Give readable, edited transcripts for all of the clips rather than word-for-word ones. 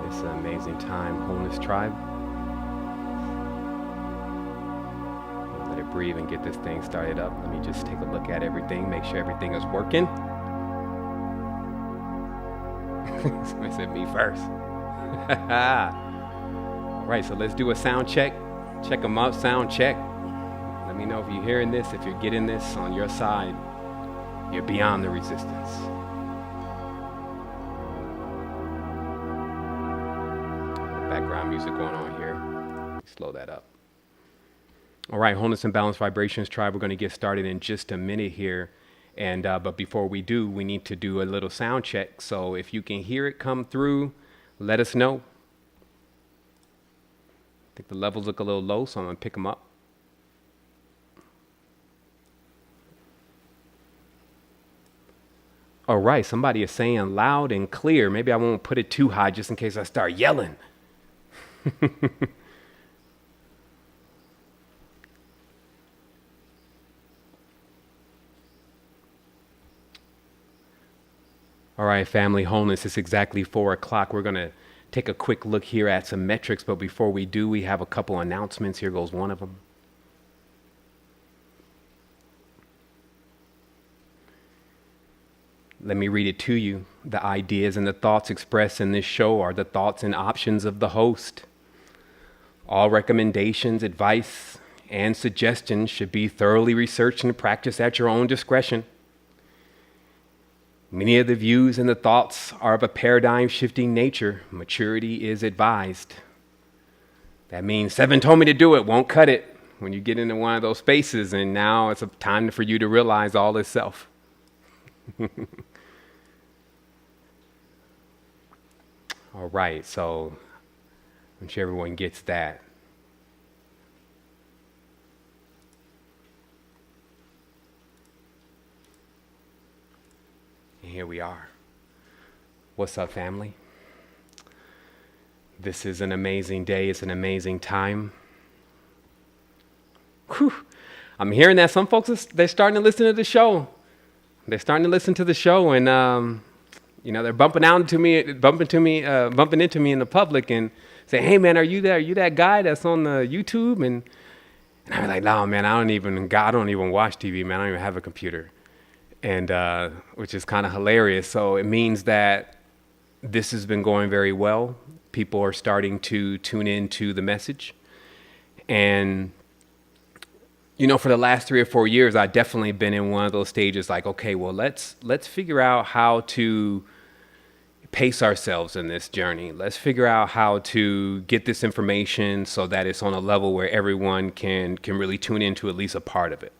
It's an amazing time, Wholeness Tribe. We'll let it breathe and get this thing started up. Let me just take a look at everything, make sure everything is working. Somebody said me first. All right, so let's do a sound check. Check them out, sound check. Let me know if you're hearing this, if you're getting this on your side. You're beyond the resistance. Background music going on here. Slow that up. All right, Wholeness and Balance Vibrations Tribe, we're going to get started in just a minute here. And but before we do, we need to do a little sound check. So if you can hear it come through, let us know. I think the levels look a little low, so I'm going to pick them up. All right, somebody is saying loud and clear. Maybe I won't put it too high just in case I start yelling. All right, family wholeness, it's exactly 4 o'clock. We're going to take a quick look here at some metrics, but before we do, we have a couple announcements. Here goes one of them. Let me read it to you. The ideas and the thoughts expressed in this show are the thoughts and options of the host. All recommendations, advice, and suggestions should be thoroughly researched and practiced at your own discretion. Many of the views and the thoughts are of a paradigm-shifting nature. Maturity is advised. That means 7 told me to do it, won't cut it. When you get into one of those spaces, and now it's a time for you to realize all is self. All right, so I'm sure everyone gets that. And here we are. What's up, family? This is an amazing day. It's an amazing time. Whew. I'm hearing that some folks, they're starting to listen to the show. They're starting to listen to the show, and they're bumping into me in the public and saying, "Hey, man, are you there? Are you that guy that's on the YouTube?" And I'm like, "No, man, I don't even watch TV, man. I don't even have a computer," and which is kind of hilarious. So it means that this has been going very well. People are starting to tune into the message, and for the last 3 or 4 years, I've definitely been in one of those stages like, okay, well, let's figure out how to pace ourselves in this journey. Let's figure out how to get this information so that it's on a level where everyone can really tune into at least a part of it.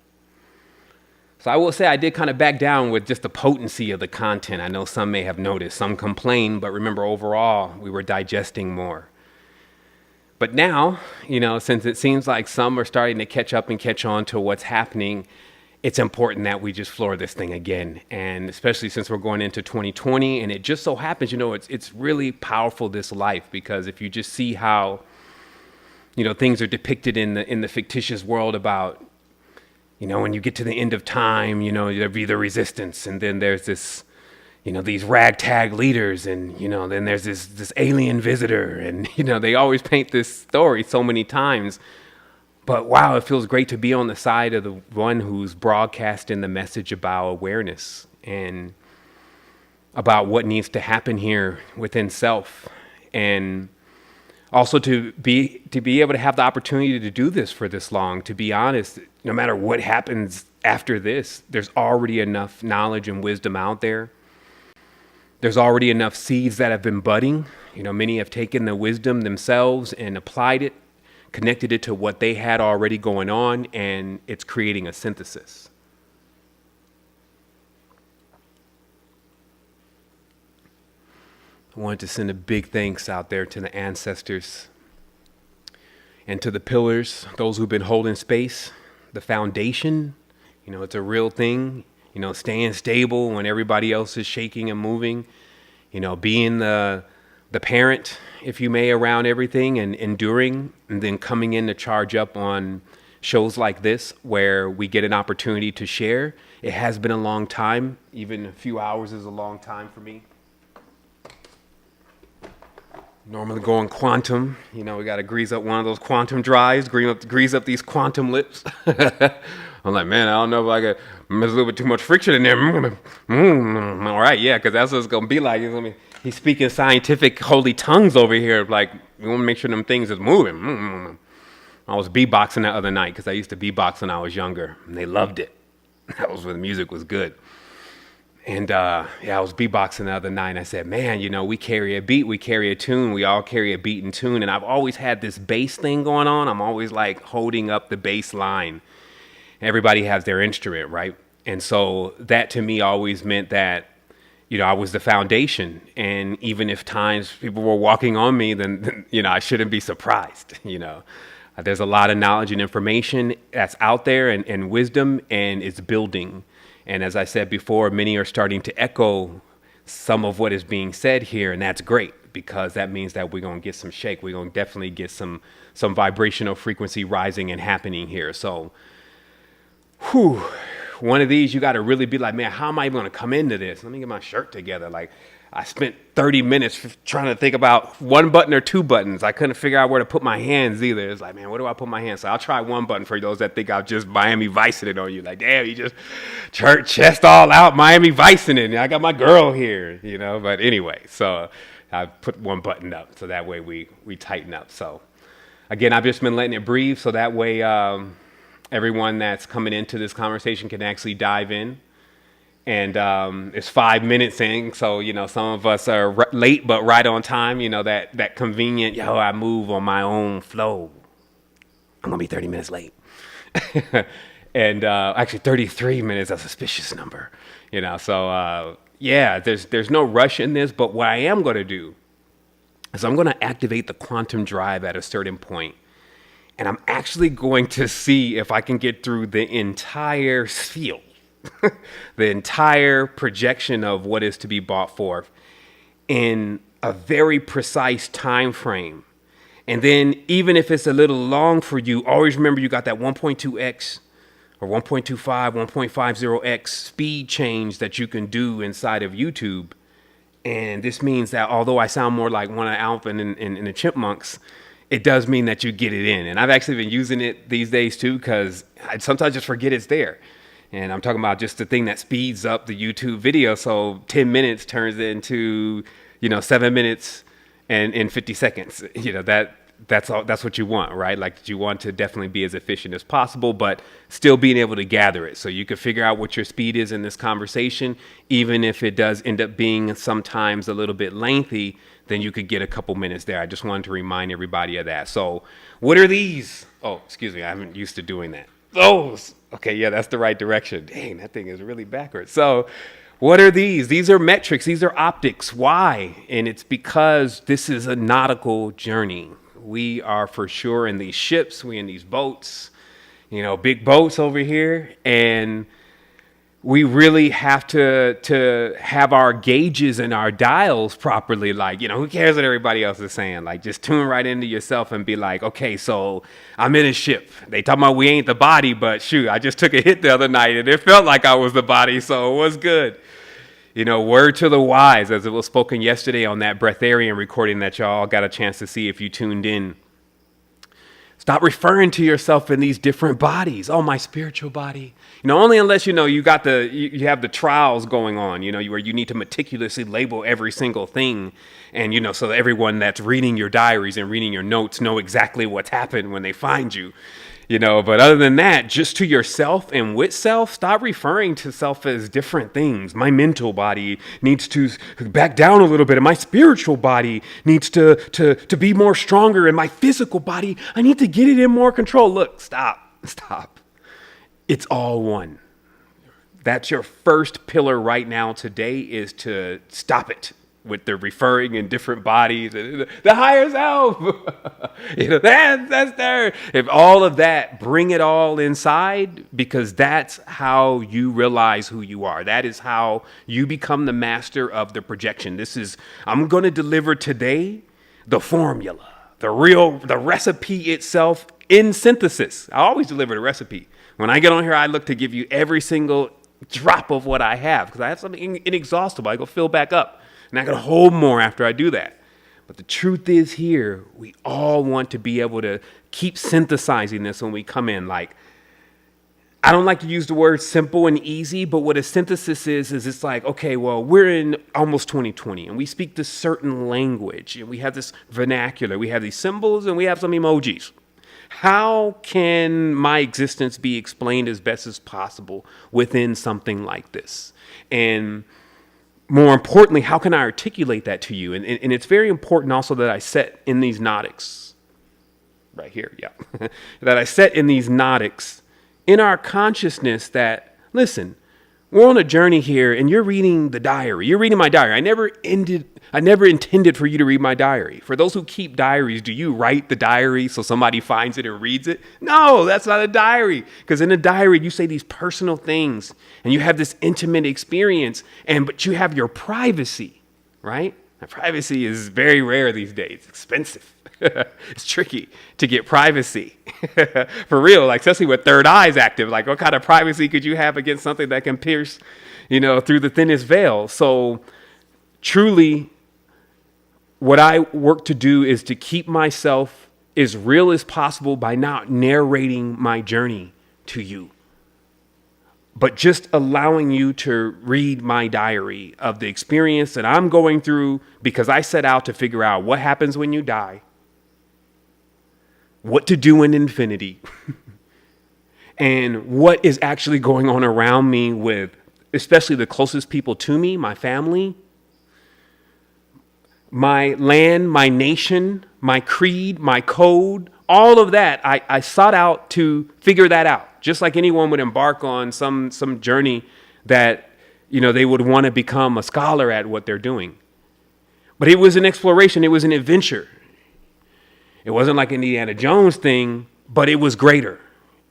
So I will say I did kind of back down with just the potency of the content. I know some may have noticed, some complained, but remember overall, we were digesting more. But now, since it seems like some are starting to catch up and catch on to what's happening, it's important that we just floor this thing again. And especially since we're going into 2020, and it just so happens, it's really powerful, this life, because if you just see how, things are depicted in the fictitious world about, when you get to the end of time, there'll be the resistance, and then there's this, these ragtag leaders, and, then there's this alien visitor, and, they always paint this story so many times. But wow, it feels great to be on the side of the one who's broadcasting the message about awareness and about what needs to happen here within self. And also to be able to have the opportunity to do this for this long. To be honest, no matter what happens after this, there's already enough knowledge and wisdom out there. There's already enough seeds that have been budding. Many have taken the wisdom themselves and applied it, connected it to what they had already going on, and it's creating a synthesis. I wanted to send a big thanks out there to the ancestors and to the pillars, those who've been holding space, the foundation. It's a real thing. Staying stable when everybody else is shaking and moving, being the parent, if you may, around everything and enduring, and then coming in to charge up on shows like this where we get an opportunity to share. It has been a long time. Even a few hours is a long time for me. Normally going quantum. You know, we got to grease up one of those quantum drives, grease up these quantum lips. I'm like, man, I don't know if I could. There's a little bit too much friction in there. All right, yeah, because that's what it's going to be like. He's speaking scientific holy tongues over here. Like, we want to make sure them things is moving. I was beatboxing that other night because I used to beatbox when I was younger, and they loved it. That was when the music was good. And I was beatboxing the other night, and I said, man, you know, we carry a beat, we carry a tune, we all carry a beat and tune, and I've always had this bass thing going on. I'm always like holding up the bass line. Everybody has their instrument, right? And so that to me always meant that, you know, I was the foundation. And even if times people were walking on me, then you know, I shouldn't be surprised, you know. There's a lot of knowledge and information that's out there and wisdom, and it's building. And as I said before, many are starting to echo some of what is being said here, and that's great because that means that we're going to get some shake. We're going to definitely get some vibrational frequency rising and happening here. So, one of these, you got to really be like, man, how am I even going to come into this? Let me get my shirt together. Like, I spent 30 minutes trying to think about one button or two buttons. I couldn't figure out where to put my hands either. It's like, man, where do I put my hands? So I'll try one button for those that think I'll just Miami Vicing it on you. Like, damn, you just chest all out, Miami Vicing it. I got my girl here, you know. But anyway, so I put one button up so that way we tighten up. So again, I've just been letting it breathe so that way everyone that's coming into this conversation can actually dive in. And it's 5 minutes in, so, you know, some of us are late but right on time, you know, that convenient, I move on my own flow. I'm going to be 30 minutes late. And actually 33 minutes, a suspicious number, you know. So, there's no rush in this, but what I am going to do is I'm going to activate the quantum drive at a certain point. And I'm actually going to see if I can get through the entire field. The entire projection of what is to be brought forth in a very precise time frame. And then even if it's a little long for you, always remember you got that 1.2x or 1.25, 1.50x speed change that you can do inside of YouTube. And this means that although I sound more like one of Alpha and the Chipmunks, it does mean that you get it in. And I've actually been using it these days too, because I sometimes just forget it's there. And I'm talking about just the thing that speeds up the YouTube video. So 10 minutes turns into, 7 minutes and 50 seconds. That's what you want, right? Like, you want to definitely be as efficient as possible, but still being able to gather it. So you can figure out what your speed is in this conversation. Even if it does end up being sometimes a little bit lengthy, then you could get a couple minutes there. I just wanted to remind everybody of that. So what are these? Oh, excuse me. I haven't used to doing that. Those. Okay, yeah, that's the right direction. Dang, that thing is really backwards. So what are these? These are metrics. These are optics. Why? And it's because this is a nautical journey. We are for sure in these ships. We in these boats, big boats over here. And we really have to have our gauges and our dials properly. Like, who cares what everybody else is saying? Like, just tune right into yourself and be like, okay, so I'm in a ship. They talking about we ain't the body, but shoot, I just took a hit the other night and it felt like I was the body, so it was good. Word to the wise, as it was spoken yesterday on that breatharian recording that y'all got a chance to see if you tuned in. Stop referring to yourself in these different bodies. Oh, my spiritual body. Only unless you have the trials going on, where you need to meticulously label every single thing. And, so that everyone that's reading your diaries and reading your notes know exactly what's happened when they find you. But other than that, just to yourself and with self, stop referring to self as different things. My mental body needs to back down a little bit, and my spiritual body needs to be more stronger, and my physical body, I need to get it in more control. Look, stop. It's all one. That's your first pillar right now today, is to stop it with the referring in different bodies, the higher self, that's there. If all of that, bring it all inside, because that's how you realize who you are. That is how you become the master of the projection. I'm going to deliver today the formula, the recipe itself in synthesis. I always deliver the recipe. When I get on here, I look to give you every single drop of what I have, because I have something inexhaustible. I go fill back up. And I can hold more after I do that. But the truth is here, we all want to be able to keep synthesizing this when we come in. Like, I don't like to use the word simple and easy, but what a synthesis is it's like, okay, well, we're in almost 2020 and we speak this certain language and we have this vernacular, we have these symbols and we have some emojis. How can my existence be explained as best as possible within something like this? And more importantly, how can I articulate that to you? And it's very important also that I set in these nodics, right here, yeah, that I set in these nodics in our consciousness that, listen, we're on a journey here and you're reading the diary. You're reading my diary. I never intended for you to read my diary. For those who keep diaries, do you write the diary so somebody finds it and reads it? No, that's not a diary. Because in a diary, you say these personal things and you have this intimate experience, but you have your privacy, right? Now, privacy is very rare these days. It's expensive. It's tricky to get privacy. For real, like especially with third eyes active. Like what kind of privacy could you have against something that can pierce, through the thinnest veil? So truly, what I work to do is to keep myself as real as possible by not narrating my journey to you, but just allowing you to read my diary of the experience that I'm going through, because I set out to figure out what happens when you die, what to do in infinity, and what is actually going on around me with especially the closest people to me, my family, my land, my nation, my creed, my code, all of that. I sought out to figure that out, just like anyone would embark on some journey that, they would want to become a scholar at what they're doing. But it was an exploration. It was an adventure. It wasn't like an Indiana Jones thing, but it was greater.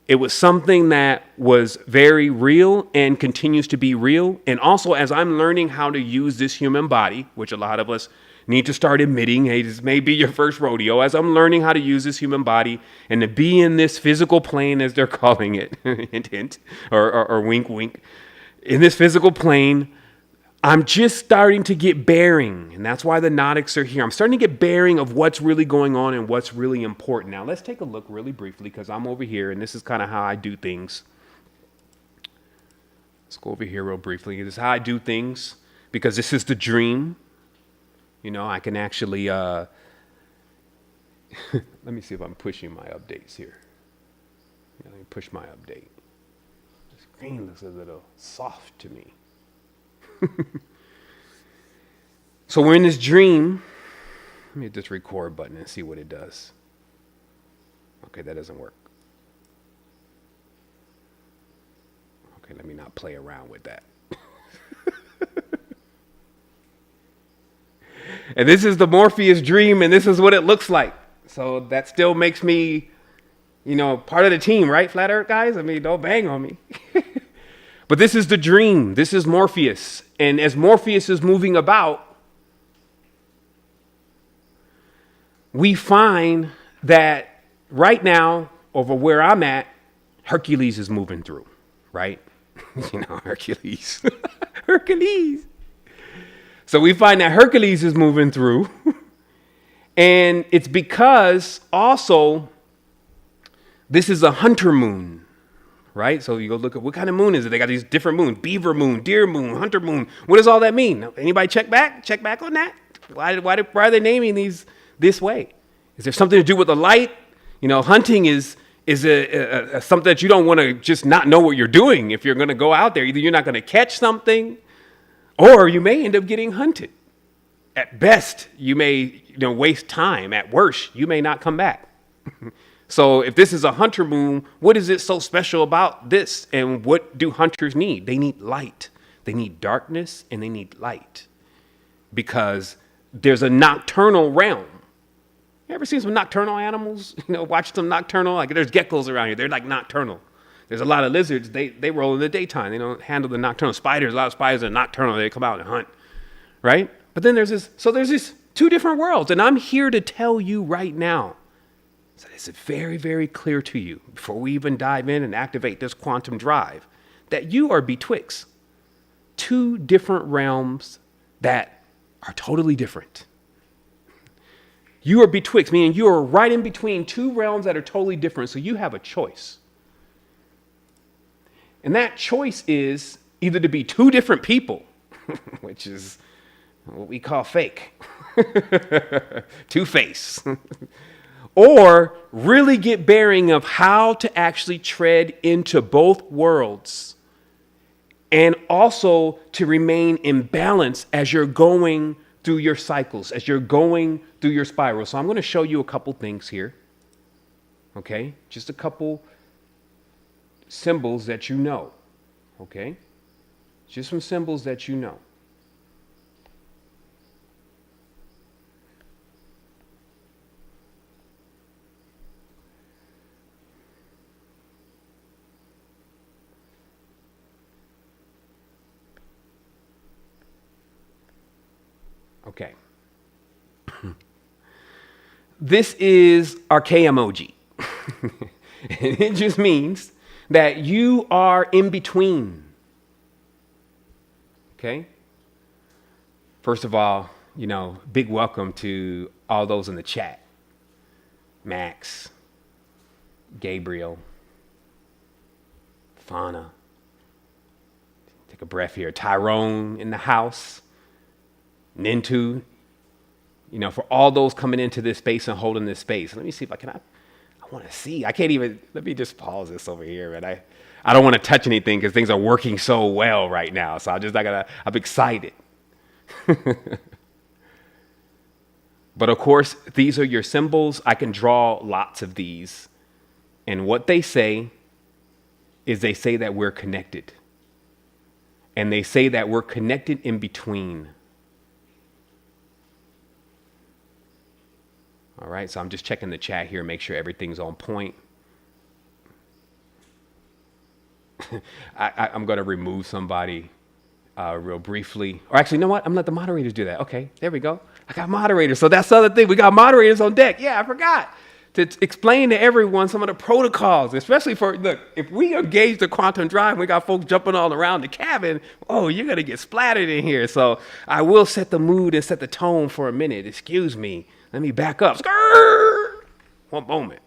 It was something that was very real and continues to be real. And also, as I'm learning how to use this human body, which a lot of us need to start admitting, hey, this may be your first rodeo. As I'm learning how to use this human body and to be in this physical plane, as they're calling it, hint, hint, or wink, wink, in this physical plane, I'm just starting to get bearing. And that's why the nodics are here. I'm starting to get bearing of what's really going on and what's really important. Now, let's take a look really briefly, because I'm over here, and this is kind of how I do things. Let's go over here real briefly. This is how I do things, because this is the dream. I can actually, let me see if I'm pushing my updates here. Let me push my update. The screen looks a little soft to me. So we're in this dream. Let me hit this record button and see what it does. Okay, that doesn't work. Okay, let me not play around with that. And this is the Morpheus dream, and this is what it looks like. So that still makes me, part of the team, right, Flat Earth guys? I mean, don't bang on me. But this is the dream. This is Morpheus. And as Morpheus is moving about, we find that right now, over where I'm at, Hercules is moving through, right? Hercules. Hercules. So we find that Hercules is moving through. And it's because also this is a hunter moon, right? So you go look at what kind of moon is it? They got these different moons: beaver moon, deer moon, hunter moon. What does all that mean? Anybody check back? Check back on that? Why are they naming these this way? Is there something to do with the light? Hunting is a something that you don't want to just not know what you're doing. If you're going to go out there, either you're not going to catch something, or you may end up getting hunted. At best, you may waste time. At worst, you may not come back. So if this is a hunter moon, what is it so special about this? And what do hunters need? They need light. They need darkness, and they need light. Because there's a nocturnal realm. You ever seen some nocturnal animals? Watch some nocturnal, like there's geckos around here. They're like nocturnal. There's a lot of lizards. They roll in the daytime. They don't handle the nocturnal. Spiders, a lot of spiders are nocturnal. They come out and hunt, right? But then there's these two different worlds. And I'm here to tell you right now, so it's very, very clear to you, before we even dive in and activate this quantum drive, that you are betwixt two different realms that are totally different. You are betwixt, meaning you are right in between two realms that are totally different. So you have a choice. And that choice is either to be two different people, which is what we call fake, two-face, or really get bearing of how to actually tread into both worlds and also to remain in balance as you're going through your cycles, as you're going through your spiral. So I'm going to show you a couple things here. Okay? Just a couple symbols that you know. Okay? Just some symbols that you know. Okay. This is our K emoji. It just means that you are in between. Okay? First of all, big welcome to all those in the chat. Max, Gabriel, Fauna. Take a breath here. Tyrone in the house. Nintu, for all those coming into this space and holding this space. Let me see if I want to see. I can't even, let me just pause this over here, man. I don't want to touch anything because things are working so well right now. So I'm excited. But of course, these are your symbols. I can draw lots of these. And what they say is they say that we're connected. And they say that we're connected in between. All right, so I'm just checking the chat here, make sure everything's on point. I'm going to remove somebody real briefly. Or actually, you know what? I'm going to let the moderators do that. Okay, there we go. I got moderators. So that's the other thing. We got moderators on deck. Yeah, I forgot to explain to everyone some of the protocols, especially look, if we engage the quantum drive, we got folks jumping all around the cabin. Oh, you're going to get splattered in here. So I will set the mood and set the tone for a minute. Excuse me. Let me back up. Skrrr! One moment.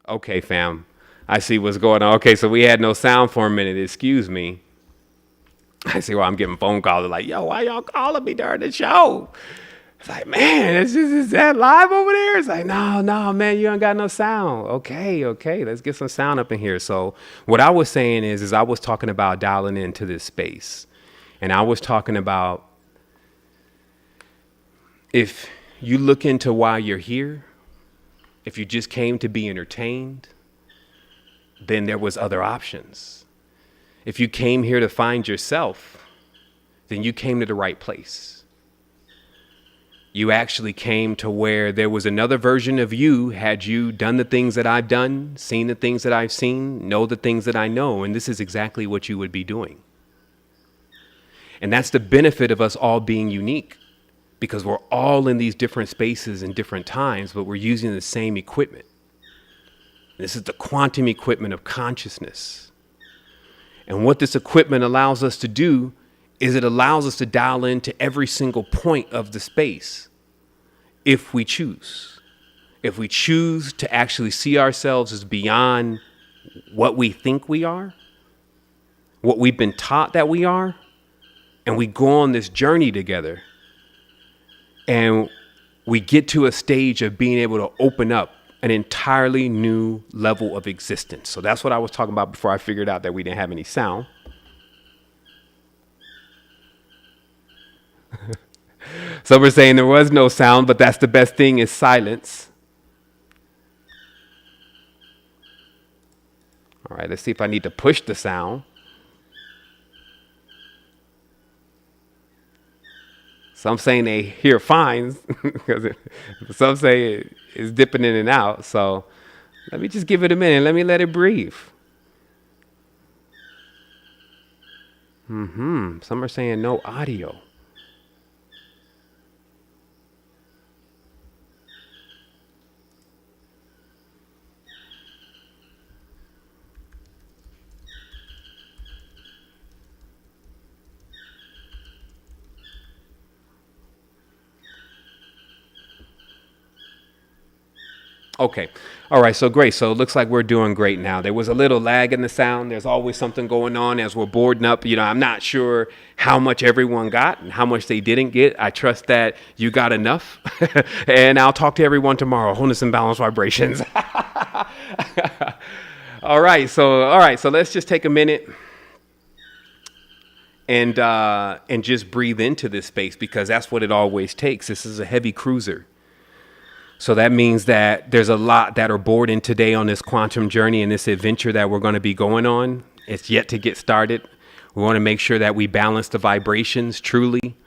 Okay, fam. I see what's going on. Okay, so we had no sound for a minute. Excuse me. I see why I'm getting phone calls like, yo, why y'all calling me during the show? It's like, man, is that live over there? It's like, no, man, you ain't got no sound. Okay, let's get some sound up in here. So what I was saying is I was talking about dialing into this space. And I was talking about if you look into why you're here, if you just came to be entertained, then there was other options. If you came here to find yourself, then you came to the right place. You actually came to where there was another version of you, had you done the things that I've done, seen the things that I've seen, know the things that I know, and this is exactly what you would be doing. And that's the benefit of us all being unique, because we're all in these different spaces and different times, but we're using the same equipment. This is the quantum equipment of consciousness. And what this equipment allows us to do is it allows us to dial into every single point of the space if we choose. If we choose to actually see ourselves as beyond what we think we are, what we've been taught that we are, and we go on this journey together, and we get to a stage of being able to open up an entirely new level of existence. So that's what I was talking about before I figured out that we didn't have any sound. So we're saying there was no sound, but that's the best thing is silence. All right, let's see if I need to push the sound. Some saying they hear fine, because some say it's dipping in and out. So let me just give it a minute. Let me let it breathe. Some are saying no audio. Okay. All right. So great. So it looks like we're doing great now. There was a little lag in the sound. There's always something going on as we're boarding up. You know, I'm not sure how much everyone got and how much they didn't get. I trust that you got enough. And I'll talk to everyone tomorrow. Wholeness and balance vibrations. All right. So let's just take a minute and just breathe into this space, because that's what it always takes. This is a heavy cruiser. So that means that there's a lot that are bored in today on this quantum journey and this adventure that we're going to be going on. It's yet to get started. We want to make sure that we balance the vibrations truly.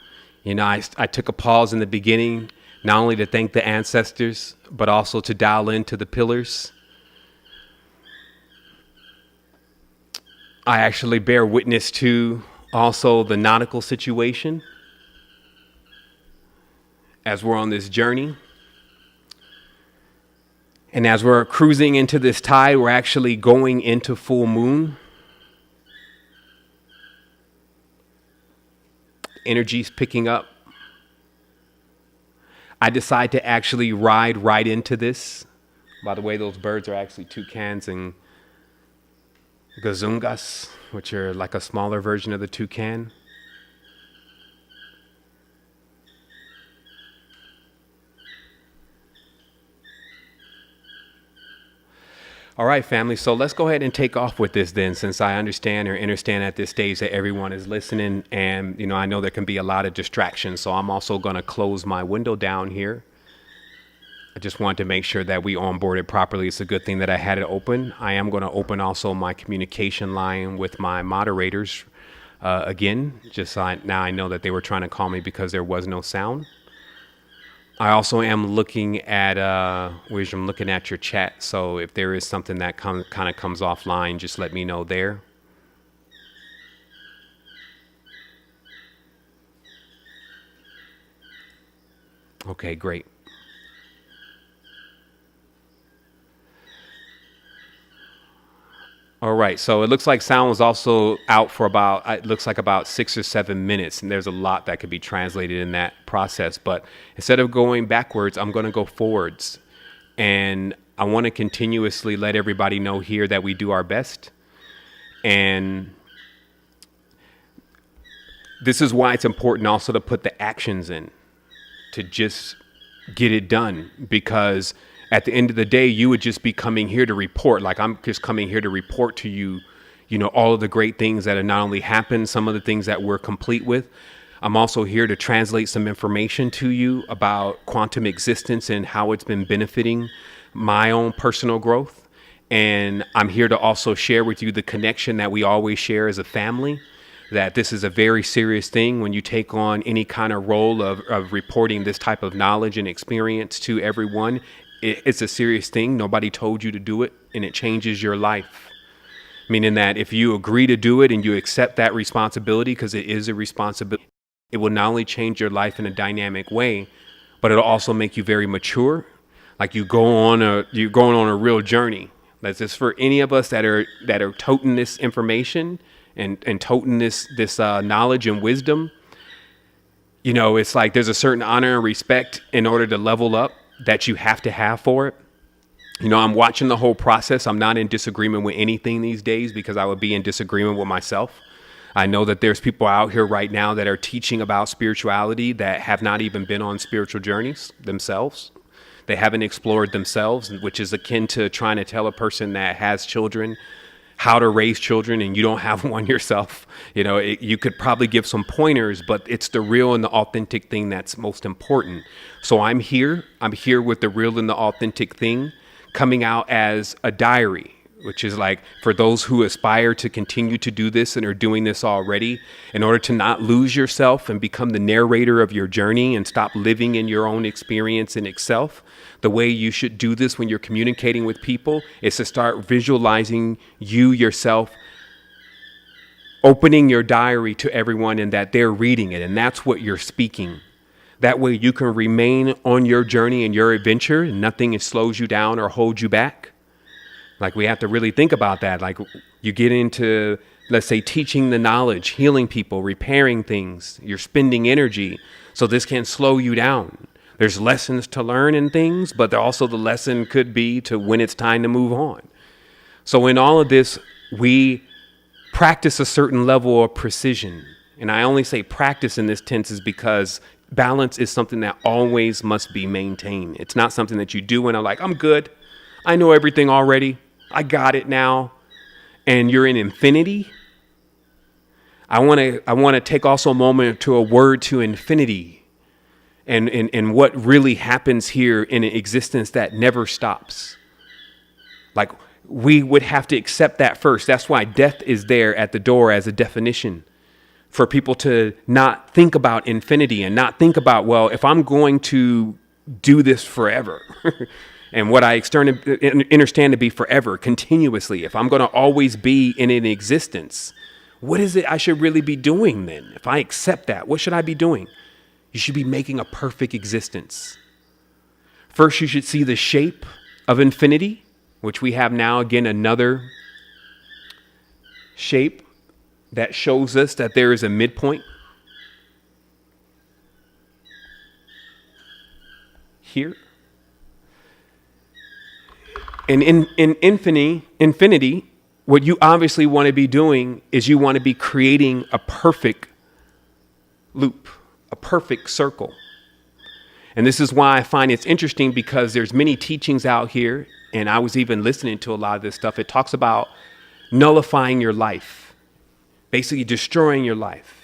You know, I took a pause in the beginning, not only to thank the ancestors, but also to dial into the pillars. I actually bear witness to also the nautical situation as we're on this journey. And as we're cruising into this tide, we're actually going into full moon. Energy's picking up. I decide to actually ride right into this. By the way, those birds are actually toucans and gazungas, which are like a smaller version of the toucan. All right, family. So let's go ahead and take off with this then, since I understand or understand at this stage that everyone is listening. And, you know, I know there can be a lot of distractions. So I'm also going to close my window down here. I just want to make sure that we onboarded properly. It's a good thing that I had it open. I am going to open also my communication line with my moderators again. Now I know that they were trying to call me because there was no sound. I also am looking at I'm looking at your chat. So if there is something that kind of comes offline, just let me know there. Okay, great. All right, so it looks like sound was also out for about 6 or 7 minutes, and there's a lot that could be translated in that process. But instead of going backwards, I'm going to go forwards, and I want to continuously let everybody know here that we do our best. And this is why it's important also to put the actions in, to just get it done. Because at the end of the day, you would just be coming here to report. Like, I'm just coming here to report to you, all of the great things that have not only happened, some of the things that we're complete with. I'm also here to translate some information to you about quantum existence and how it's been benefiting my own personal growth. And I'm here to also share with you the connection that we always share as a family, that this is a very serious thing when you take on any kind of role of reporting this type of knowledge and experience to everyone. It's a serious thing. Nobody told you to do it, and it changes your life. Meaning that if you agree to do it and you accept that responsibility, because it is a responsibility, it will not only change your life in a dynamic way, but it'll also make you very mature. Like you're going on a real journey. That's just for any of us that are toting this information and toting this knowledge and wisdom. It's like there's a certain honor and respect in order to level up that you have to have for it. I'm watching the whole process. I'm not in disagreement with anything these days, because I would be in disagreement with myself. I know that there's people out here right now that are teaching about spirituality that have not even been on spiritual journeys themselves. They haven't explored themselves, which is akin to trying to tell a person that has children how to raise children and you don't have one yourself. You could probably give some pointers, but it's the real and the authentic thing that's most important. So I'm here with the real and the authentic thing coming out as a diary, which is like for those who aspire to continue to do this and are doing this already, in order to not lose yourself and become the narrator of your journey and stop living in your own experience in itself. The way you should do this when you're communicating with people is to start visualizing you yourself opening your diary to everyone and that they're reading it. And that's what you're speaking. That way you can remain on your journey and your adventure and nothing slows you down or holds you back. Like, we have to really think about that. Like, you get into, let's say, teaching the knowledge, healing people, repairing things. You're spending energy. So this can slow you down. There's lessons to learn in things, but also the lesson could be to when it's time to move on. So in all of this, we practice a certain level of precision. And I only say practice in this tense is because balance is something that always must be maintained. It's not something that you do and I'm like, I'm good. I know everything already. I got it now. And you're in infinity. I want to take also a moment to a word to infinity. And what really happens here in an existence that never stops. Like, we would have to accept that first. That's why death is there at the door as a definition, for people to not think about infinity and not think about, well, if I'm going to do this forever, and what I understand to be forever, continuously, if I'm going to always be in an existence, what is it I should really be doing then? If I accept that, what should I be doing? You should be making a perfect existence. First, you should see the shape of infinity, which we have now, again, another shape that shows us that there is a midpoint. Here. And in infinity, what you obviously want to be doing is you want to be creating a perfect loop, a perfect circle. And this is why I find it's interesting, because there's many teachings out here, and I was even listening to a lot of this stuff. It talks about nullifying your life, basically destroying your life,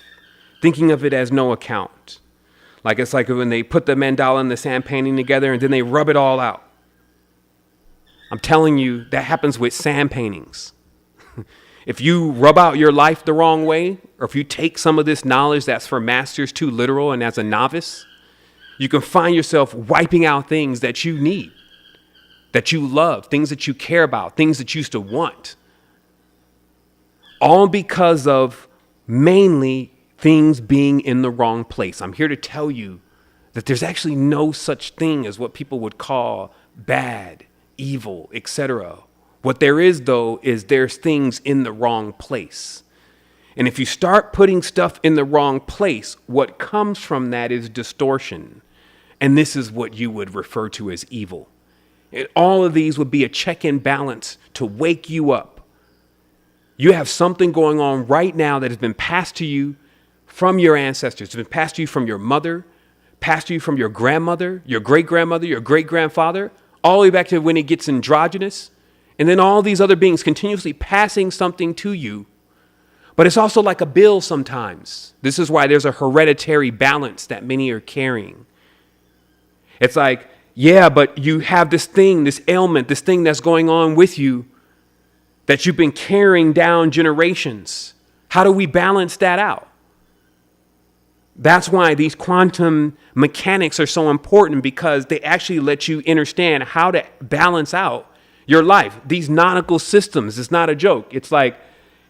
thinking of it as no account. Like, it's like when they put the mandala and the sand painting together and then they rub it all out. I'm telling you, that happens with sand paintings. If you rub out your life the wrong way, or if you take some of this knowledge that's for masters too literal and as a novice, you can find yourself wiping out things that you need, that you love, things that you care about, things that you used to want. All because of mainly things being in the wrong place. I'm here to tell you that there's actually no such thing as what people would call bad, evil, etc. What there is, though, is there's things in the wrong place. And if you start putting stuff in the wrong place, what comes from that is distortion. And this is what you would refer to as evil. And all of these would be a check and balance to wake you up. You have something going on right now that has been passed to you from your ancestors. It's been passed to you from your mother, passed to you from your grandmother, your great-grandmother, your great-grandfather, all the way back to when it gets androgynous. And then all these other beings continuously passing something to you. But it's also like a bill sometimes. This is why there's a hereditary balance that many are carrying. It's like, yeah, but you have this thing, this ailment, this thing that's going on with you that you've been carrying down generations. How do we balance that out? That's why these quantum mechanics are so important, because they actually let you understand how to balance out your life. These nautical systems, it's not a joke. It's like,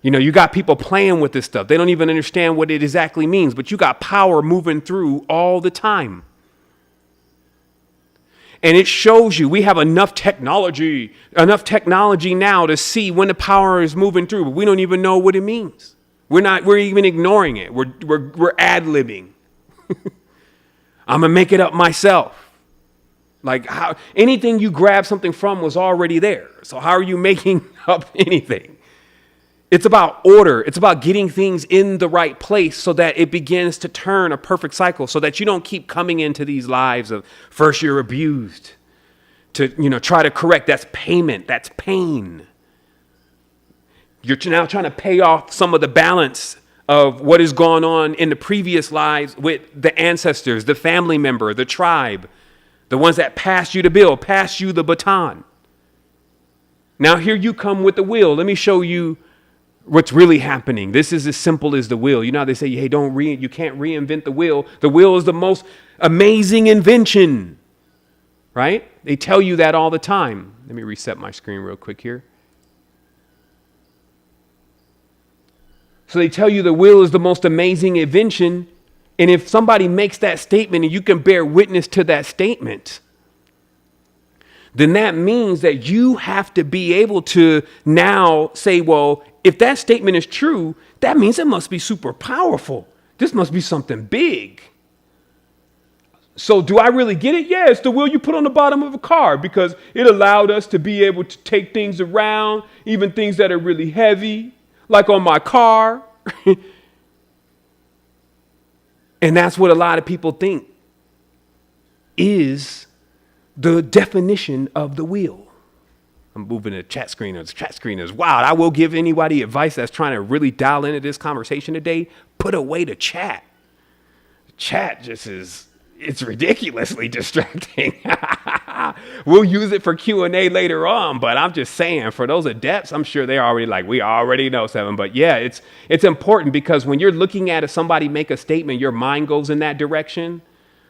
you got people playing with this stuff. They don't even understand what it exactly means, but you got power moving through all the time. And it shows you we have enough technology now to see when the power is moving through, but we don't even know what it means. We're even ignoring it. We're ad-libbing. I'm going to make it up myself. Like anything you grab something from was already there. So how are you making up anything? It's about order. It's about getting things in the right place so that it begins to turn a perfect cycle, so that you don't keep coming into these lives of first you're abused to, try to correct. That's payment. That's pain. You're now trying to pay off some of the balance of what has gone on in the previous lives with the ancestors, the family member, the tribe, the ones that passed you the bill, passed you the baton. Now here you come with the wheel. Let me show you what's really happening. This is as simple as the wheel. You know how they say, hey, you can't reinvent the wheel. The wheel is the most amazing invention, right? They tell you that all the time. Let me reset my screen real quick here. So they tell you the wheel is the most amazing invention. And if somebody makes that statement and you can bear witness to that statement, then that means that you have to be able to now say, well, if that statement is true, that means it must be super powerful. This must be something big. So do I really get it? Yeah, it's the wheel you put on the bottom of a car, because it allowed us to be able to take things around, even things that are really heavy, like on my car. And that's what a lot of people think is the definition of the wheel. I'm moving to chat screen. The chat screen is wild. I will give anybody advice that's trying to really dial into this conversation today. Put away the chat. Chat it's ridiculously distracting. We'll use it for Q&A later on, but I'm just saying, for those adepts, I'm sure they're already like, we already know, Seven. But yeah, it's important, because when you're looking at somebody make a statement, your mind goes in that direction.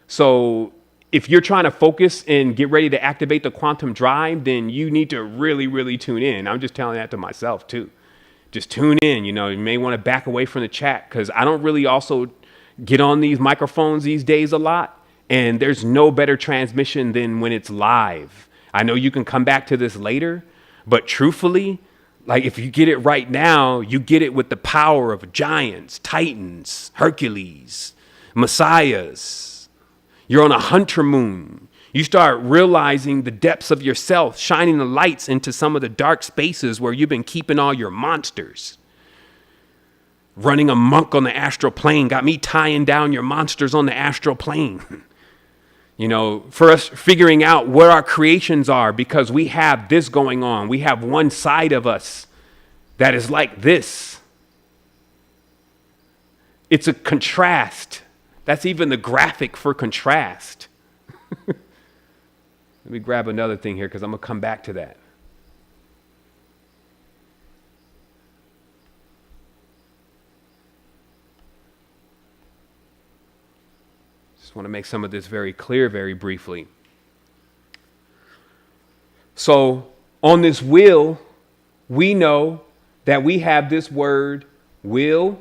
So if you're trying to focus and get ready to activate the quantum drive, then you need to really, really tune in. I'm just telling that to myself too. Just tune in. You may want to back away from the chat, because I don't really also get on these microphones these days a lot. And there's no better transmission than when it's live. I know you can come back to this later, but truthfully, like if you get it right now, you get it with the power of giants, titans, Hercules, messiahs. You're on a hunter moon. You start realizing the depths of yourself, shining the lights into some of the dark spaces where you've been keeping all your monsters. Running amok on the astral plane got me tying down your monsters on the astral plane. For us figuring out what our creations are, because we have this going on. We have one side of us that is like this. It's a contrast. That's even the graphic for contrast. Let me grab another thing here, because I'm going to come back to that. I want to make some of this very clear very briefly. So on this wheel, we know that we have this word will,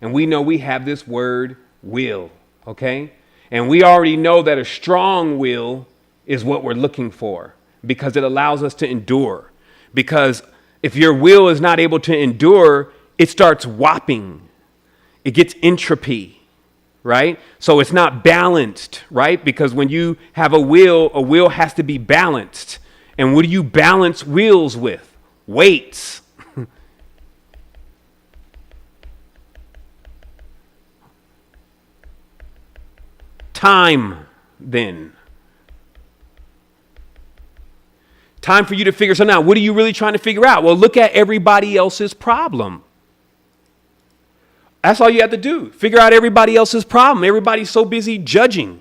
and we know we have this word will, okay? And we already know that a strong will is what we're looking for, because it allows us to endure. Because if your will is not able to endure, it starts whopping. It gets entropy. right? So it's not balanced, right? Because when you have a wheel has to be balanced. And what do you balance wheels with? Weights. Time, then. Time for you to figure something out. What are you really trying to figure out? Well, look at everybody else's problem. That's all you have to do. Figure out everybody else's problem. Everybody's so busy judging.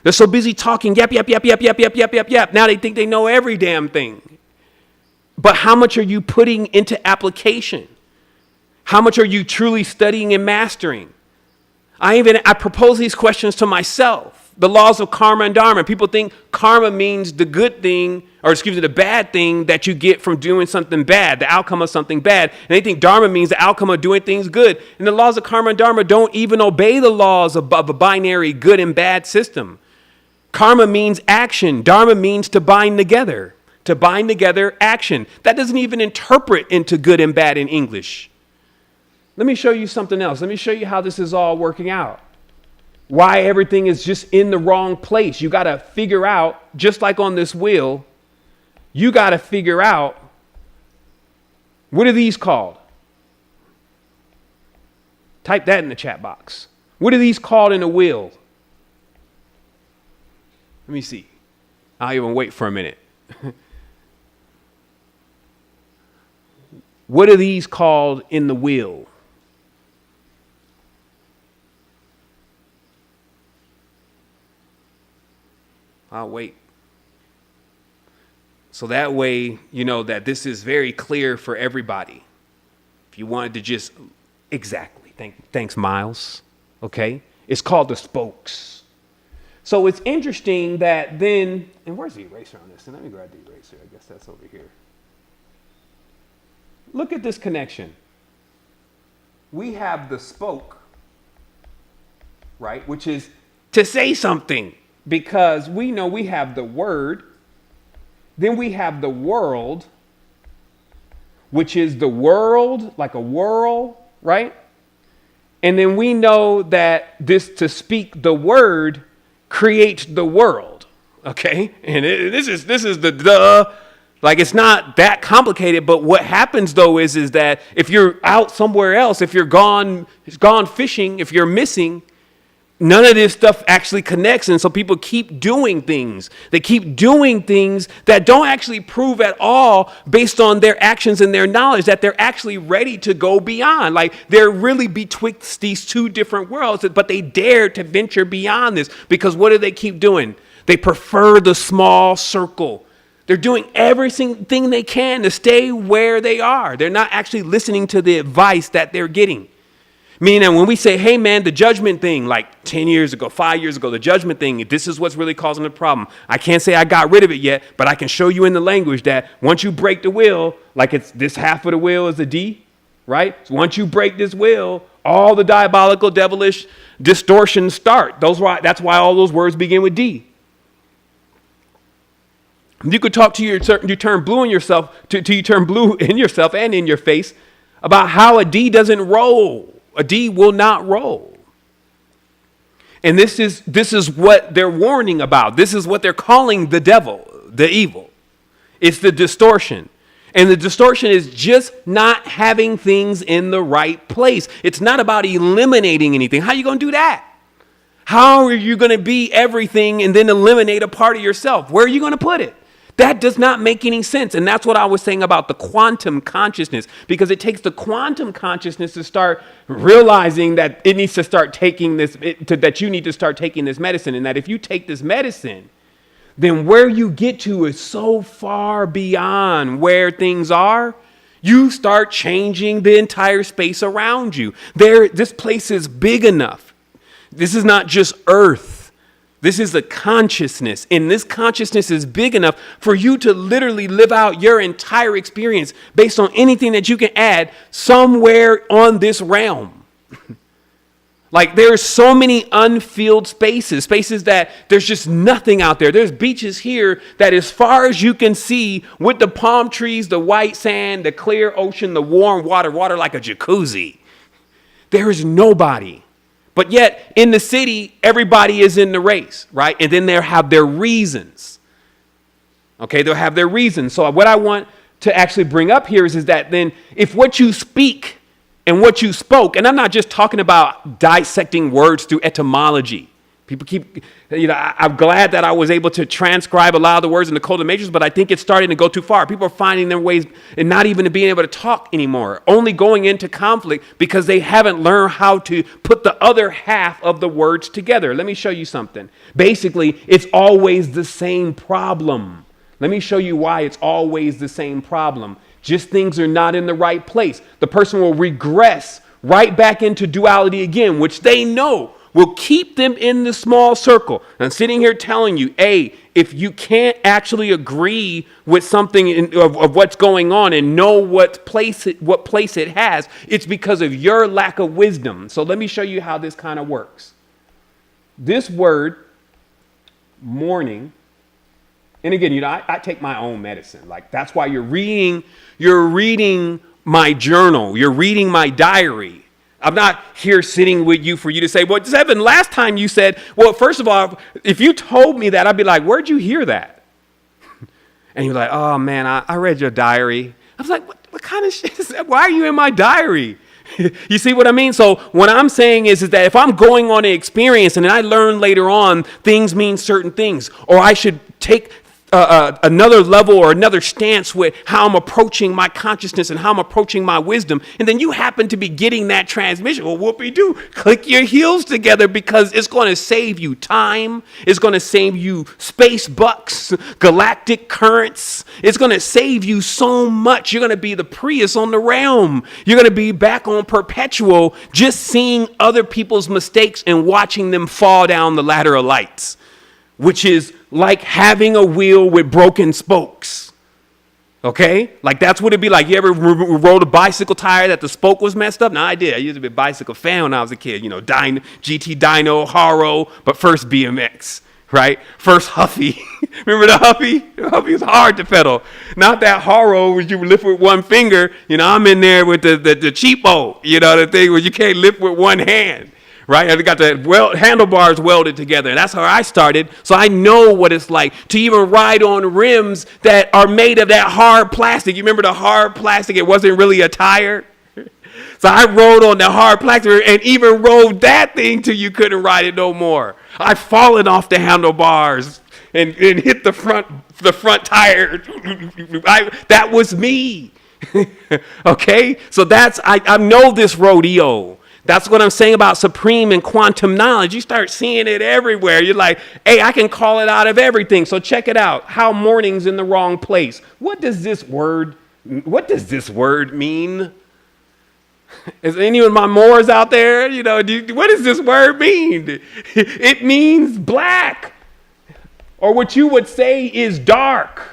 They're so busy talking, yap, yap, yap, yap, yap, yap, yap, yap, yap. Now they think they know every damn thing. But how much are you putting into application? How much are you truly studying and mastering? I propose these questions to myself. The laws of karma and dharma. People think karma means the good thing, or the bad thing that you get from doing something bad, the outcome of something bad. And they think dharma means the outcome of doing things good. And the laws of karma and dharma don't even obey the laws of a binary good and bad system. Karma means action. Dharma means to bind together. To bind together action. That doesn't even interpret into good and bad in English. Let me show you something else. Let me show you how this is all working out. Why everything is just in the wrong place. You got to figure out, just like on this wheel, you got to figure out, what are these called? Type that in the chat box. What are these called in the wheel? Let me see. I'll even wait for a minute. What are these called in the wheel? I'll wait. So that way, you know that this is very clear for everybody. If you wanted to just, exactly. Thanks, Miles. Okay. It's called the spokes. So it's interesting that then, and where's the eraser on this? And let me grab the eraser. I guess that's over here. Look at this connection. We have the spoke, right? Which is to say something. Because we know we have the word, then we have the world, which is the world, like a whirl, right? And then we know that this to speak the word creates the world, okay? And this is the like it's not that complicated, but what happens though is that if you're out somewhere else, if you're gone fishing, if you're missing, none of this stuff actually connects. And so people keep doing things. They keep doing things that don't actually prove at all based on their actions and their knowledge that they're actually ready to go beyond. Like they're really betwixt these two different worlds, but they dare to venture beyond this because what do they keep doing? They prefer the small circle. They're doing everything they can to stay where they are. They're not actually listening to the advice that they're getting. Meaning that when we say, hey, man, the judgment thing, like 10 years ago, 5 years ago, the judgment thing, this is what's really causing the problem. I can't say I got rid of it yet, but I can show you in the language that once you break the wheel, like it's this half of the wheel is a D, right? So once you break this wheel, all the diabolical, devilish distortions start. That's why all those words begin with D. You could talk to you turn blue in yourself, till you turn blue in yourself and in your face about how a D doesn't roll. A D will not roll. And this is what they're warning about. This is what they're calling the devil, the evil. It's the distortion. And the distortion is just not having things in the right place. It's not about eliminating anything. How are you going to do that? How are you going to be everything and then eliminate a part of yourself? Where are you going to put it? That does not make any sense. And that's what I was saying about the quantum consciousness, because it takes the quantum consciousness to start realizing that it needs to start taking this, that you need to start taking this medicine. And that if you take this medicine, then where you get to is so far beyond where things are. You start changing the entire space around you. This place is big enough. This is not just earth. This is a consciousness, and this consciousness is big enough for you to literally live out your entire experience based on anything that you can add somewhere on this realm. Like there's so many unfilled spaces that there's just nothing out there. There's beaches here that as far as you can see with the palm trees, the white sand, the clear ocean, the warm water like a jacuzzi, there is nobody. But yet in the city, everybody is in the race, right? And then they'll have their reasons. Okay, they'll have their reasons. So what I want to actually bring up here is that then if what you speak and what you spoke, and I'm not just talking about dissecting words through etymology. People keep, I'm glad that I was able to transcribe a lot of the words in the Code of Matrix, but I think it's starting to go too far. People are finding their ways and not even being able to talk anymore, only going into conflict because they haven't learned how to put the other half of the words together. Let me show you something. Basically, it's always the same problem. Let me show you why it's always the same problem. Just things are not in the right place. The person will regress right back into duality again, which they know will keep them in the small circle. And I'm sitting here telling you, if you can't actually agree with something of what's going on and know what place it has, it's because of your lack of wisdom. So let me show you how this kind of works. This word, morning, and again, I take my own medicine. Like, that's why you're reading my journal. You're reading my diary. I'm not here sitting with you for you to say, well, Zevin, last time you said, well, first of all, if you told me that, I'd be like, where'd you hear that? And you're like, oh, man, I read your diary. I was like, what kind of shit is that? Why are you in my diary? You see what I mean? So what I'm saying is that if I'm going on an experience and then I learn later on things mean certain things, or I should take another level or another stance with how I'm approaching my consciousness and how I'm approaching my wisdom, and then you happen to be getting that transmission, well, whoopee-doo, click your heels together, because it's going to save you time. It's going to save you space bucks, galactic currents. It's going to save you so much. You're going to be the Prius on the realm. You're going to be back on perpetual, just seeing other people's mistakes and watching them fall down the ladder of lights, which is like having a wheel with broken spokes. Okay? Like, that's what it'd be like. You ever rode a bicycle tire that the spoke was messed up? No, I did. I used to be a bicycle fan when I was a kid. GT Dyno, Haro, but first BMX, right? First Huffy. Remember the Huffy? The Huffy was hard to pedal. Not that Haro, which you lift with one finger. I'm in there with the cheapo, the thing where you can't lift with one hand. Right? I got the handlebars welded together. And that's how I started. So I know what it's like to even ride on rims that are made of that hard plastic. You remember the hard plastic? It wasn't really a tire. So I rode on the hard plastic and even rode that thing till you couldn't ride it no more. I've fallen off the handlebars and hit the front tire. That was me. Okay? So I know this rodeo. That's what I'm saying about supreme and quantum knowledge. You start seeing it everywhere. You're like, hey, I can call it out of everything. So check it out. How morning's in the wrong place. What does this word mean? Is any of my Moors out there? What does this word mean? It means black. Or what you would say is dark.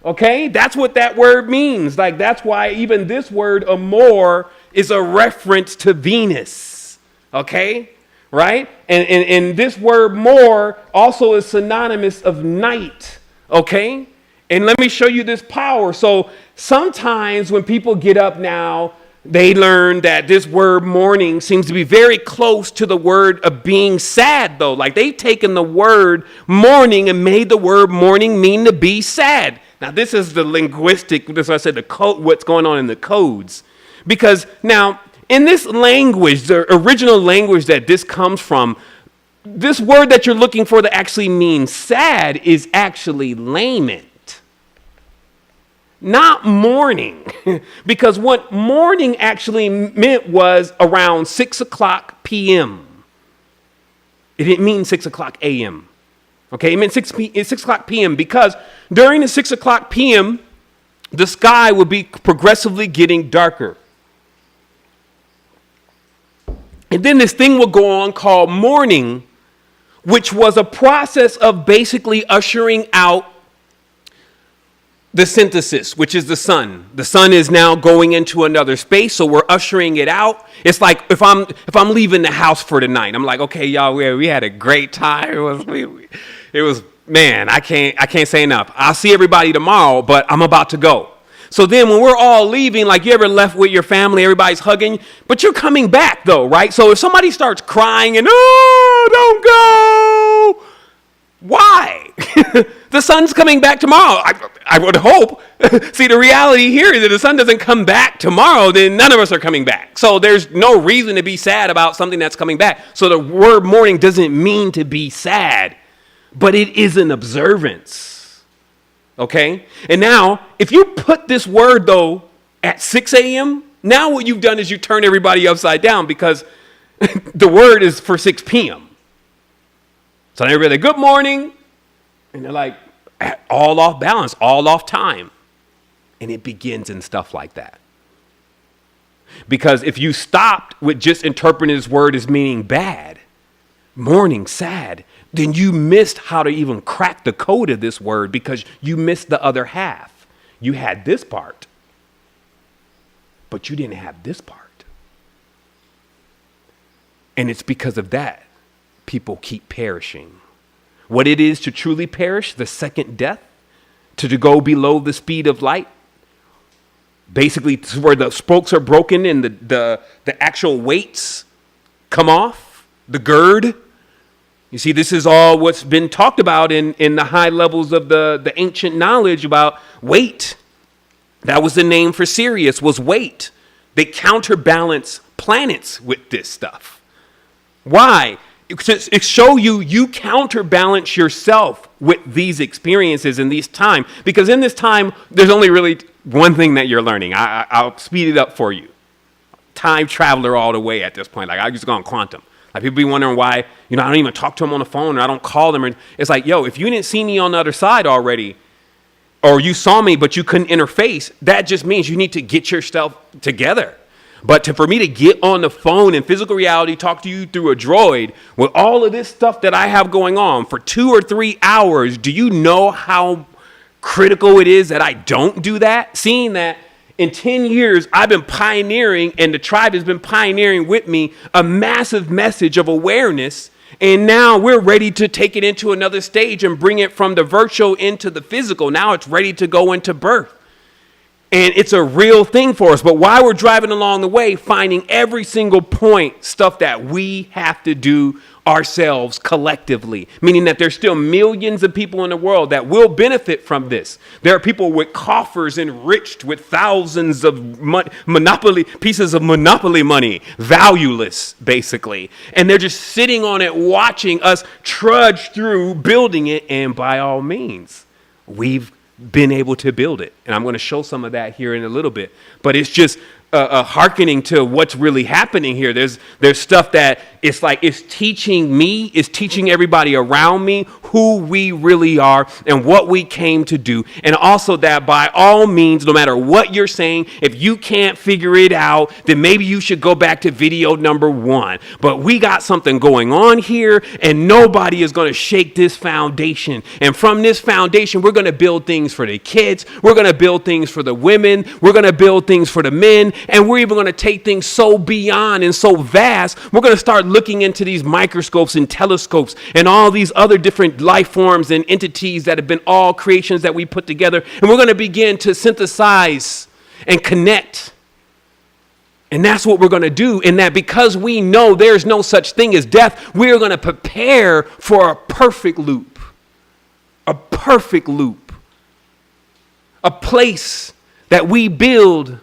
Okay? That's what that word means. Like, that's why even this word, amor, is a reference to Venus, okay, right? And this word more also is synonymous of night, okay? And let me show you this power. So sometimes when people get up now, they learn that this word morning seems to be very close to the word of being sad, though. Like, they've taken the word morning and made the word morning mean to be sad. Now, this is the linguistic, this is what I said, the code, what's going on in the codes. Because now, in this language, the original language that this comes from, this word that you're looking for that actually means sad is actually lament, not mourning. Because what mourning actually meant was around 6 o'clock p.m. It didn't mean 6 o'clock a.m. Okay, it meant 6 o'clock p.m. because during the 6 o'clock p.m., the sky would be progressively getting darker. And then this thing will go on called morning, which was a process of basically ushering out the synthesis, which is the sun. The sun is now going into another space, so we're ushering it out. It's like if I'm leaving the house for the night, I'm like, okay, y'all, we had a great time. It was man, I can't say enough. I'll see everybody tomorrow, but I'm about to go. So then when we're all leaving, like you ever left with your family, everybody's hugging, but you're coming back though, right? So if somebody starts crying and, oh, don't go, why? The sun's coming back tomorrow. I would hope. See, the reality here is that the sun doesn't come back tomorrow, then none of us are coming back. So there's no reason to be sad about something that's coming back. So the word mourning doesn't mean to be sad, but it is an observance. Okay? And now, if you put this word, though, at 6 a.m., now what you've done is you turn everybody upside down because the word is for 6 p.m. So everybody, good morning. And they're like, all off balance, all off time. And it begins in stuff like that. Because if you stopped with just interpreting this word as meaning bad, mourning, sad, then you missed how to even crack the code of this word because you missed the other half. You had this part, but you didn't have this part. And it's because of that people keep perishing. What it is to truly perish, the second death, to go below the speed of light, basically to where the spokes are broken and the actual weights come off, the gird. You see, this is all what's been talked about in the high levels of the ancient knowledge about weight. That was the name for Sirius, was weight. They counterbalance planets with this stuff. Why? It show you counterbalance yourself with these experiences in these time. Because in this time, there's only really one thing that you're learning. I'll speed it up for you. Time traveler all the way at this point. Like, I just gone quantum. Like, people be wondering why, I don't even talk to them on the phone or I don't call them. It's like, yo, if you didn't see me on the other side already, or you saw me but you couldn't interface, that just means you need to get yourself together. But for me to get on the phone in physical reality, talk to you through a droid with all of this stuff that I have going on for 2 or 3 hours, do you know how critical it is that I don't do that? Seeing that in 10 years, I've been pioneering and the tribe has been pioneering with me a massive message of awareness. And now we're ready to take it into another stage and bring it from the virtual into the physical. Now it's ready to go into birth. And it's a real thing for us. But while we're driving along the way, finding every single point, stuff that we have to do ourselves collectively, meaning that there's still millions of people in the world that will benefit from this. There are people with coffers enriched with thousands of pieces of monopoly money, valueless, basically. And they're just sitting on it, watching us trudge through building it. And by all means, we've been able to build it. And I'm going to show some of that here in a little bit. But it's just hearkening to what's really happening here. There's stuff that it's like it's teaching everybody around me who we really are and what we came to do. And also that by all means, no matter what you're saying, if you can't figure it out, then maybe you should go back to video number 1. But we got something going on here and nobody is going to shake this foundation. And from this foundation, we're going to build things for the kids. We're going to build things for the women. We're going to build things for the men. And we're even going to take things so beyond and so vast. We're going to start looking into these microscopes and telescopes and all these other different life forms and entities that have been all creations that we put together. And we're going to begin to synthesize and connect. And that's what we're going to do. And that because we know there's no such thing as death, we're going to prepare for a perfect loop. A perfect loop. A place that we build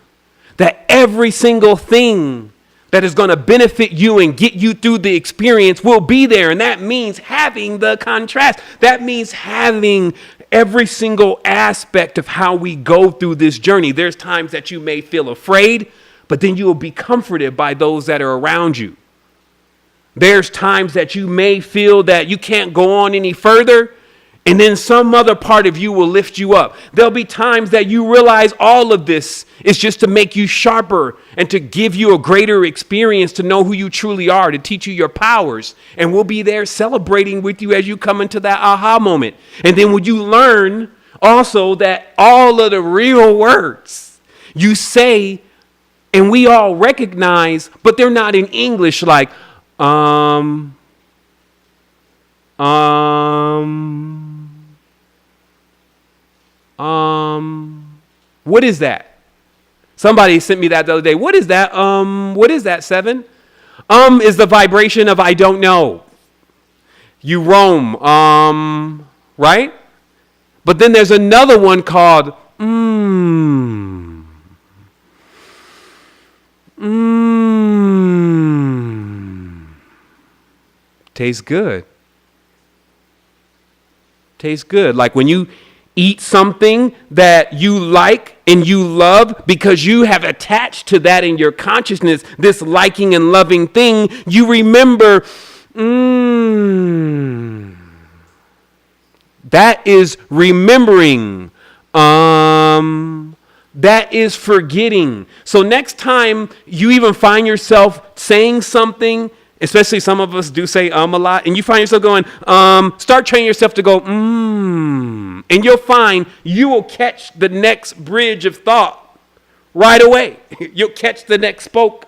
that every single thing that is going to benefit you and get you through the experience will be there. And that means having the contrast. That means having every single aspect of how we go through this journey. There's times that you may feel afraid, but then you will be comforted by those that are around you. There's times that you may feel that you can't go on any further, and then some other part of you will lift you up. There'll be times that you realize all of this is just to make you sharper and to give you a greater experience to know who you truly are, to teach you your powers. And we'll be there celebrating with you as you come into that aha moment. And then when you learn also that all of the real words you say and we all recognize, but they're not in English like, What is that? Somebody sent me that the other day. What is that? What is that, Seven? Is the vibration of I don't know. You roam, right? But then there's another one called Tastes good. Tastes good. Like when you eat something that you like and you love because you have attached to that in your consciousness, this liking and loving thing, you remember, that is remembering. That is forgetting. So next time you even find yourself saying something, especially some of us do say a lot, and you find yourself going, start training yourself to go, and you'll find you will catch the next bridge of thought right away. You'll catch the next spoke,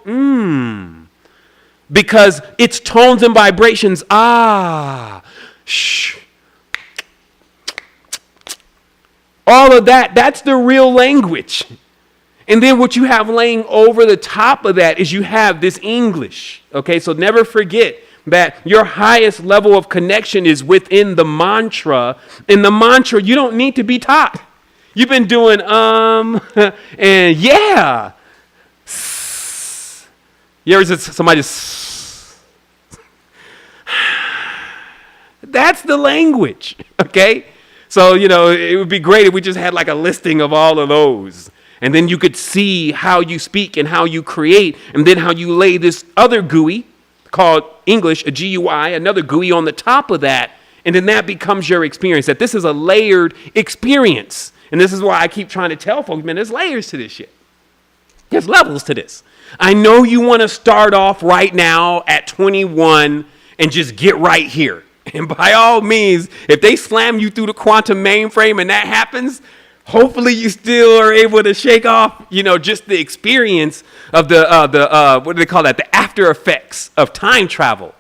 because it's tones and vibrations. Shh. All of that, that's the real language. And then what you have laying over the top of that is you have this English. Okay, so never forget that your highest level of connection is within the mantra. In the mantra, you don't need to be taught. You've been doing and yeah. You ever just somebody just that's the language, okay? So, it would be great if we just had like a listing of all of those. And then you could see how you speak and how you create, and then how you lay this other GUI called English, a GUI, another GUI on the top of that. And then that becomes your experience, that this is a layered experience. And this is why I keep trying to tell folks, man, there's layers to this shit. There's levels to this. I know you want to start off right now at 21 and just get right here. And by all means, if they slam you through the quantum mainframe and that happens, hopefully you still are able to shake off, just the experience of the what do they call that? The after effects of time travel.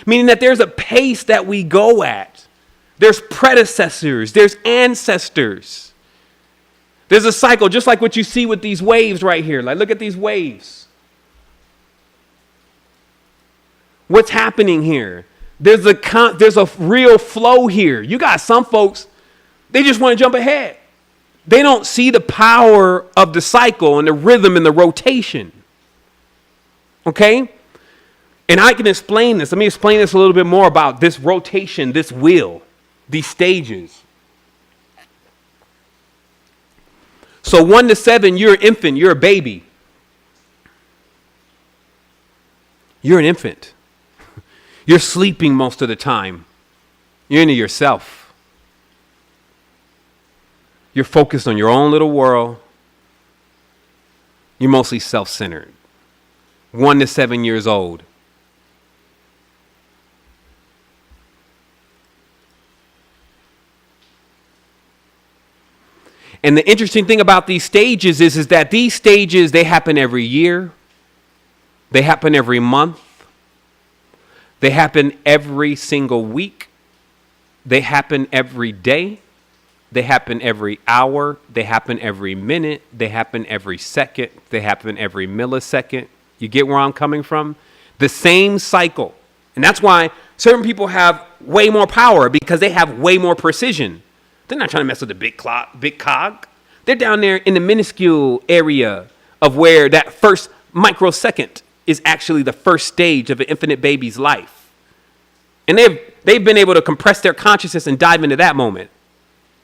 Meaning that there's a pace that we go at. There's predecessors. There's ancestors. There's a cycle, just like what you see with these waves right here. Like, look at these waves. What's happening here? There's a real flow here. You got some folks, they just want to jump ahead. They don't see the power of the cycle and the rhythm and the rotation. Okay? And I can explain this. Let me explain this a little bit more about this rotation, this wheel, these stages. So 1 to 7, you're an infant, you're a baby. You're an infant. You're sleeping most of the time. You're into yourself. You're focused on your own little world. You're mostly self-centered. 1 to 7 years old. And the interesting thing about these stages is that these stages, they happen every year. They happen every month. They happen every single week. They happen every day. They happen every hour. They happen every minute. They happen every second. They happen every millisecond. You get where I'm coming from? The same cycle. And that's why certain people have way more power, because they have way more precision. They're not trying to mess with the big cog. They're down there in the minuscule area of where that first microsecond is actually the first stage of an infinite baby's life. And they've been able to compress their consciousness and dive into that moment.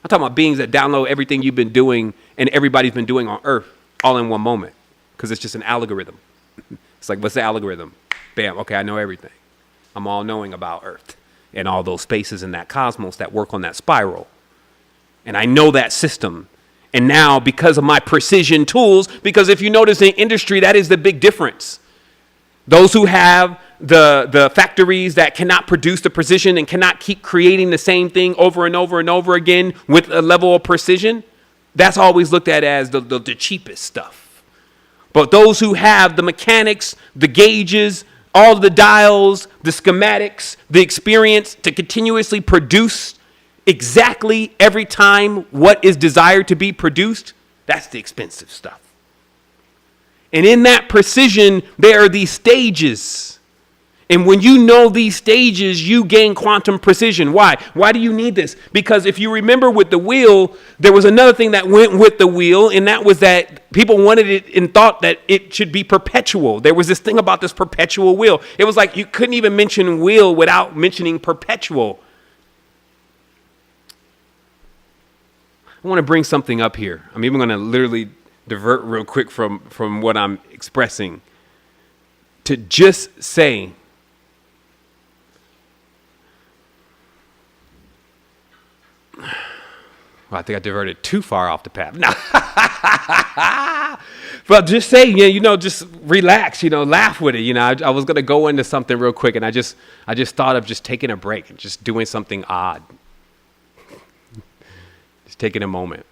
I'm talking about beings that download everything you've been doing and everybody's been doing on Earth all in one moment, because it's just an algorithm. It's like, what's the algorithm? Bam, okay, I know everything. I'm all knowing about Earth and all those spaces in that cosmos that work on that spiral. And I know that system. And now, because of my precision tools, because if you notice in industry, that is the big difference. Those who have the factories that cannot produce the precision and cannot keep creating the same thing over and over and over again with a level of precision, that's always looked at as the cheapest stuff. But those who have the mechanics, the gauges, all the dials, the schematics, the experience to continuously produce exactly every time what is desired to be produced, That's the expensive stuff. And in that precision, there are these stages. And when you know these stages, you gain quantum precision. Why? Why do you need this? Because if you remember with the wheel, there was another thing that went with the wheel, and that was that people wanted it and thought that it should be perpetual. There was this thing about this perpetual wheel. It was like you couldn't even mention wheel without mentioning perpetual. I want to bring something up here. I'm even going to literally divert real quick from what I'm expressing. To just say, well, I think I diverted too far off the path. No. But just say, just relax, laugh with it. I was going to go into something real quick, and I just thought of just taking a break and just doing something odd. Just taking a moment.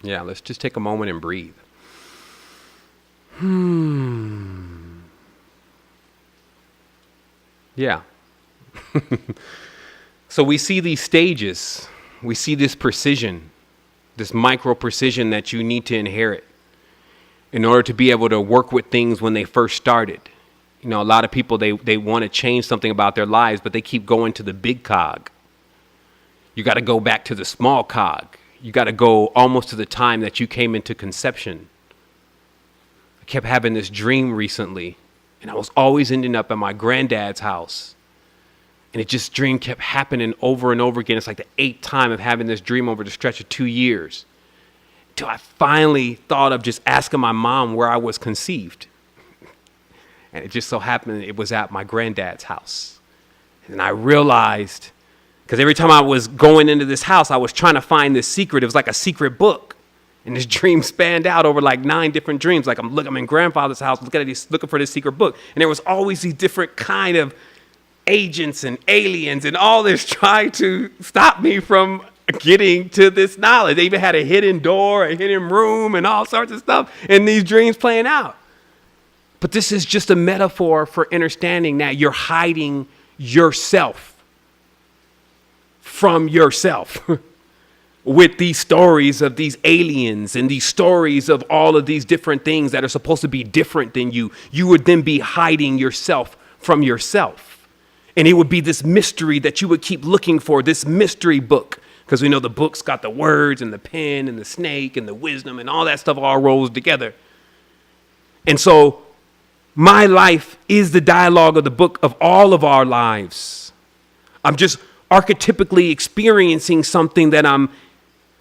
Yeah, let's just take a moment and breathe. Yeah. So we see these stages. We see this precision, this micro precision that you need to inherit in order to be able to work with things when they first started. A lot of people, they want to change something about their lives, but they keep going to the big cog. You got to go back to the small cog. You got to go almost to the time that you came into conception. I kept having this dream recently, and I was always ending up at my granddad's house. And dream kept happening over and over again. It's like the 8th time of having this dream over the stretch of 2 years. Until I finally thought of just asking my mom where I was conceived. And it just so happened it was at my granddad's house. And I realized, because every time I was going into this house, I was trying to find this secret. It was like a secret book. And this dream spanned out over like 9 different dreams. Like I'm in grandfather's house looking for this secret book. And there was always these different kind of agents and aliens and all this trying to stop me from getting to this knowledge. They even had a hidden door, a hidden room, and all sorts of stuff in these dreams playing out. But this is just a metaphor for understanding that you're hiding yourself from yourself with these stories of these aliens and these stories of all of these different things that are supposed to be different than you. You would then be hiding yourself from yourself. And it would be this mystery that you would keep looking for, this mystery book. Because we know the book's got the words and the pen and the snake and the wisdom and all that stuff all rolls together. And so my life is the dialogue of the book of all of our lives. I'm just archetypically experiencing something that I'm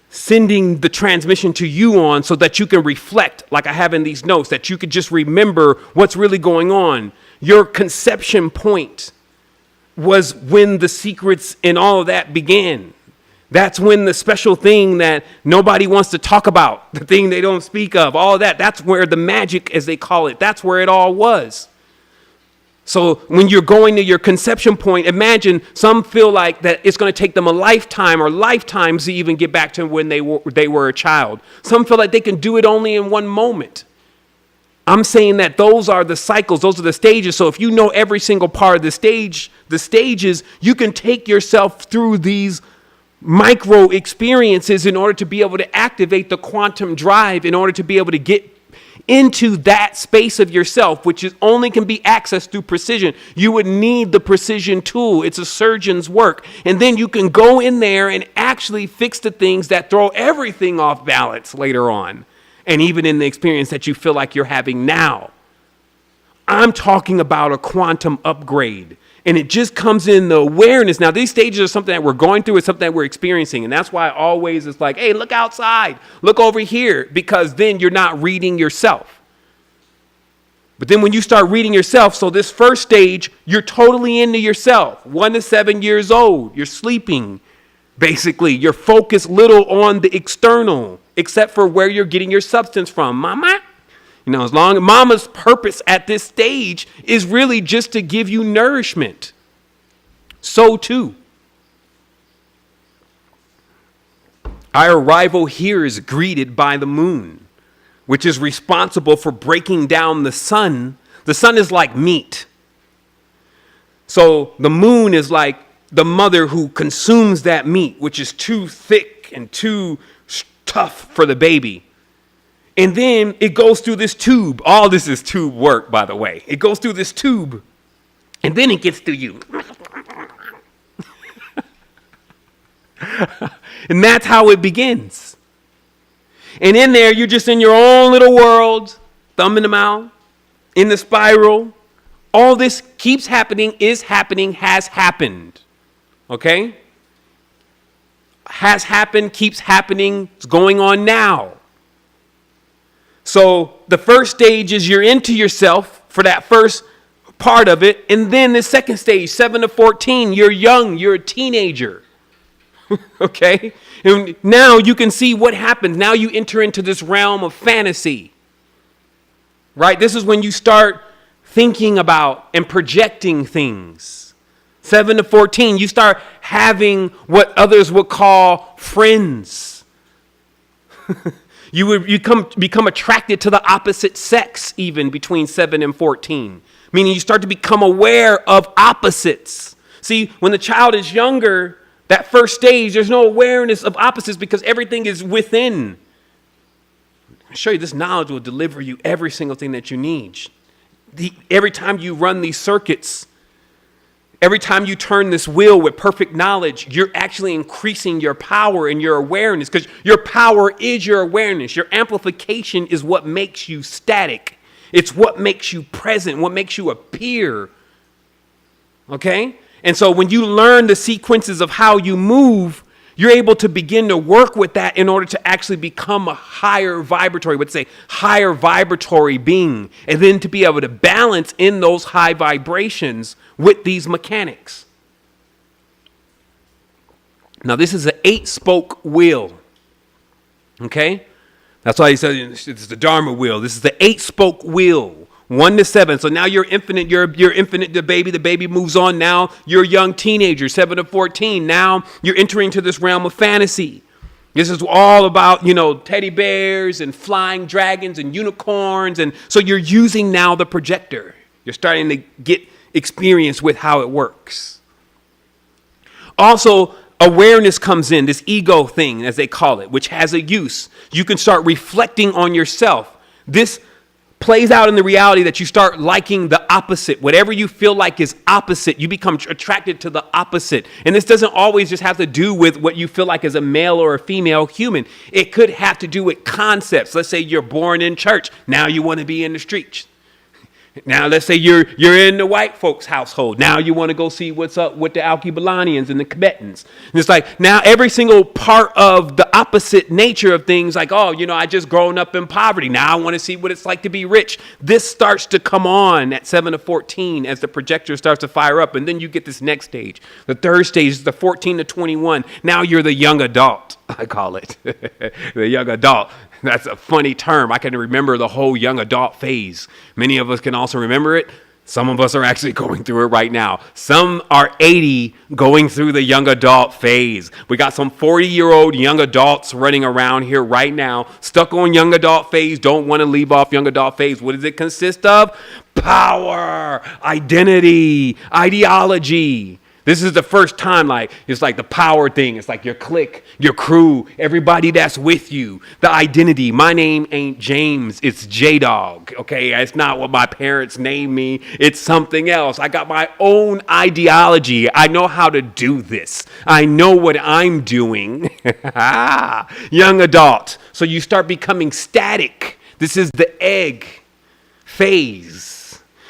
sending the transmission to you on so that you can reflect, like I have in these notes, that you could just remember what's really going on. Your conception point was when the secrets and all of that began. That's when the special thing that nobody wants to talk about, the thing they don't speak of, all of that, that's where the magic, as they call it, that's where it all was. So when you're going to your conception point, imagine some feel like that it's going to take them a lifetime or lifetimes to even get back to when they were a child. Some feel like they can do it only in one moment. I'm saying that those are the cycles, those are the stages. So if you know every single part of the stages, you can take yourself through these micro experiences in order to be able to activate the quantum drive, in order to be able to get into that space of yourself, which only can be accessed through precision. You would need the precision tool. It's a surgeon's work. And then you can go in there and actually fix the things that throw everything off balance later on. And even in the experience that you feel like you're having now. I'm talking about a quantum upgrade. And it just comes in the awareness. Now, these stages are something that we're going through. It's something that we're experiencing. And that's why always it's like, hey, look outside. Look over here. Because then you're not reading yourself. But then when you start reading yourself, so this first stage, you're totally into yourself. 1 to 7 years old. You're sleeping. Basically, you're focused little on the external, except for where you're getting your substance from. Mama, as long as mama's purpose at this stage is really just to give you nourishment. So too. Our arrival here is greeted by the moon, which is responsible for breaking down the sun. The sun is like meat. So the moon is like the mother who consumes that meat, which is too thick and too tough for the baby. And then it goes through this tube. All this is tube work, by the way. It goes through this tube, and then it gets to you. And that's how it begins. And in there, you're just in your own little world, thumb in the mouth, in the spiral. All this keeps happening, is happening, has happened. Okay? Has happened, keeps happening, it's going on now. So the first stage is you're into yourself for that first part of it. And then the second stage, 7 to 14, you're young, you're a teenager. Okay? And now you can see what happens. Now you enter into this realm of fantasy. Right? This is when you start thinking about and projecting things. 7 to 14, you start having what others would call friends. You would become attracted to the opposite sex even between 7 and 14. Meaning you start to become aware of opposites. See, when the child is younger, that first stage, there's no awareness of opposites because everything is within. I'll show you this knowledge will deliver you every single thing that you need. Every time you run these circuits, every time you turn this wheel with perfect knowledge, you're actually increasing your power and your awareness because your power is your awareness. Your amplification is what makes you static. It's what makes you present, what makes you appear. Okay? And so when you learn the sequences of how you move, you're able to begin to work with that in order to actually become a higher vibratory, let's say higher vibratory being, and then to be able to balance in those high vibrations with these mechanics. Now, this is an 8-spoke wheel. Okay? That's why he said it's the Dharma wheel. This is the 8-spoke wheel. 1 to 7. So now you're infinite. You're infinite. The baby moves on. Now you're a young teenager. 7 to 14. Now you're entering into this realm of fantasy. This is all about, teddy bears and flying dragons and unicorns. And so you're using now the projector. You're starting to get experience with how it works. Also, awareness comes in, this ego thing, as they call it, which has a use. You can start reflecting on yourself. This plays out in the reality that you start liking the opposite. Whatever you feel like is opposite, you become attracted to the opposite. And this doesn't always just have to do with what you feel like as a male or a female human. It could have to do with concepts. Let's say you're born in church. Now you want to be in the streets. Now, let's say you're in the white folks' household. Now you want to go see what's up with the Alkebalanians and the Tibetans. And it's like now every single part of the opposite nature of things, like, I just grown up in poverty. Now I want to see what it's like to be rich. This starts to come on at 7 to 14 as the projector starts to fire up. And then you get this next stage. The third stage is the 14 to 21. Now you're the young adult, I call it. The young adult. That's a funny term. I can remember the whole young adult phase. Many of us can also remember it. Some of us are actually going through it right now. Some are 80 going through the young adult phase. We got some 40-year-old young adults running around here right now, stuck on young adult phase, don't want to leave off young adult phase. What does it consist of? Power, identity, ideology. This is the first time, it's like the power thing. It's like your clique, your crew, everybody that's with you. The identity. My name ain't James. It's J-Dog. Okay, it's not what my parents named me. It's something else. I got my own ideology. I know how to do this. I know what I'm doing. Young adult. So you start becoming static. This is the egg phase.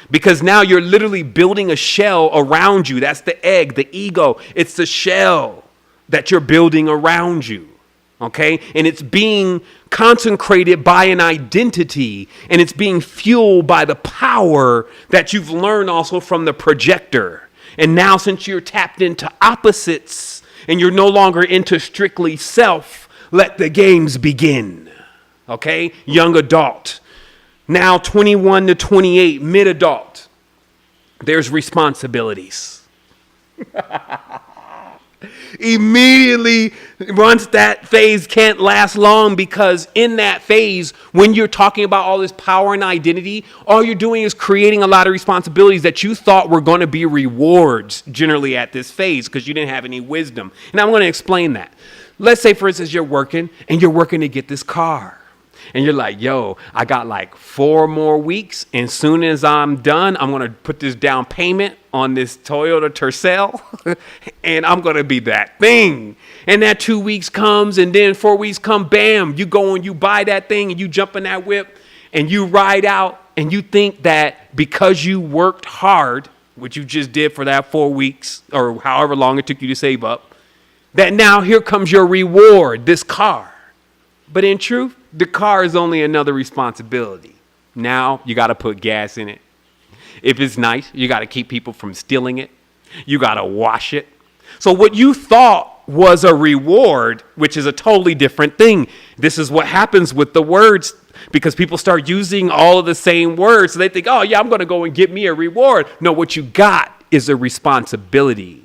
Because now you're literally building a shell around you. That's the egg, the ego. It's the shell that you're building around you. Okay? And it's being consecrated by an identity. And it's being fueled by the power that you've learned also from the projector. And now since you're tapped into opposites and you're no longer into strictly self, let the games begin. Okay? Young adult. Now 21 to 28, mid-adult, there's responsibilities. Immediately, once that phase can't last long, because in that phase, when you're talking about all this power and identity, all you're doing is creating a lot of responsibilities that you thought were going to be rewards generally at this phase because you didn't have any wisdom. And I'm going to explain that. Let's say, for instance, you're working to get this car. And you're like, yo, I got like 4 more weeks. And soon as I'm done, I'm going to put this down payment on this Toyota Tercel. And I'm going to be that thing. And that 2 weeks comes, and then 4 weeks come, bam, you go and you buy that thing and you jump in that whip and you ride out. And you think that because you worked hard, which you just did for that 4 weeks or however long it took you to save up, that now here comes your reward, this car. But in truth, the car is only another responsibility. Now you got to put gas in it. If it's nice, you got to keep people from stealing it. You got to wash it. So what you thought was a reward, which is a totally different thing. This is what happens with the words, because people start using all of the same words. So they think, oh, yeah, I'm going to go and get me a reward. No, what you got is a responsibility.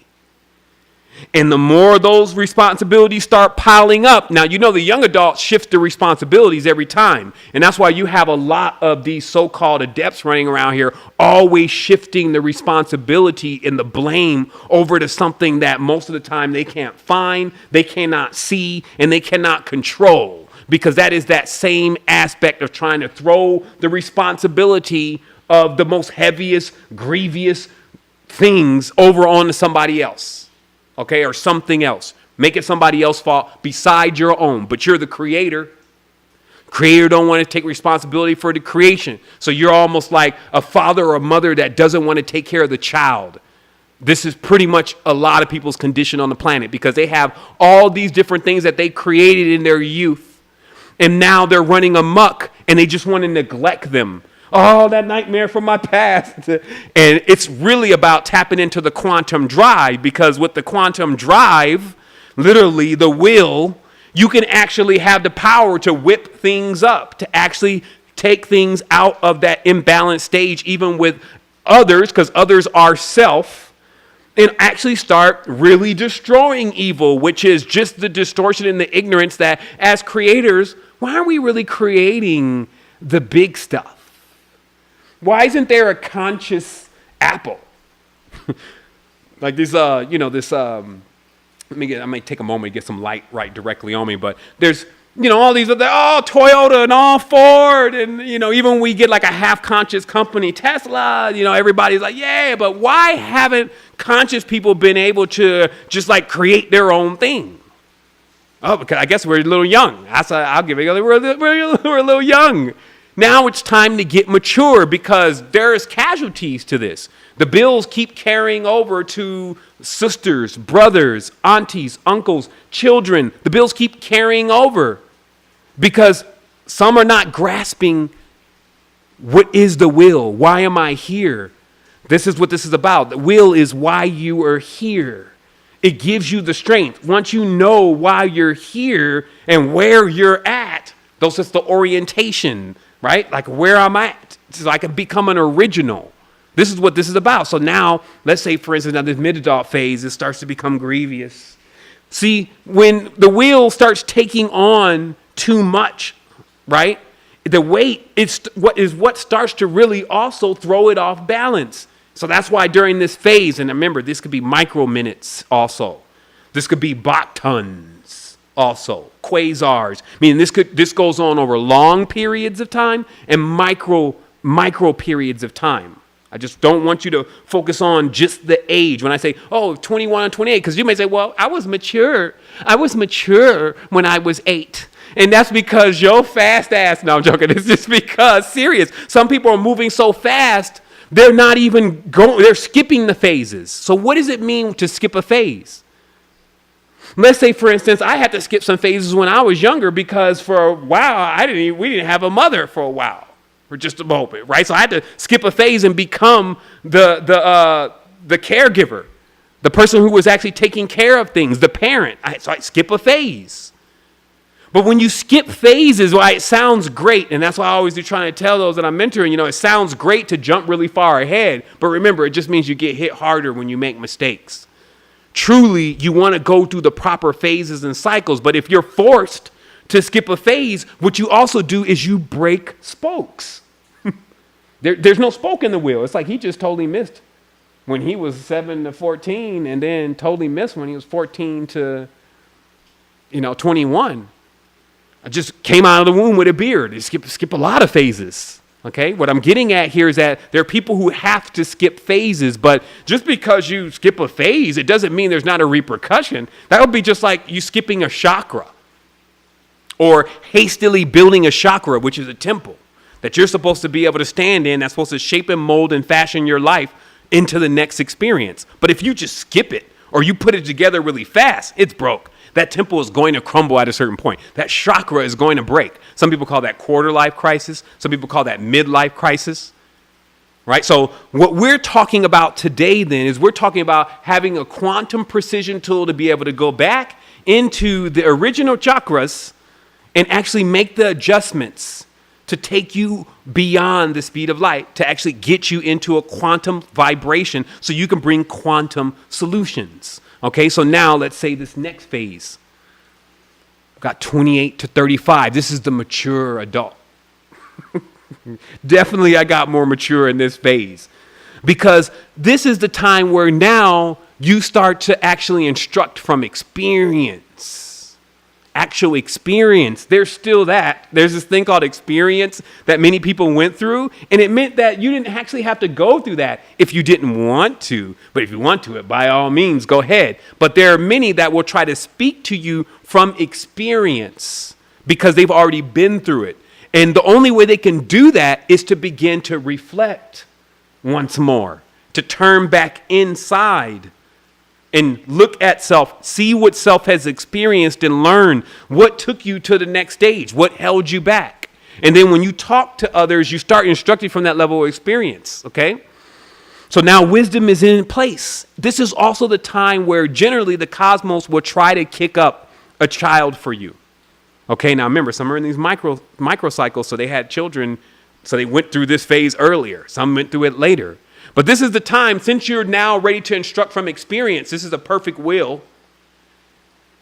And the more those responsibilities start piling up, now, you know, the young adults shift the responsibilities every time. And that's why you have a lot of these so-called adepts running around here, always shifting the responsibility and the blame over to something that most of the time they can't find, they cannot see, and they cannot control. Because that is that same aspect of trying to throw the responsibility of the most heaviest, grievous things over onto somebody else. Okay, or something else. Make it somebody else's fault beside your own. But you're the creator. Creator don't want to take responsibility for the creation. So you're almost like a father or a mother that doesn't want to take care of the child. This is pretty much a lot of people's condition on the planet, because they have all these different things that they created in their youth. And now they're running amok and they just want to neglect them. Oh, that nightmare from my past. And it's really about tapping into the quantum drive, because with the quantum drive, literally the will, you can actually have the power to whip things up, to actually take things out of that imbalanced stage, even with others, because others are self, and actually start really destroying evil, which is just the distortion and the ignorance that as creators, why are we really creating the big stuff? Why isn't there a conscious apple? Like this, I might take a moment to get some light right directly on me, but there's, all these other, Toyota and all Ford. And, even when we get like a half-conscious company, Tesla, everybody's like, yeah, but why haven't conscious people been able to just like create their own thing? Oh, because I guess we're a little young. I'll give it, we're a little young. Now it's time to get mature, because there's casualties to this. The bills keep carrying over to sisters, brothers, aunties, uncles, children. The bills keep carrying over because some are not grasping what is the will. Why am I here? This is what this is about. The will is why you are here. It gives you the strength. Once you know why you're here and where you're at, those is the orientation. Right? Like where I'm at, so I can become an original. This is what this is about. So now, let's say, for instance, now this mid-adult phase, it starts to become grievous. See, when the will starts taking on too much, right? The weight is what starts to really also throw it off balance. So that's why during this phase, and remember, this could be micro minutes also. This could be Bach tons. Also, quasars. This goes on over long periods of time and micro periods of time. I just don't want you to focus on just the age. When I say, 21 and 28, because you may say, well, I was mature when I was 8. And that's because your fast ass, no, I'm joking. It's just because, serious. Some people are moving so fast, they're not even going, they're skipping the phases. So what does it mean to skip a phase? Let's say, for instance, I had to skip some phases when I was younger because for a while, we didn't have a mother for a while, for just a moment, right? So I had to skip a phase and become the caregiver, the person who was actually taking care of things, the parent. So I skip a phase. But when you skip phases, it sounds great, and that's why I always do trying to tell those that I'm mentoring, it sounds great to jump really far ahead, but remember, it just means you get hit harder when you make mistakes. truly you want to go through the proper phases and cycles. But if you're forced to skip a phase, what you also do is you break spokes. There's no spoke in the wheel. It's like he just totally missed when he was 7 to 14 and then totally missed when he was 14 to 21. I just came out of the womb with a beard. You skip a lot of phases. Okay, what I'm getting at here is that there are people who have to skip phases, but just because you skip a phase, it doesn't mean there's not a repercussion. That would be just like you skipping a chakra or hastily building a chakra, which is a temple that you're supposed to be able to stand in, that's supposed to shape and mold and fashion your life into the next experience. But if you just skip it or you put it together really fast, it's broke. That temple is going to crumble at a certain point. That chakra is going to break. Some people call that quarter life crisis. Some people call that midlife crisis. Right? So what we're talking about today then is we're talking about having a quantum precision tool to be able to go back into the original chakras and actually make the adjustments to take you beyond the speed of light, to actually get you into a quantum vibration so you can bring quantum solutions. Okay, so now let's say this next phase. Got 28 to 35. This is the mature adult. Definitely I got more mature in this phase because this is the time where now you start to actually instruct from experience. Actual experience. There's still that. There's this thing called experience that many people went through, and it meant that you didn't actually have to go through that if you didn't want to. But if you want to, by all means, go ahead. But there are many that will try to speak to you from experience because they've already been through it. And the only way they can do that is to begin to reflect once more, to turn back inside and look at self, see what self has experienced and learn what took you to the next stage, what held you back. And then when you talk to others, you start instructing from that level of experience, okay? So now wisdom is in place. This is also the time where generally the cosmos will try to kick up a child for you. Okay, now remember, some are in these microcycles, so they had children, so they went through this phase earlier. Some went through it later. But this is the time, since you're now ready to instruct from experience, this is a perfect will.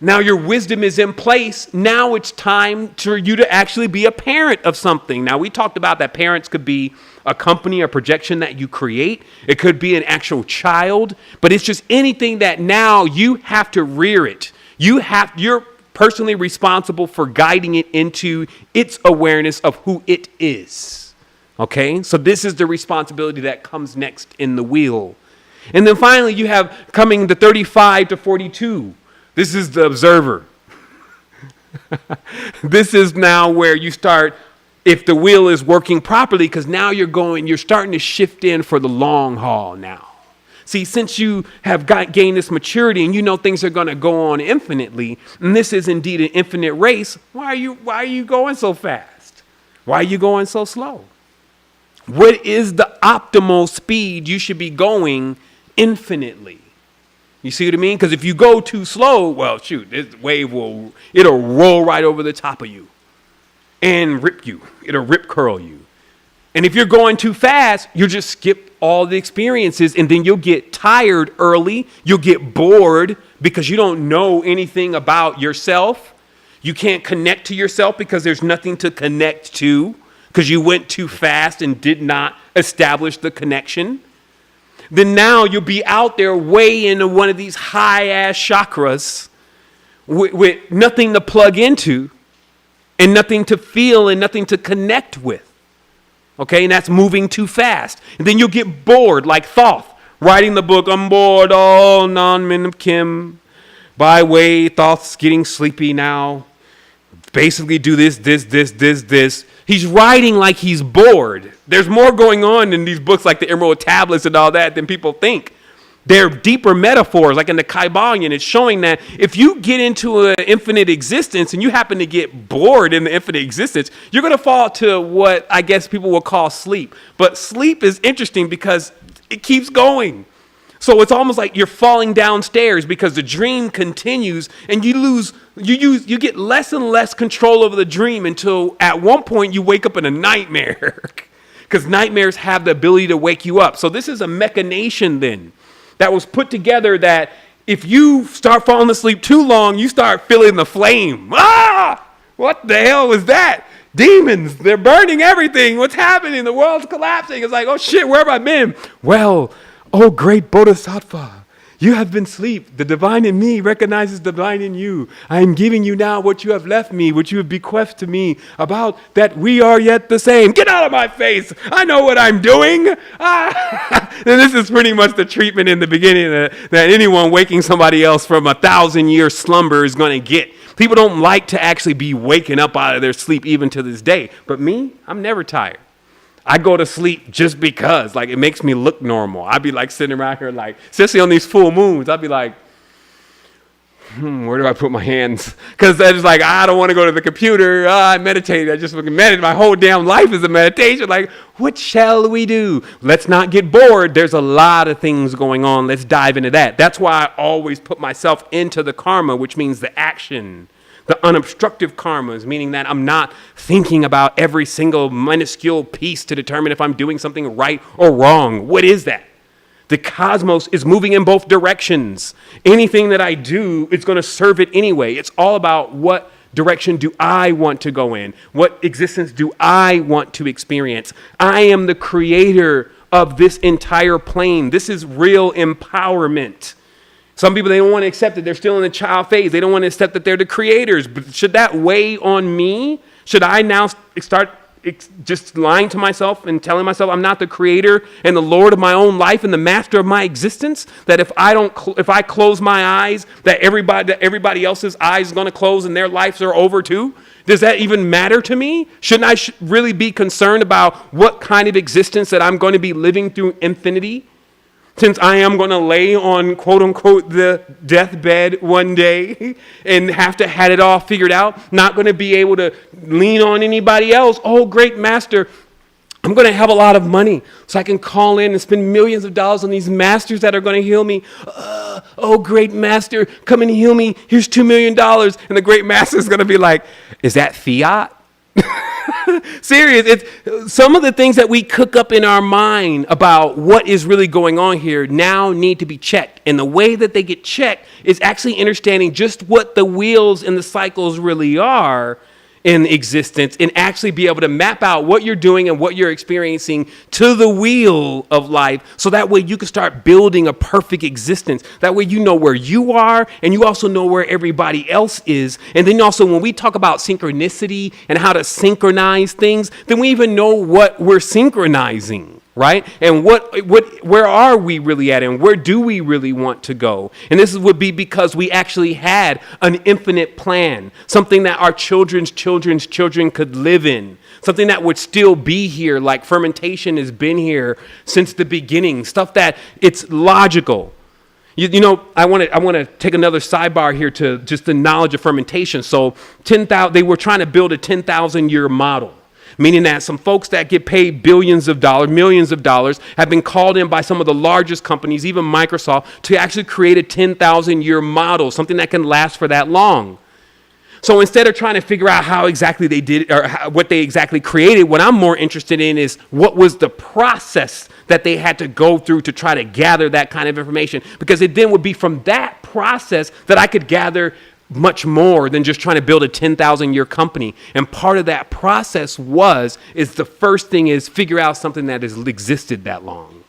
Now your wisdom is in place. Now it's time for you to actually be a parent of something. Now we talked about that parents could be a company or projection that you create. It could be an actual child, but it's just anything that now you have to rear it. You're personally responsible for guiding it into its awareness of who it is. Okay, so this is the responsibility that comes next in the wheel. And then finally, you have coming to 35 to 42. This is the observer. This is now where you start, if the wheel is working properly, because now you're starting to shift in for the long haul now. See, since you have gained this maturity and you know things are going to go on infinitely, and this is indeed an infinite race, why are you going so fast? Why are you going so slow? What is the optimal speed you should be going infinitely? You see what I mean? Because if you go too slow, well, shoot, this wave it'll roll right over the top of you and rip you. It'll rip curl you. And if you're going too fast, you'll just skip all the experiences and then you'll get tired early. You'll get bored because you don't know anything about yourself. You can't connect to yourself because there's nothing to connect to, because you went too fast and did not establish the connection. Then now you'll be out there way into one of these high-ass chakras with nothing to plug into and nothing to feel and nothing to connect with. Okay, and that's moving too fast. And then you'll get bored like Thoth, writing the book, I'm bored, all non-men of Kim. By way, Thoth's getting sleepy now. Basically do this. He's writing like he's bored. There's more going on in these books like the Emerald Tablets and all that than people think. They're deeper metaphors, like in the Kabbalion. It's showing that if you get into an infinite existence and you happen to get bored in the infinite existence, you're going to fall to what I guess people will call sleep. But sleep is interesting because it keeps going. So it's almost like you're falling downstairs because the dream continues and you get less and less control over the dream until at one point you wake up in a nightmare because nightmares have the ability to wake you up. So this is a machination then that was put together that if you start falling asleep too long, you start feeling the flame. Ah! What the hell was that? Demons, they're burning everything. What's happening? The world's collapsing. It's like, oh shit, where have I been? Well, oh great Bodhisattva, you have been asleep. The divine in me recognizes the divine in you. I am giving you now what you have left me, what you have bequeathed to me, about that we are yet the same. Get out of my face. I know what I'm doing. Ah. And this is pretty much the treatment in the beginning that anyone waking somebody else from 1,000-year slumber is going to get. People don't like to actually be waking up out of their sleep even to this day. But me, I'm never tired. I go to sleep just because, like, it makes me look normal. I'd be like sitting around here, like, especially on these full moons, I'd be like, where do I put my hands? Because I just like, I don't want to go to the computer. I meditate. I just meditate. My whole damn life is a meditation. Like, what shall we do? Let's not get bored. There's a lot of things going on. Let's dive into that. That's why I always put myself into the karma, which means the action. The unobstructive karmas, meaning that I'm not thinking about every single minuscule piece to determine if I'm doing something right or wrong. What is that? The cosmos is moving in both directions. Anything that I do is going to serve it anyway. It's all about what direction do I want to go in? What existence do I want to experience? I am the creator of this entire plane. This is real empowerment. Some people, they don't want to accept it. They're still in the child phase. They don't want to accept that they're the creators. But should that weigh on me? Should I now start just lying to myself and telling myself I'm not the creator and the Lord of my own life and the master of my existence? That if I close my eyes, that everybody else's eyes is going to close and their lives are over too? Does that even matter to me? Shouldn't I really be concerned about what kind of existence that I'm going to be living through infinity? Since I am going to lay on, quote unquote, the deathbed one day and have to have it all figured out, not going to be able to lean on anybody else. Oh, great master, I'm going to have a lot of money so I can call in and spend millions of dollars on these masters that are going to heal me. Oh, great master, come and heal me. Here's $2 million. And the great master is going to be like, is that fiat? Serious. It's some of the things that we cook up in our mind about what is really going on here now need to be checked. And the way that they get checked is actually understanding just what the wheels and the cycles really are in existence, and actually be able to map out what you're doing and what you're experiencing to the wheel of life, so that way you can start building a perfect existence. That way you know where you are, and you also know where everybody else is. And then also, when we talk about synchronicity and how to synchronize things, then we even know what we're synchronizing. Right? And where are we really at, and where do we really want to go? And this would be because we actually had an infinite plan, something that our children's children could live in, something that would still be here, like fermentation has been here since the beginning, stuff that it's logical. You know, I want to take another sidebar here to just the knowledge of fermentation. So they were trying to build a 10,000-year model. Meaning that some folks that get paid billions of dollars, millions of dollars, have been called in by some of the largest companies, even Microsoft, to actually create a 10,000-year model, something that can last for that long. So instead of trying to figure out how exactly they did it, or what they exactly created, what I'm more interested in is what was the process that they had to go through to try to gather that kind of information. Because it then would be from that process that I could gather much more than just trying to build a 10,000-year company. And part of that process is the first thing is figure out something that has existed that long.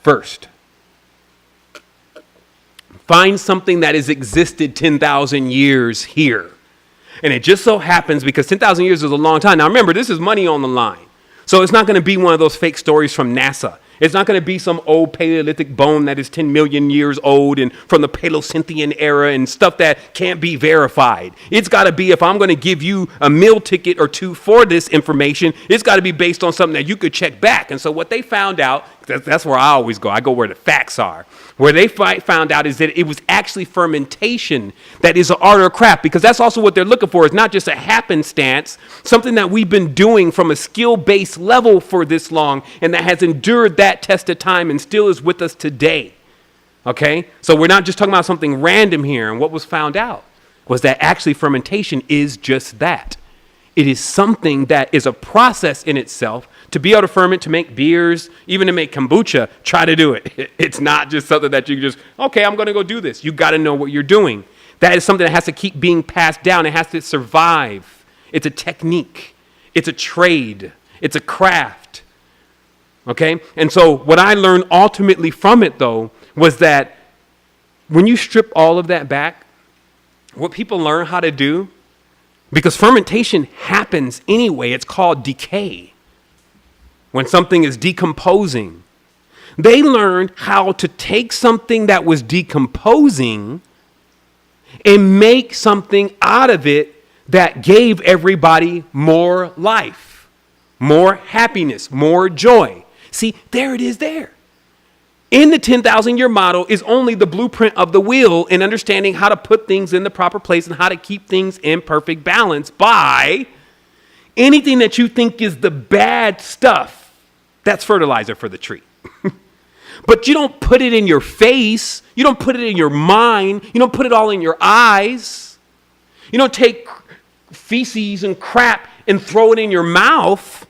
First. Find something that has existed 10,000 years here. And it just so happens, because 10,000 years is a long time. Now remember, this is money on the line. So it's not going to be one of those fake stories from NASA. It's not going to be some old Paleolithic bone that is 10 million years old and from the Paleocinthian era and stuff that can't be verified. It's got to be, if I'm going to give you a meal ticket or two for this information, it's got to be based on something that you could check back. And so what they found out, that's where I always go. I go where the facts are. Where they found out is that it was actually fermentation that is an art or craft, because that's also what they're looking for. It's not just a happenstance, something that we've been doing from a skill-based level for this long and that has endured that test of time and still is with us today. Okay? So we're not just talking about something random here. And what was found out was that actually fermentation is just that. It is something that is a process in itself. To be able to ferment, to make beers, even to make kombucha, try to do it. It's not just something that you just, okay, I'm going to go do this. You got to know what you're doing. That is something that has to keep being passed down. It has to survive. It's a technique. It's a trade. It's a craft. Okay? And so what I learned ultimately from it, though, was that when you strip all of that back, what people learn how to do, because fermentation happens anyway, it's called decay. When something is decomposing, they learned how to take something that was decomposing and make something out of it that gave everybody more life, more happiness, more joy. See, there it is there. In the 10,000-year model is only the blueprint of the wheel in understanding how to put things in the proper place and how to keep things in perfect balance by anything that you think is the bad stuff. That's fertilizer for the tree. But you don't put it in your face. You don't put it in your mind. You don't put it all in your eyes. You don't take feces and crap and throw it in your mouth.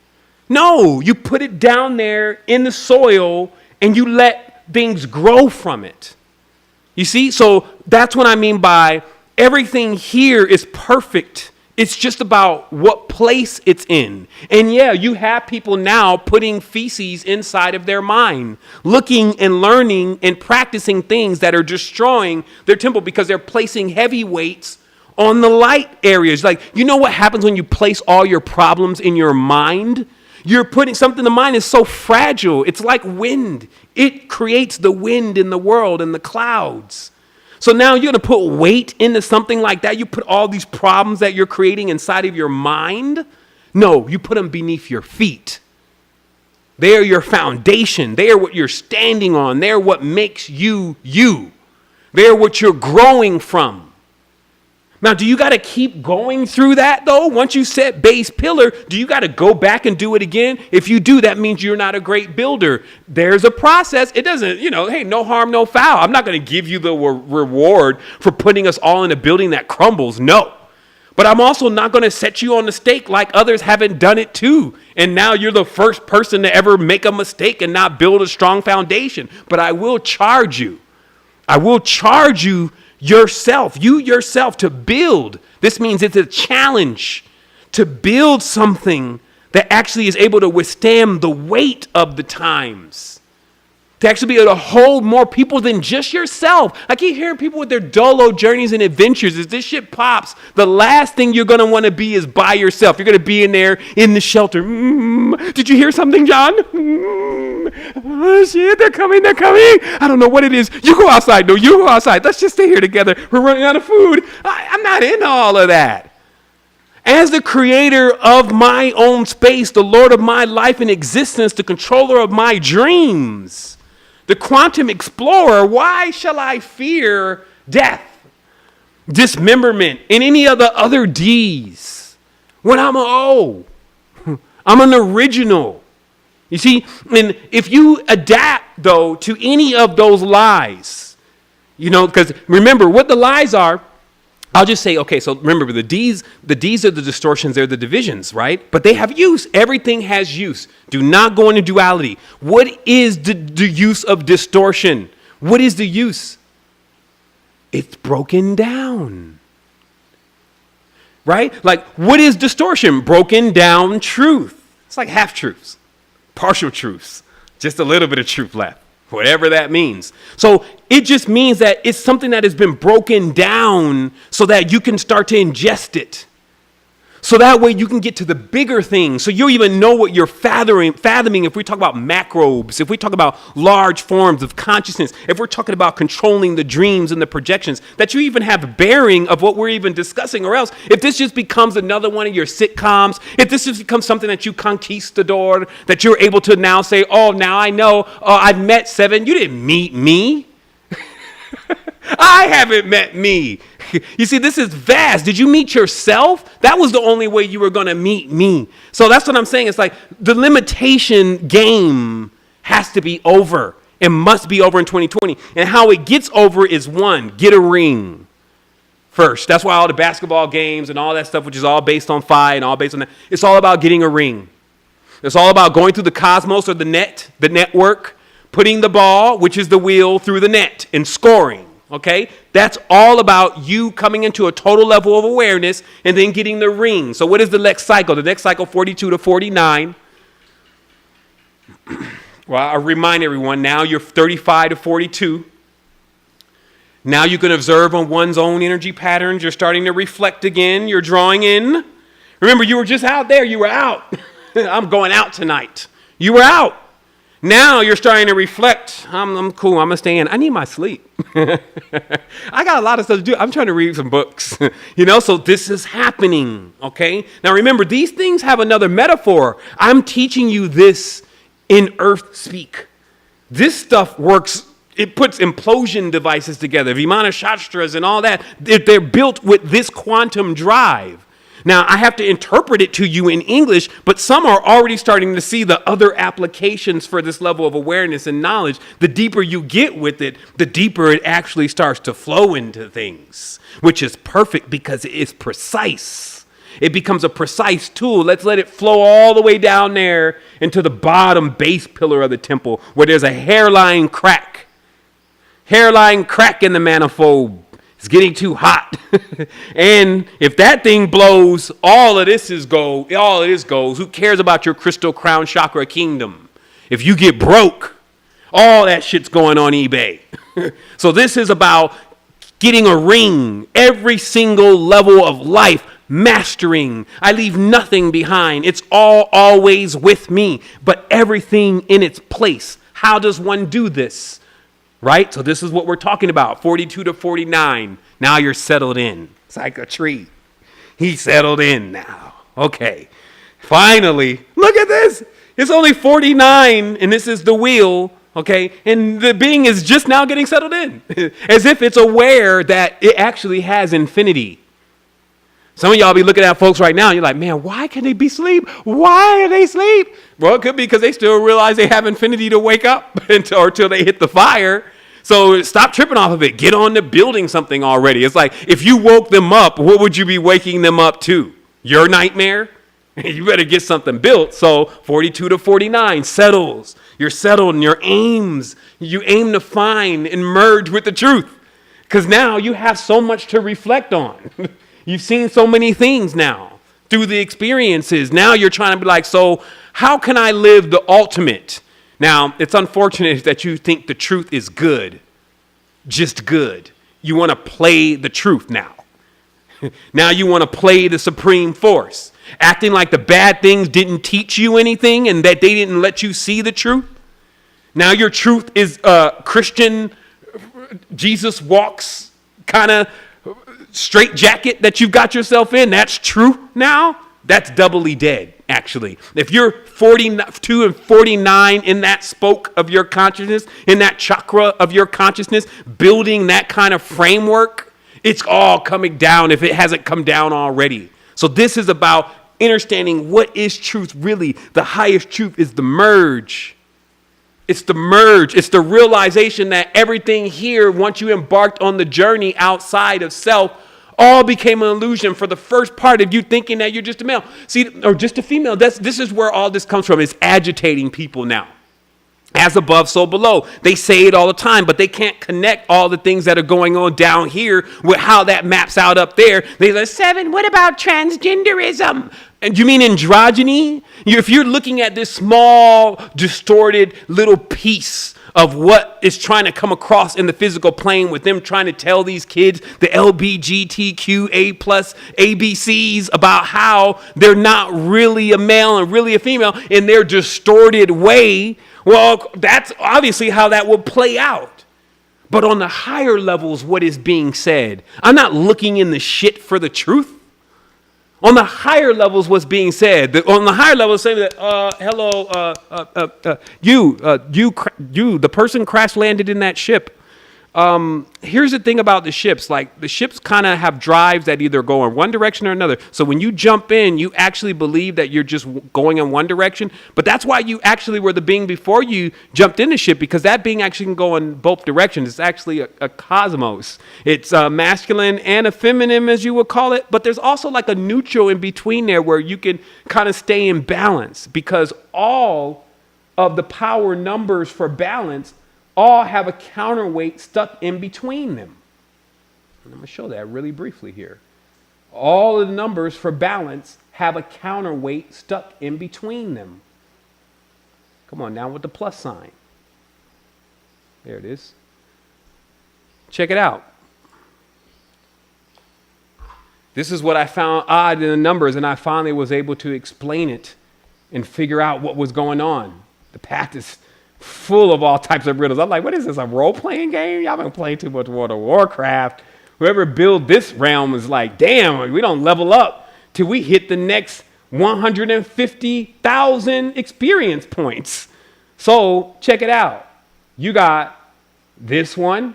No, you put it down there in the soil and you let things grow from it. You see? So that's what I mean by everything here is perfect. It's just about what place it's in. And yeah, you have people now putting feces inside of their mind, looking and learning and practicing things that are destroying their temple because they're placing heavy weights on the light areas. Like, you know what happens when you place all your problems in your mind? You're putting something, the mind is so fragile. It's like wind. It creates the wind in the world and the clouds. So now you're going to put weight into something like that. You put all these problems that you're creating inside of your mind. No, you put them beneath your feet. They are your foundation. They are what you're standing on. They are what makes you, you. They are what you're growing from. Now, do you got to keep going through that, though? Once you set base pillar, do you got to go back and do it again? If you do, that means you're not a great builder. There's a process. It doesn't, hey, no harm, no foul. I'm not going to give you the reward for putting us all in a building that crumbles. No. But I'm also not going to set you on the stake like others haven't done it too. And now you're the first person to ever make a mistake and not build a strong foundation. But I will charge you. I will charge you yourself to build. This means it's a challenge to build something that actually is able to withstand the weight of the times. To actually be able to hold more people than just yourself. I keep hearing people with their dolo journeys and adventures. As this shit pops, the last thing you're going to want to be is by yourself. You're going to be in there in the shelter. Did you hear something, John? Oh, shit, they're coming. I don't know what it is. You go outside. No, you go outside. Let's just stay here together. We're running out of food. I'm not into all of that. As the creator of my own space, the Lord of my life and existence, the controller of my dreams, the quantum explorer, why shall I fear death, dismemberment, and any of the other D's when I'm an O? I'm an original. You see, and if you adapt, though, to any of those lies, because remember what the lies are, I'll just say, okay, so remember the D's are the distortions, they're the divisions, right? But they have use. Everything has use. Do not go into duality. What is the use of distortion? What is the use? It's broken down. Right? Like, what is distortion? Broken down truth. It's like half-truths, partial truths, just a little bit of truth left. Whatever that means. So it just means that it's something that has been broken down so that you can start to ingest it. So that way you can get to the bigger things. So you even know what you're fathoming if we talk about macrobes, if we talk about large forms of consciousness, if we're talking about controlling the dreams and the projections, that you even have bearing of what we're even discussing. Or else, if this just becomes another one of your sitcoms, if this just becomes something that you conquistador, that you're able to now say, oh, now I know, I've met 7. You didn't meet me. I haven't met me. You see, this is vast. Did you meet yourself? That was the only way you were going to meet me. So that's what I'm saying. It's like the limitation game has to be over and must be over in 2020. And how it gets over is 1, get a ring. first. That's why all the basketball games and all that stuff, which is all based on fight and all based on that, it's all about getting a ring. It's all about going through the cosmos or the network, putting the ball, which is the wheel, through the net and scoring. Okay? That's all about you coming into a total level of awareness and then getting the ring. So what is the next cycle? The next cycle, 42 to 49. Well, I remind everyone, now you're 35 to 42. Now you can observe on one's own energy patterns. You're starting to reflect again. You're drawing in. Remember, you were just out there. You were out. I'm going out tonight. You were out. Now you're starting to reflect. I'm cool. I'm going to stay in. I need my sleep. I got a lot of stuff to do. I'm trying to read some books. So this is happening. Okay? Now remember, these things have another metaphor. I'm teaching you this in earth speak. This stuff works. It puts implosion devices together, Vimana Shastras and all that. They're built with this quantum drive. Now, I have to interpret it to you in English, but some are already starting to see the other applications for this level of awareness and knowledge. The deeper you get with it, the deeper it actually starts to flow into things, which is perfect because it is precise. It becomes a precise tool. Let's let it flow all the way down there into the bottom base pillar of the temple where there's a hairline crack. Hairline crack in the manifold. It's getting too hot. And if that thing blows, all of this is gold. All of this goes. Who cares about your crystal crown chakra kingdom? If you get broke, all that shit's going on eBay. So this is about getting a ring. Every single level of life, mastering. I leave nothing behind. It's all always with me, but everything in its place. How does one do this? Right? So this is what we're talking about. 42 to 49. Now you're settled in. It's like a tree. He's settled in now. Okay. Finally, look at this. It's only 49, and this is the wheel. Okay. And the being is just now getting settled in. As if it's aware that it actually has infinity. Some of y'all be looking at folks right now, and you're like, man, why can they be asleep? Why are they asleep? Well, it could be because they still realize they have infinity to wake up until they hit the fire. So stop tripping off of it. Get on to building something already. It's like, if you woke them up, what would you be waking them up to? Your nightmare? You better get something built. So 42 to 49 settles. You're settled in your aims. You aim to find and merge with the truth. Because now you have so much to reflect on. You've seen so many things now through the experiences. Now you're trying to be like, so how can I live the ultimate? Now, it's unfortunate that you think the truth is good, just good. You want to play the truth now. Now you want to play the supreme force, acting like the bad things didn't teach you anything and that they didn't let you see the truth. Now your truth is Christian, Jesus walks kind of straight jacket that you've got yourself in. That's true now. That's doubly dead, actually. If you're 42 and 49 in that spoke of your consciousness, in that chakra of your consciousness, building that kind of framework, it's all coming down if it hasn't come down already. So this is about understanding what is truth really. The highest truth is the merge. It's the merge. It's the realization that everything here, once you embarked on the journey outside of self, all became an illusion for the first part of you thinking that you're just a male. See, or just a female. This is where all this comes from. It's agitating people now. As above, so below. They say it all the time, but they can't connect all the things that are going on down here with how that maps out up there. They say, 7, what about transgenderism? And you mean androgyny? If you're looking at this small, distorted little piece of what is trying to come across in the physical plane with them trying to tell these kids the LBGTQA plus ABCs about how they're not really a male and really a female in their distorted way, well, that's obviously how that will play out. But on the higher levels, what is being said? I'm not looking in the shit for the truth. On the higher levels, what's being said? On the higher levels, saying that, hello, you, the person crash landed in that ship. Here's the thing about the ships. Like, the ships kind of have drives that either go in one direction or another. So when you jump in, you actually believe that you're just going in one direction. But that's why you actually were the being before you jumped in the ship, because that being actually can go in both directions. It's actually a cosmos. It's masculine and a feminine, as you would call it. But there's also like a neutral in between there where you can kind of stay in balance, because all of the power numbers for balance all have a counterweight stuck in between them. And I'm going to show that really briefly here. All of the numbers for balance have a counterweight stuck in between them. Come on now with the plus sign. There it is. Check it out. This is what I found odd in the numbers, and I finally was able to explain it and figure out what was going on. The path is full of all types of riddles. I'm like, what is this, a role-playing game? Y'all been playing too much World of Warcraft. Whoever built this realm is like, damn, we don't level up till we hit the next 150,000 experience points. So check it out. You got this one,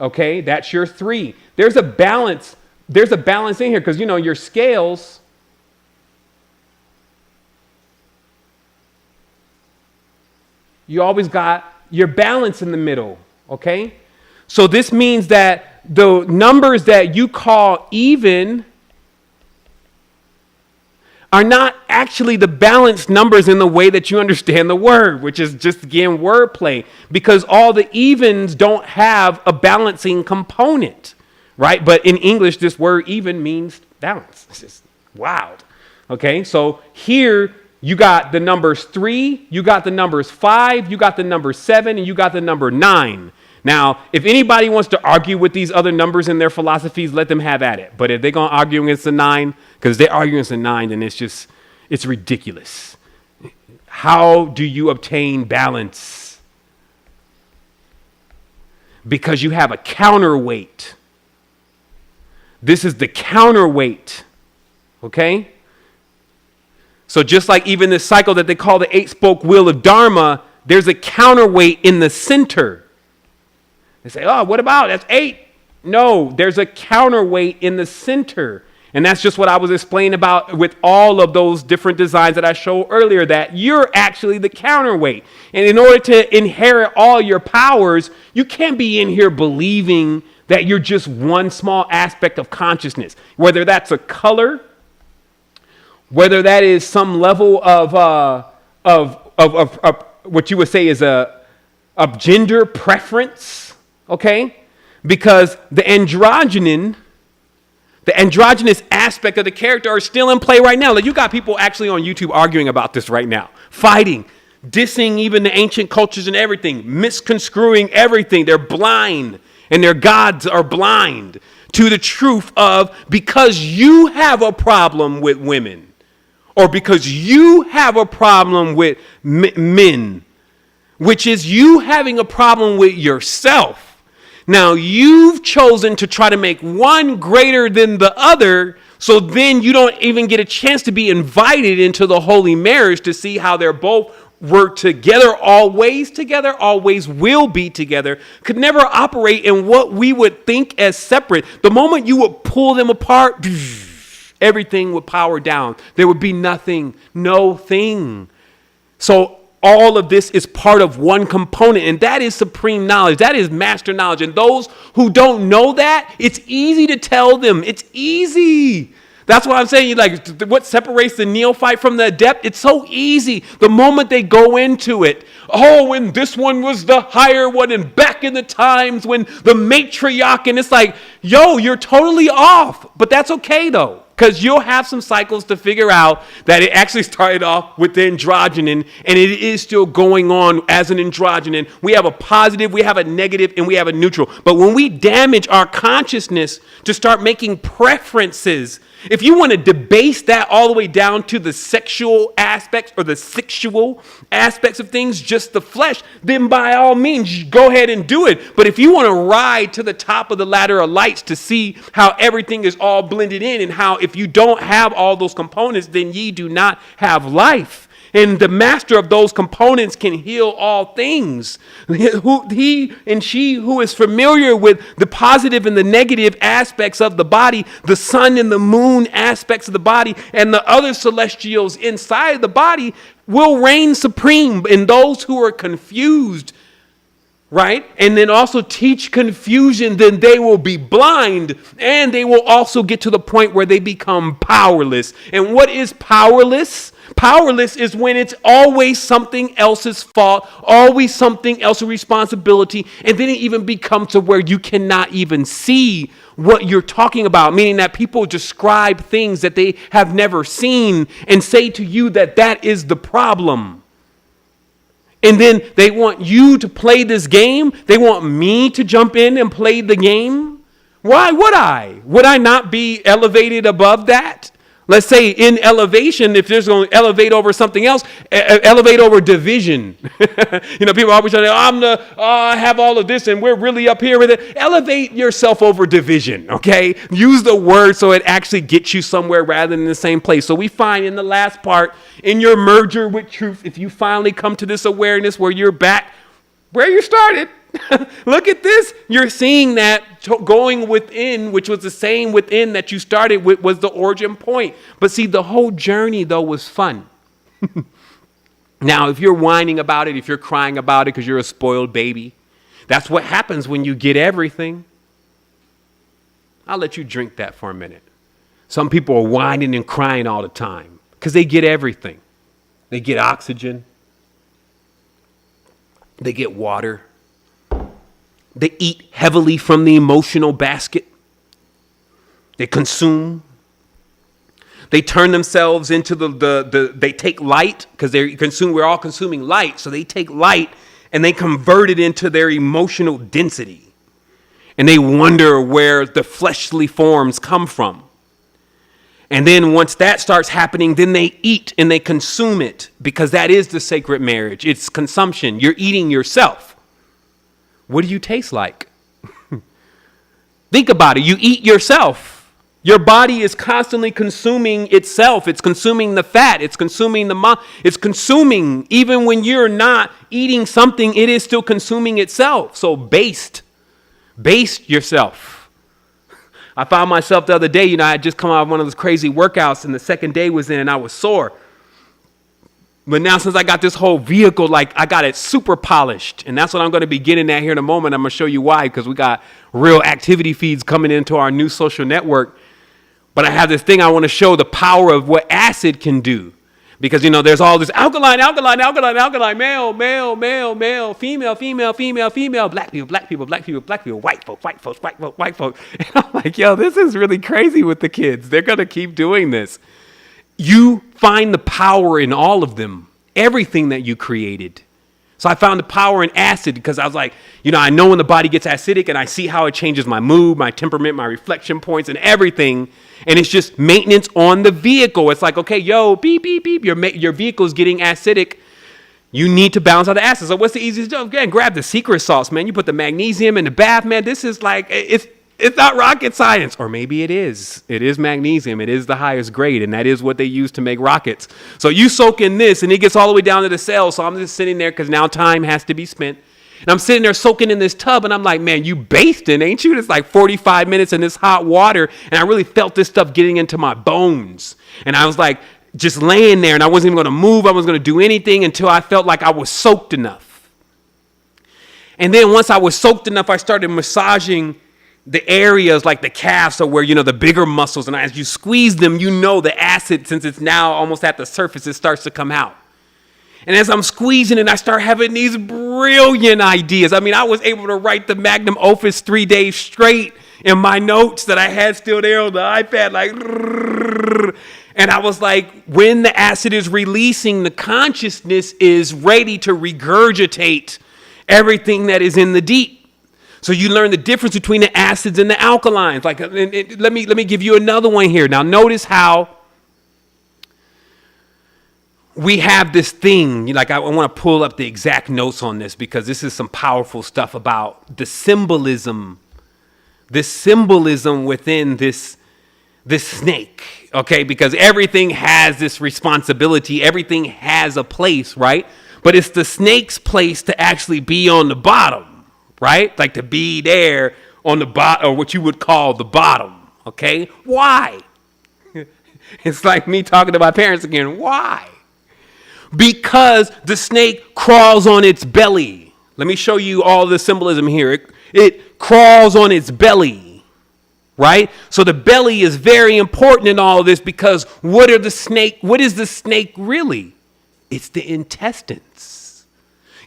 okay? That's your 3. There's a balance. There's a balance in here because, you know, your scales, you always got your balance in the middle, okay? So this means that the numbers that you call even are not actually the balanced numbers in the way that you understand the word, which is just, again, wordplay, because all the evens don't have a balancing component, right? But in English, this word even means balance. It's just wild, okay? So here, you got the numbers 3, you got the numbers 5, you got the number 7, and you got the number 9. Now, if anybody wants to argue with these other numbers in their philosophies, let them have at it. But if they're going to argue against the 9, because they're arguing against the 9, then it's ridiculous. How do you obtain balance? Because you have a counterweight. This is the counterweight, okay? So just like even this cycle that they call the 8-spoke wheel of Dharma, there's a counterweight in the center. They say, oh, what about? That's 8. No, there's a counterweight in the center. And that's just what I was explaining about with all of those different designs that I showed earlier, that you're actually the counterweight. And in order to inherit all your powers, you can't be in here believing that you're just one small aspect of consciousness, whether that's a color, whether that is some level of what you would say is of gender preference, okay? Because the androgynous aspect of the character are still in play right now. Like, you got people actually on YouTube arguing about this right now, fighting, dissing even the ancient cultures and everything, misconstruing everything. They're blind, and their gods are blind to the truth of, because you have a problem with women, or because you have a problem with men, which is you having a problem with yourself. Now, you've chosen to try to make one greater than the other, so then you don't even get a chance to be invited into the holy marriage to see how they're both work together, always will be together, could never operate in what we would think as separate. The moment you would pull them apart, everything would power down. There would be nothing, no thing. So all of this is part of one component, and that is supreme knowledge. That is master knowledge. And those who don't know that, it's easy to tell them. It's easy. That's what I'm saying. Like, what separates the neophyte from the adept? It's so easy. The moment they go into it, oh, and this one was the higher one, and back in the times when the matriarch, and it's like, yo, you're totally off. But that's okay, though, because you'll have some cycles to figure out that it actually started off with the androgynon, and it is still going on as an androgynon. We have a positive, we have a negative, and we have a neutral. But when we damage our consciousness to start making preferences, if you want to debase that all the way down to the sexual aspects or the sexual aspects of things, just the flesh, then by all means, go ahead and do it. But if you want to ride to the top of the ladder of lights to see how everything is all blended in, and how if you don't have all those components, then ye do not have life. And the master of those components can heal all things. He and she who is familiar with the positive and the negative aspects of the body, the sun and the moon aspects of the body, and the other celestials inside the body will reign supreme in those who are confused. Right? And then also teach confusion, then they will be blind, and they will also get to the point where they become powerless. And what is powerless? Powerless is when it's always something else's fault, always something else's responsibility, and then it even becomes to where you cannot even see what you're talking about, meaning that people describe things that they have never seen and say to you that that is the problem. And then they want you to play this game. They want me to jump in and play the game. Why would I? Would I not be elevated above that? Let's say in elevation, if there's going to elevate over something else, elevate over division. People always say, I have all of this and we're really up here with it. Elevate yourself over division, okay? Use the word so it actually gets you somewhere rather than the same place. So we find in the last part, in your merger with truth, if you finally come to this awareness where you're back where you started, look at this. You're seeing that going within, which was the same within that you started with, was the origin point. But see, the whole journey, though, was fun. Now, if you're whining about it, if you're crying about it because you're a spoiled baby, that's what happens when you get everything. I'll let you drink that for a minute. Some people are whining and crying all the time because they get everything. They get oxygen. They get water. They eat heavily from the emotional basket. They consume. They turn themselves into they take light because we're all consuming light. So they take light and they convert it into their emotional density. And they wonder where the fleshly forms come from. And then once that starts happening, then they eat and they consume it because that is the sacred marriage. It's consumption. You're eating yourself. What do you taste like? Think about it. You eat yourself. Your body is constantly consuming itself. It's consuming the fat. It's consuming it's consuming. Even when you're not eating something, it is still consuming itself. So baste yourself. I found myself the other day, I had just come out of one of those crazy workouts and the second day was in and I was sore. But now since I got this whole vehicle, I got it super polished. And that's what I'm going to be getting at here in a moment. I'm going to show you why, because we got real activity feeds coming into our new social network. But I have this thing I want to show the power of what acid can do. Because, there's all this alkaline, male, female, black people, white folks. And I'm like, yo, this is really crazy with the kids. They're going to keep doing this. You find the power in all of them, everything that you created. So I found the power in acid because I was like, I know when the body gets acidic and I see how it changes my mood, my temperament, my reflection points and everything. And it's just maintenance on the vehicle. It's like, okay, yo, beep, beep, beep. Your vehicle's getting acidic. You need to balance out the acid. So what's the easiest job? Again, grab the secret sauce, man. You put the magnesium in the bath, man. This is like, it's not rocket science. Or maybe it is. It is magnesium. It is the highest grade, and that is what they use to make rockets. So you soak in this, and it gets all the way down to the cells. So I'm just sitting there because now time has to be spent. And I'm sitting there soaking in this tub, and I'm like, man, you basting, ain't you? It's like 45 minutes in this hot water, and I really felt this stuff getting into my bones. And I was like just laying there, and I wasn't even going to move. I wasn't going to do anything until I felt like I was soaked enough. And then once I was soaked enough, I started massaging the areas like the calves are where, the bigger muscles. And as you squeeze them, the acid, since it's now almost at the surface, it starts to come out. And as I'm squeezing it, I start having these brilliant ideas. I mean, I was able to write the magnum opus 3 days straight in my notes that I had still there on the iPad, and I was like, when the acid is releasing, the consciousness is ready to regurgitate everything that is in the deep. So you learn the difference between the acids and the alkalines. Let me give you another one here. Now notice how we have this thing. I want to pull up the exact notes on this because this is some powerful stuff about the symbolism. This symbolism within this this snake, okay? Because everything has this responsibility. Everything has a place, right? But it's the snake's place to actually be on the bottom, right? Like to be there on the bottom, or what you would call the bottom, okay? Why? It's like me talking to my parents again. Why? Because the snake crawls on its belly. Let me show you all the symbolism here. It crawls on its belly, right? So the belly is very important in all of this, because what is the snake really? It's the intestines.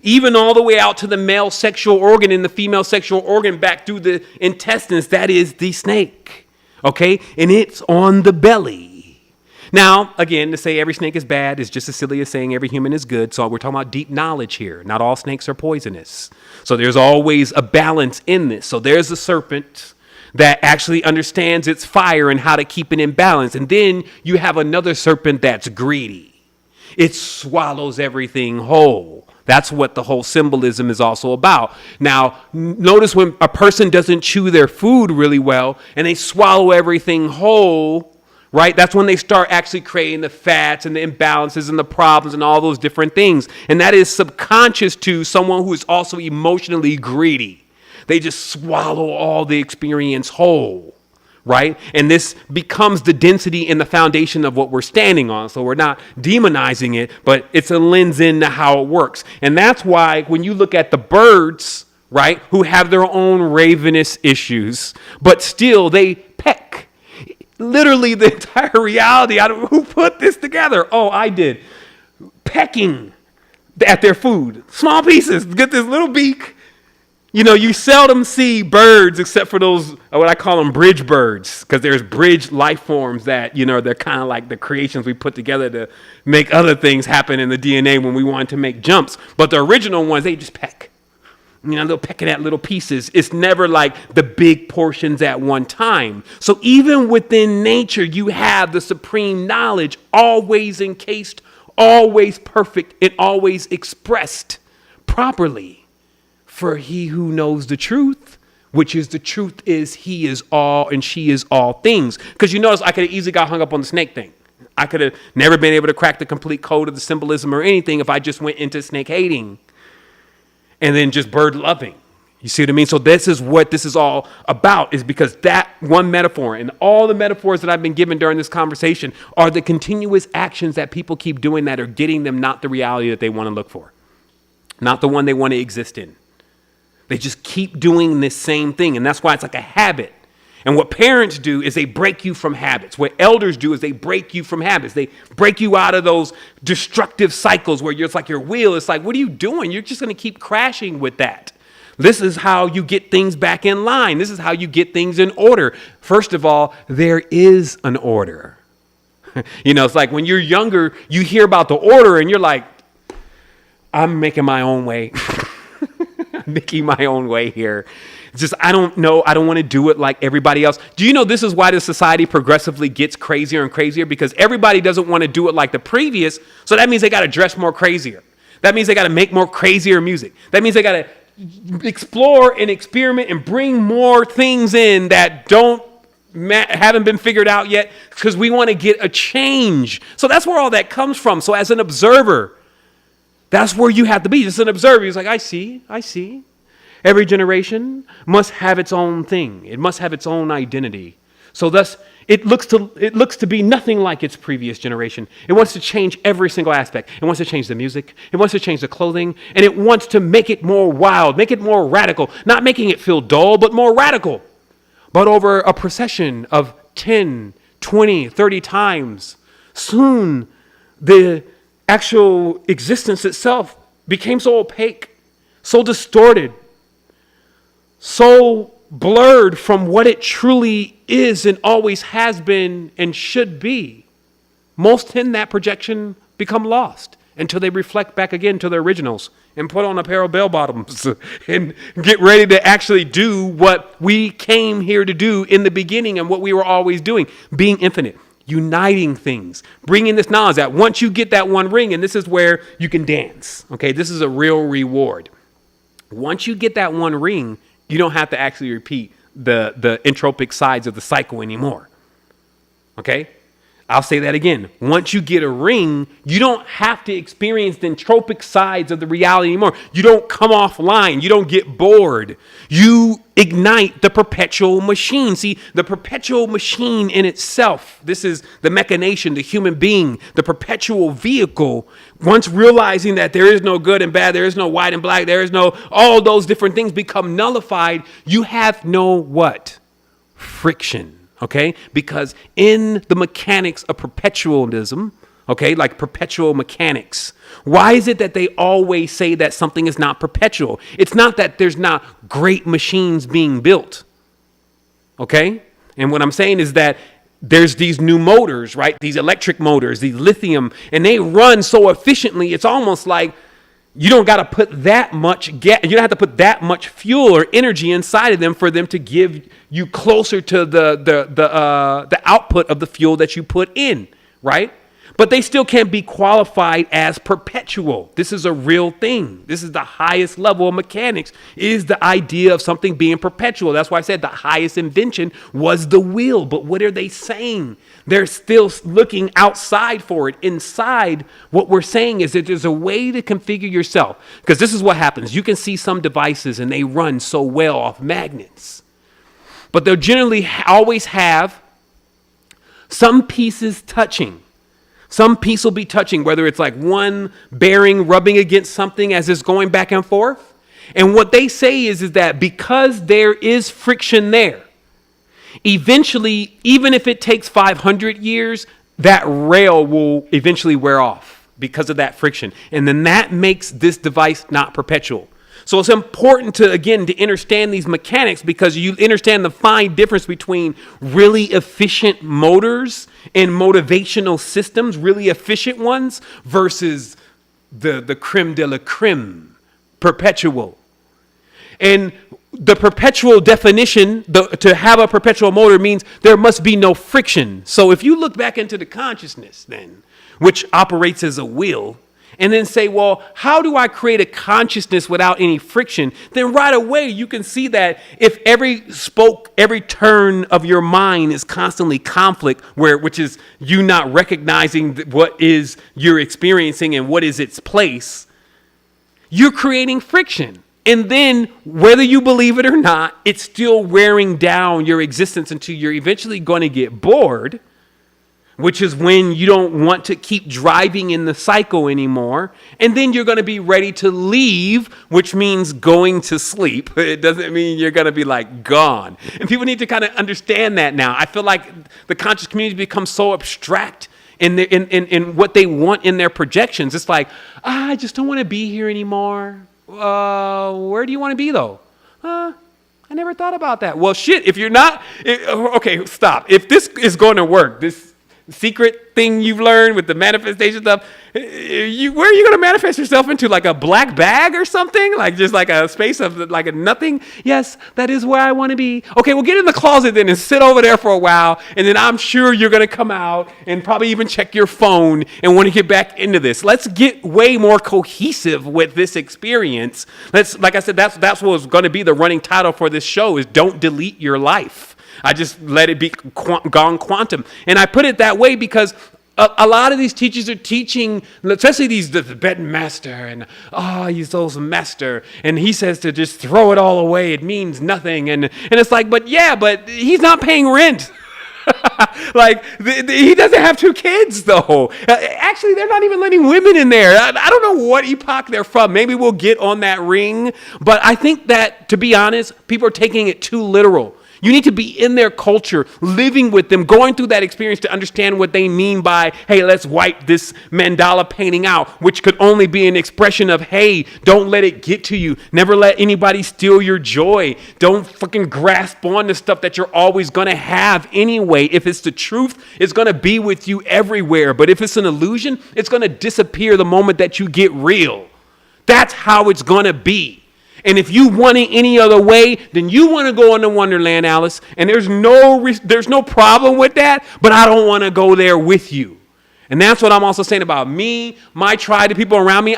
Even all the way out to the male sexual organ and the female sexual organ, back through the intestines, that is the snake, okay? And it's on the belly. Now, again, to say every snake is bad is just as silly as saying every human is good. So we're talking about deep knowledge here. Not all snakes are poisonous. So there's always a balance in this. So there's a serpent that actually understands its fire and how to keep it in balance. And then you have another serpent that's greedy. It swallows everything whole. That's what the whole symbolism is also about. Now, notice when a person doesn't chew their food really well and they swallow everything whole, right? That's when they start actually creating the fats and the imbalances and the problems and all those different things. And that is subconscious to someone who is also emotionally greedy. They just swallow all the experience whole, right? And this becomes the density and the foundation of what we're standing on. So we're not demonizing it, but it's a lens into how it works. And that's why when you look at the birds, right, who have their own ravenous issues, but still they peck. Literally the entire reality. Who put this together? Oh, I did. Pecking at their food. Small pieces. Get this little beak. You know, you seldom see birds except for those, what I call them bridge birds, because there's bridge life forms that, you know, they're kind of like the creations we put together to make other things happen in the DNA when we want to make jumps. But the original ones, they just peck. You know, they're pecking at little pieces. It's never like the big portions at one time. So even within nature, you have the supreme knowledge always encased, always perfect, and always expressed properly. For he who knows the truth, which is the truth is he is all and she is all things. Because you notice I could have easily got hung up on the snake thing. I could have never been able to crack the complete code of the symbolism or anything if I just went into snake hating. And then just bird loving. You see what I mean? So this is what this is all about, is because that one metaphor and all the metaphors that I've been given during this conversation are the continuous actions that people keep doing that are getting them not the reality that they want to look for, not the one they want to exist in. They just keep doing this same thing. And that's why it's like a habit. And what parents do is they break you from habits. What elders do is they break you from habits. They break you out of those destructive cycles where it's like your wheel. It's like, what are you doing? You're just going to keep crashing with that. This is how you get things back in line. This is how you get things in order. First of all, there is an order. You know, it's like when you're younger, you hear about the order and you're like, I'm making my own way. I'm making my own way here. It's just, I don't know. I don't want to do it like everybody else. Do you know this is why the society progressively gets crazier and crazier? Because everybody doesn't want to do it like the previous. So that means they got to dress more crazier. That means they got to make more crazier music. That means they got to explore and experiment and bring more things in that haven't been figured out yet, because we want to get a change. So that's where all that comes from. So as an observer, that's where you have to be. Just an observer. He's like, I see. Every generation must have its own thing. It must have its own identity. So thus, it looks to be nothing like its previous generation. It wants to change every single aspect. It wants to change the music. It wants to change the clothing. And it wants to make it more wild, make it more radical. Not making it feel dull, but more radical. But over a procession of 10, 20, 30 times, soon the actual existence itself became so opaque, so distorted, so blurred from what it truly is and always has been and should be. Most in that projection become lost until they reflect back again to their originals and put on a pair of bell bottoms and get ready to actually do what we came here to do in the beginning and what we were always doing, being infinite, uniting things, bringing this knowledge that once you get that one ring, and this is where you can dance, okay? This is a real reward. Once you get that one ring, you don't have to actually repeat the entropic sides of the cycle anymore. Okay? I'll say that again. Once you get a ring, you don't have to experience the entropic sides of the reality anymore. You don't come offline. You don't get bored. You ignite the perpetual machine. See, the perpetual machine in itself, this is the machination, the human being, the perpetual vehicle. Once realizing that there is no good and bad, there is no white and black, there is no, all those different things become nullified. You have no what? Friction. Okay, because in the mechanics of perpetualism, okay, like perpetual mechanics, why is it that they always say that something is not perpetual? It's not that there's not great machines being built. Okay, and what I'm saying is that there's these new motors, right? These electric motors, these lithium, and they run so efficiently. It's almost like you don't got to put that much gas. You don't have to put that much fuel or energy inside of them for them to give you closer to the output of the fuel that you put in, right? But they still can't be qualified as perpetual. This is a real thing. This is the highest level of mechanics, is the idea of something being perpetual. That's why I said the highest invention was the wheel. But what are they saying? They're still looking outside for it. Inside, what we're saying is that there's a way to configure yourself. Because this is what happens. You can see some devices and they run so well off magnets. But they'll generally always have some pieces touching. Some piece will be touching, whether it's like one bearing rubbing against something as it's going back and forth. And what they say is that because there is friction there, eventually, even if it takes 500 years, that rail will eventually wear off because of that friction. And then that makes this device not perpetual. So it's important to, again, to understand these mechanics, because you understand the fine difference between really efficient motors and motivational systems, really efficient ones, versus the creme de la creme, perpetual. And the perpetual definition, to have a perpetual motor, means there must be no friction. So if you look back into the consciousness then, which operates as a wheel, and then say, well, how do I create a consciousness without any friction? Then right away, you can see that if every spoke, every turn of your mind is constantly conflict, which is you not recognizing what is you're experiencing and what is its place, you're creating friction. And then whether you believe it or not, it's still wearing down your existence until you're eventually going to get bored, which is when you don't want to keep driving in the cycle anymore. And then you're going to be ready to leave, which means going to sleep. It doesn't mean you're going to be like gone. And people need to kind of understand that now. I feel like the conscious community becomes so abstract in what they want in their projections. It's like, I just don't want to be here anymore. Where do you want to be though? I never thought about that. Well, shit, if you're not, okay, stop. If this is going to work, this secret thing you've learned with the manifestation stuff, where are you going to manifest yourself into? Like a black bag or something? Like just like a space of like a nothing? Yes, that is where I want to be. Okay, well, get in the closet then and sit over there for a while. And then I'm sure you're going to come out and probably even check your phone and want to get back into this. Let's get way more cohesive with this experience. Like I said, that's what's going to be the running title for this show, is Don't Delete Your Life. I just let it be gone quantum. And I put it that way because a lot of these teachers are teaching, especially the Tibetan master, and he's so master, and he says to just throw it all away. It means nothing. And it's like, but he's not paying rent. Like he doesn't have 2 kids though. Actually, they're not even letting women in there. I don't know what epoch they're from. Maybe we'll get on that ring. But I think that, to be honest, people are taking it too literal. You need to be in their culture, living with them, going through that experience to understand what they mean by, hey, let's wipe this mandala painting out, which could only be an expression of, hey, don't let it get to you. Never let anybody steal your joy. Don't fucking grasp on to stuff that you're always going to have anyway. If it's the truth, it's going to be with you everywhere. But if it's an illusion, it's going to disappear the moment that you get real. That's how it's going to be. And if you want it any other way, then you want to go into Wonderland, Alice. And there's no problem with that, but I don't want to go there with you. And that's what I'm also saying about me, my tribe, the people around me.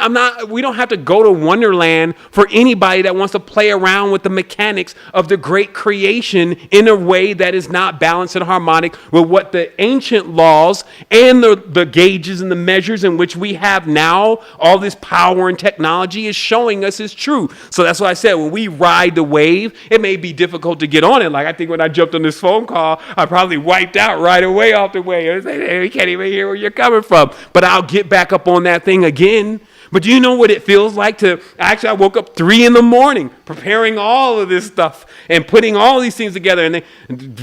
We don't have to go to Wonderland for anybody that wants to play around with the mechanics of the great creation in a way that is not balanced and harmonic with what the ancient laws and the gauges and the measures in which we have now, all this power and technology is showing us is true. So that's what I said. When we ride the wave, it may be difficult to get on it. Like I think when I jumped on this phone call, I probably wiped out right away off the wave. I was like, hey, we can't even hear where you're coming from, but I'll get back up on that thing again. But do you know what it feels like I woke up 3 a.m. preparing all of this stuff and putting all these things together, and they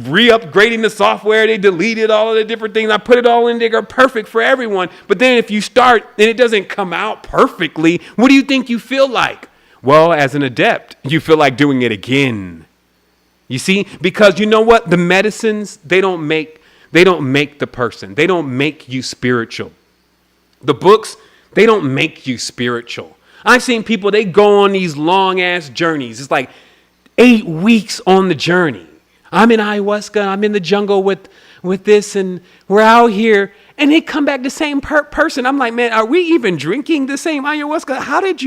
re-upgrading the software. They deleted all of the different things. I put it all in there, perfect for everyone. But then if you start and it doesn't come out perfectly, what do you think you feel like? Well, as an adept, you feel like doing it again. You see, because you know what? The medicines, they don't make the person. They don't make you spiritual. The books, they don't make you spiritual. I've seen people, they go on these long ass journeys. It's like 8 weeks on the journey. I'm in ayahuasca, I'm in the jungle with this, and we're out here, and they come back the same person. I'm like, man, are we even drinking the same ayahuasca? How did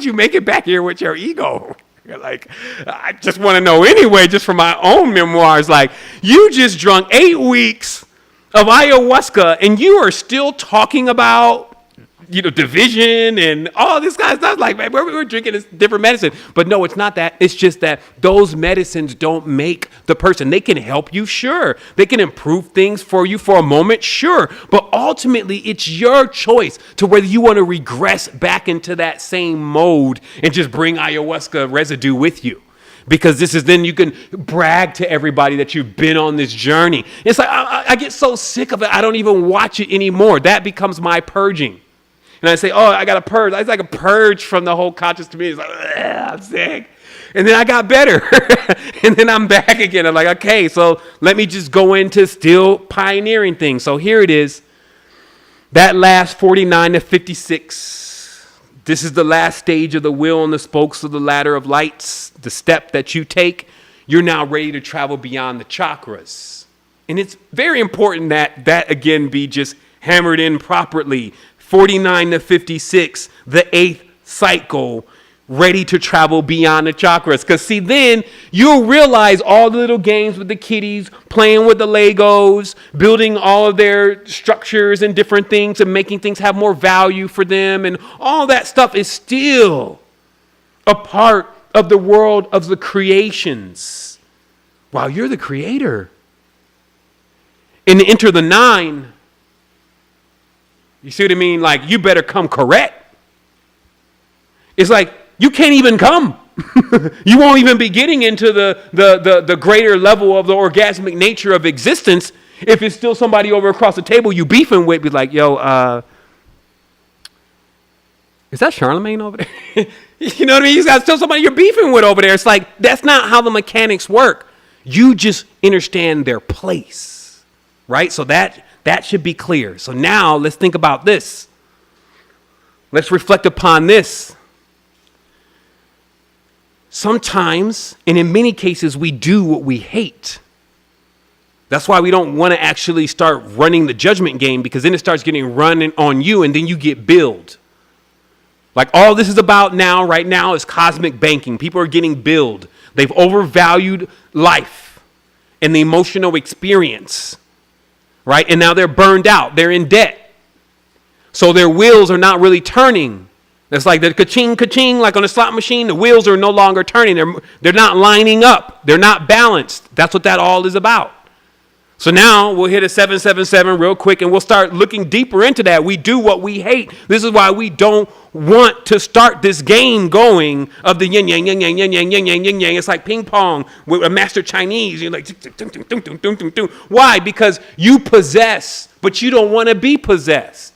you make it back here with your ego? Like, I just want to know anyway, just from my own memoirs, like, you just drunk 8 weeks of ayahuasca and you are still talking about, division and all this kind of stuff. Like, man, we're drinking this different medicine. But no, it's not that. It's just that those medicines don't make the person. They can help you, sure. They can improve things for you for a moment, sure. But ultimately, it's your choice to whether you want to regress back into that same mode and just bring ayahuasca residue with you. Because then you can brag to everybody that you've been on this journey. It's like, I get so sick of it, I don't even watch it anymore. That becomes my purging. And I say, oh, I got to purge. It's like a purge from the whole conscious community. It's like, I'm sick. And then I got better. And then I'm back again. I'm like, okay, so let me just go into still pioneering things. So here it is. That last 49 to 56. This is the last stage of the wheel and the spokes of the ladder of lights. The step that you take, you're now ready to travel beyond the chakras. And it's very important that again be just hammered in properly. 49 to 56, the 8th cycle, ready to travel beyond the chakras. Because see, then you'll realize all the little games with the kiddies, playing with the Legos, building all of their structures and different things and making things have more value for them. And all that stuff is still a part of the world of the creations. Wow, you're the creator. And enter the 9. You see what I mean? Like, you better come correct. It's like, you can't even come. You won't even be getting into the greater level of the orgasmic nature of existence if it's still somebody over across the table you beefing with. Be like, yo, is that Charlemagne over there? You know what I mean? You got still somebody you're beefing with over there. It's like, that's not how the mechanics work. You just understand their place, right? So that should be clear. So now let's think about this. Let's reflect upon this. Sometimes, and in many cases, we do what we hate. That's why we don't want to actually start running the judgment game, because then it starts getting run on you and then you get billed. Like, all this is about right now is cosmic banking. People are getting billed. They've overvalued life and the emotional experience. Right? And now they're burned out. They're in debt. So their wheels are not really turning. It's like the ka-ching, ka-ching, like on a slot machine. The wheels are no longer turning. They're not lining up. They're not balanced. That's what that all is about. So now we'll hit a 777 real quick and we'll start looking deeper into that. We do what we hate. This is why we don't want to start this game going of the yin yang, yin yang, yin yang, yin yang, yin yang. It's like ping pong with a master Chinese. You're like, why? Because you possess, but you don't want to be possessed.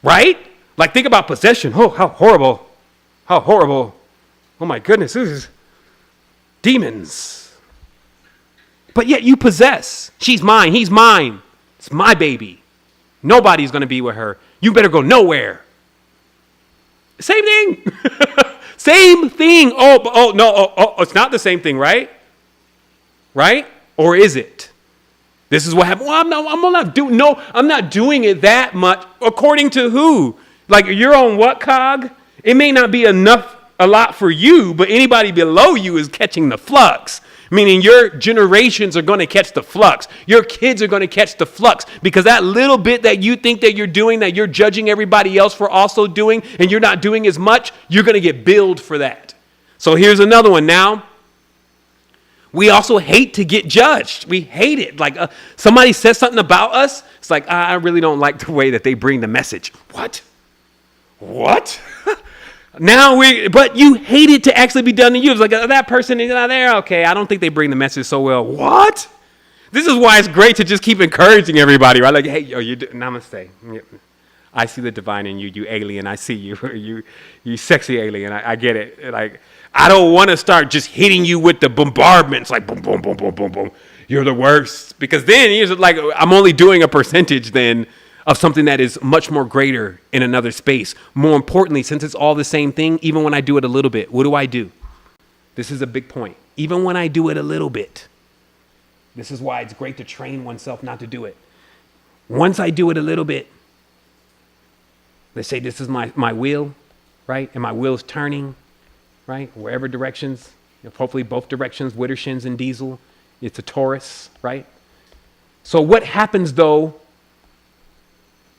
Right? Like, think about possession. Oh, how horrible. How horrible. Oh my goodness, this is demons. But yet you possess. She's mine. He's mine. It's my baby. Nobody's going to be with her. You better go nowhere. Same thing. Same thing. No. It's not the same thing, right? Right? Or is it? This is what happened. Well, I'm not doing it that much. According to who? Like you're on what cog? It may not be a lot for you, but anybody below you is catching the flux. Meaning your generations are going to catch the flux. Your kids are going to catch the flux because that little bit that you think that you're doing, that you're judging everybody else for also doing, and you're not doing as much, you're going to get billed for that. So here's another one now. We also hate to get judged. We hate it. Like somebody says something about us. It's like, I really don't like the way that they bring the message. What? But you hate it to actually be done to you. It's like that person is not there. Okay, I don't think they bring the message so well. What? This is why it's great to just keep encouraging everybody, right? Like, hey, namaste. I see the divine in you, you alien. I see you, you sexy alien. I get it. Like, I don't want to start just hitting you with the bombardments, like boom, boom, boom, boom, boom, boom. You're the worst. Because then you're like, I'm only doing a percentage then of something that is much more greater in another space. More importantly, since it's all the same thing, even when I do it a little bit, what do? This is a big point. Even when I do it a little bit, this is why it's great to train oneself not to do it. Once I do it a little bit, let's say this is my wheel, right? And my wheel is turning, right? Wherever directions, hopefully both directions, Widdershins and diesel, it's a Taurus, right? So what happens though,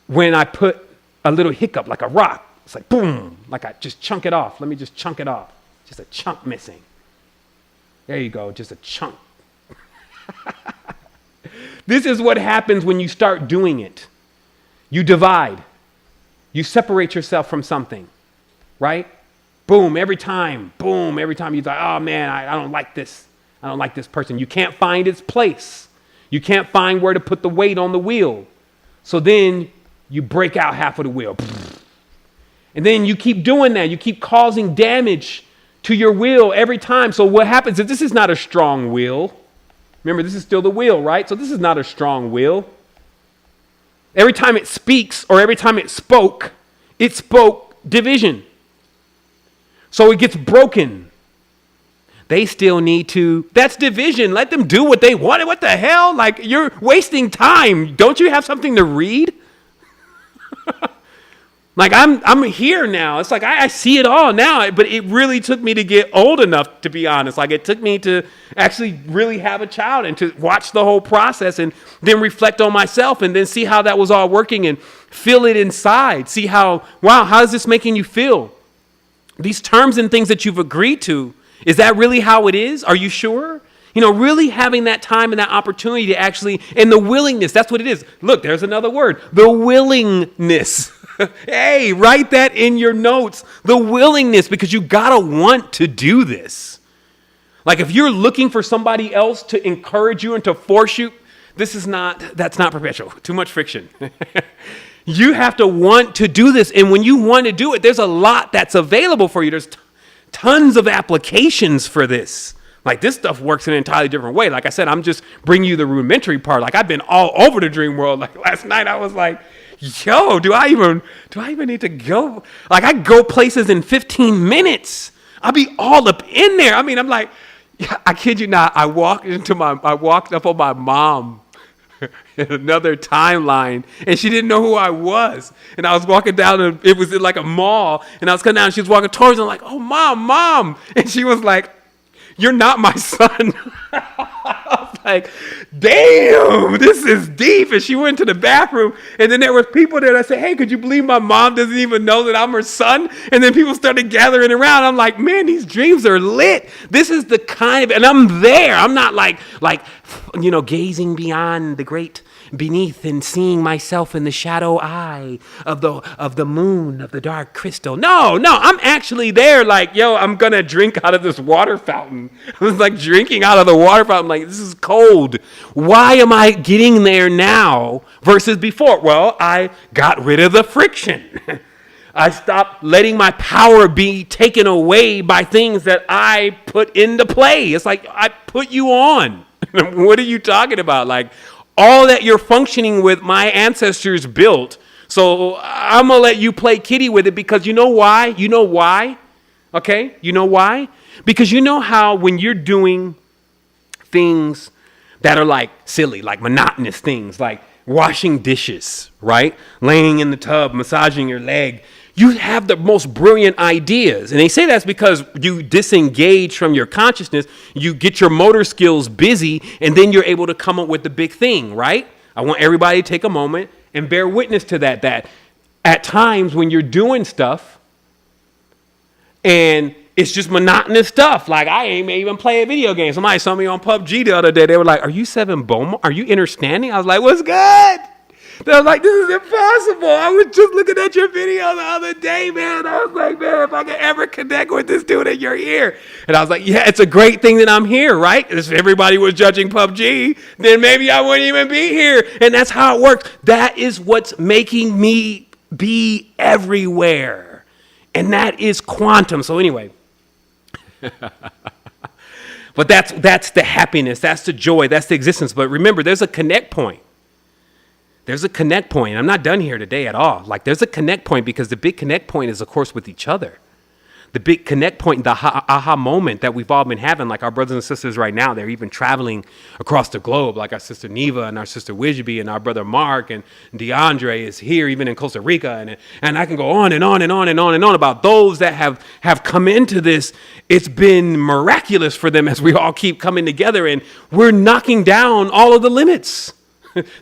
when I put a little hiccup, like a rock, it's like boom, like I just chunk it off. Let me just chunk it off. Just a chunk missing. There you go, just a chunk. This is what happens when you start doing it. You divide. You separate yourself from something, right? Boom, every time you thought, oh man, I don't like this. I don't like this person. You can't find its place. You can't find where to put the weight on the wheel. So then you break out half of the wheel. And then you keep doing that. You keep causing damage to your wheel every time. So what happens is this is not a strong wheel. Remember, this is still the wheel, right? So this is not a strong wheel. Every time it speaks or every time it spoke division. So it gets broken. They still need to, that's division. Let them do what they want. What the hell? Like, you're wasting time. Don't you have something to read? Like I'm here now. It's like I see it all now, but it really took me to get old enough, to be honest. Like it took me to actually really have a child and to watch the whole process and then reflect on myself and then see how that was all working and feel it inside. See how is this making you feel? These terms and things that you've agreed to, is that really how it is? Are you sure? Really having that time and that opportunity to actually, and the willingness, that's what it is. Look, there's another word, the willingness. Hey, write that in your notes. The willingness, because you gotta want to do this. Like if you're looking for somebody else to encourage you and to force you, that's not perpetual. Too much friction. You have to want to do this. And when you want to do it, there's a lot that's available for you. There's tons of applications for this. Like this stuff works in an entirely different way. Like I said, I'm just bringing you the rudimentary part. Like I've been all over the dream world. Like last night I was like, yo, do I even need to go? Like I go places in 15 minutes. I'll be all up in there. I mean, I'm like, I kid you not. I walked up on my mom in another timeline and she didn't know who I was. And I was walking down and it was like a mall and I was coming down and she was walking towards me. I'm like, oh, mom. And she was like, you're not my son. I was like, damn, this is deep. And she went to the bathroom and then there were people there that said, hey, could you believe my mom doesn't even know that I'm her son? And then people started gathering around. I'm like, man, these dreams are lit. This is the kind of, and I'm there. I'm not like, gazing beyond the great beneath and seeing myself in the shadow eye of the moon, of the dark crystal. No, I'm actually there like, yo, I'm going to drink out of this water fountain. I was like drinking out of the water fountain. I'm like, this is cold. Why am I getting there now versus before? Well, I got rid of the friction. I stopped letting my power be taken away by things that I put into play. It's like, I put you on. What are you talking about? Like, all that you're functioning with, my ancestors built. So I'm going to let you play kitty with it because you know why? Okay? You know why? Because you know how when you're doing things that are like silly, like monotonous things, like washing dishes, right? Laying in the tub, massaging your leg. You have the most brilliant ideas. And they say that's because you disengage from your consciousness, you get your motor skills busy, and then you're able to come up with the big thing, right? I want everybody to take a moment and bear witness to that at times when you're doing stuff and it's just monotonous stuff. Like, I ain't even play a video game. Somebody saw me on PUBG the other day. They were like, "Are you Seven Boma? Are you Innerstanding?" I was like, "What's good?" They were like, "This is impossible. I was just looking at your video the other day, man." I was like, "Man, if I could ever connect with this dude and you're here." And I was like, "Yeah, it's a great thing that I'm here, right? If everybody was judging PUBG, then maybe I wouldn't even be here." And that's how it works. That is what's making me be everywhere. And that is quantum. So anyway, but that's the happiness, that's the joy, that's the existence. But remember, there's a connect point. There's a connect point. I'm not done here today at all. Like, there's a connect point, because the big connect point is, of course, with each other. The big connect point, the aha moment that we've all been having, like our brothers and sisters right now, they're even traveling across the globe, like our sister Neva and our sister Wijby and our brother Mark and DeAndre is here, even in Costa Rica. And I can go on and on and on and on and on about those that have come into this. It's been miraculous for them as we all keep coming together, and we're knocking down all of the limits.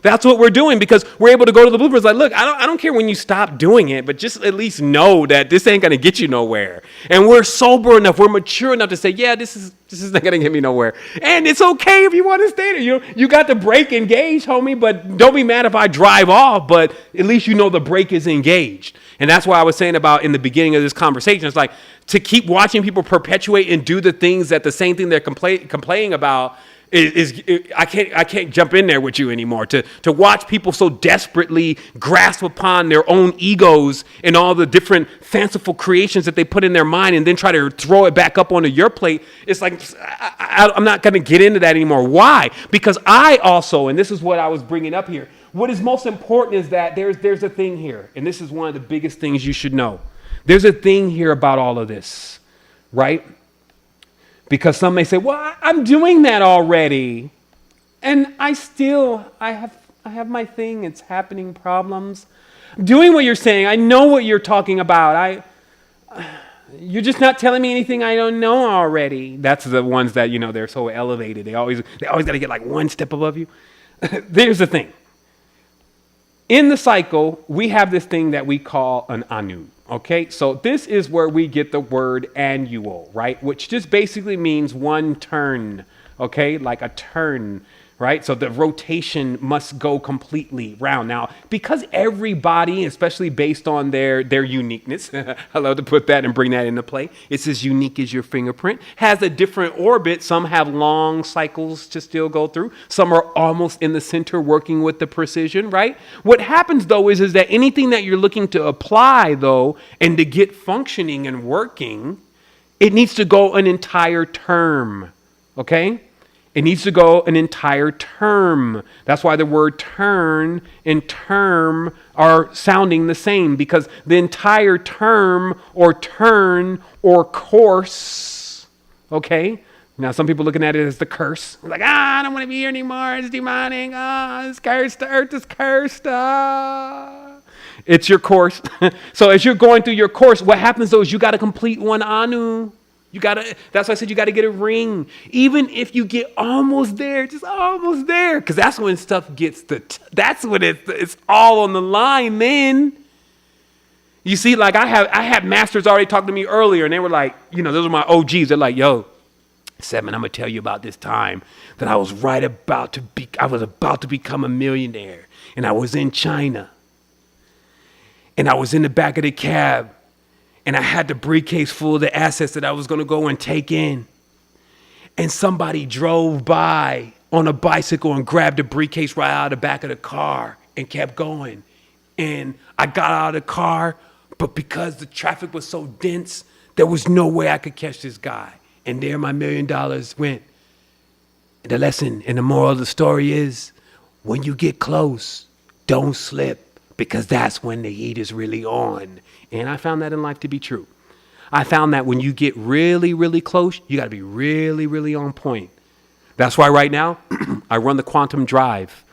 That's what we're doing, because we're able to go to the blueprints like, look, I don't care when you stop doing it, but just at least know that this ain't going to get you nowhere. And we're sober enough, we're mature enough to say, yeah, this is not going to get me nowhere. And it's okay if you want to stay there. You got the brake engaged, homie, but don't be mad if I drive off, but at least you know the brake is engaged. And that's why I was saying about in the beginning of this conversation, it's like to keep watching people perpetuate and do the things that the same thing they're complaining about I can't jump in there with you anymore. To watch people so desperately grasp upon their own egos and all the different fanciful creations that they put in their mind and then try to throw it back up onto your plate. It's like, I'm not going to get into that anymore. Why? Because I also, and this is what I was bringing up here, what is most important is that there's a thing here, and this is one of the biggest things you should know. There's a thing here about all of this, right? Because some may say, well, I'm doing that already. And I have my thing. It's happening problems. I'm doing what you're saying. I know what you're talking about. You're just not telling me anything I don't know already. That's the ones that, they're so elevated. They always got to get like one step above you. There's the thing. In the cycle, we have this thing that we call an anu. Okay, so this is where we get the word annual, right? Which just basically means one turn, okay? Like a turn, right? So the rotation must go completely round. Now, because everybody, especially based on their uniqueness, I love to put that and bring that into play. It's as unique as your fingerprint, has a different orbit. Some have long cycles to still go through. Some are almost in the center working with the precision, right? What happens though is that anything that you're looking to apply though, and to get functioning and working, it needs to go an entire term, okay? It needs to go an entire term. That's why the word turn and term are sounding the same, because the entire term or turn or course, okay? Now, some people looking at it as the curse. Like, I don't want to be here anymore. It's demonic. It's cursed. The earth is cursed. It's your course. So as you're going through your course, what happens though is you got to complete one anu. That's why I said you got to get a ring. Even if you get almost there, just almost there. Because that's when stuff gets that's when it's all on the line then. You see, like I had masters already talk to me earlier, and they were like, those are my OGs. They're like, yo, Seven, I'm going to tell you about this time that I was about to become a millionaire. And I was in China. And I was in the back of the cab. And I had the briefcase full of the assets that I was going to go and take in. And somebody drove by on a bicycle and grabbed the briefcase right out of the back of the car and kept going. And I got out of the car, but because the traffic was so dense, there was no way I could catch this guy. And there my $1 million went. And the lesson and the moral of the story is, when you get close, don't slip, because that's when the heat is really on. And I found that in life to be true. I found that when you get really, really close, you got to be really, really on point. That's why right now, I run the quantum drive.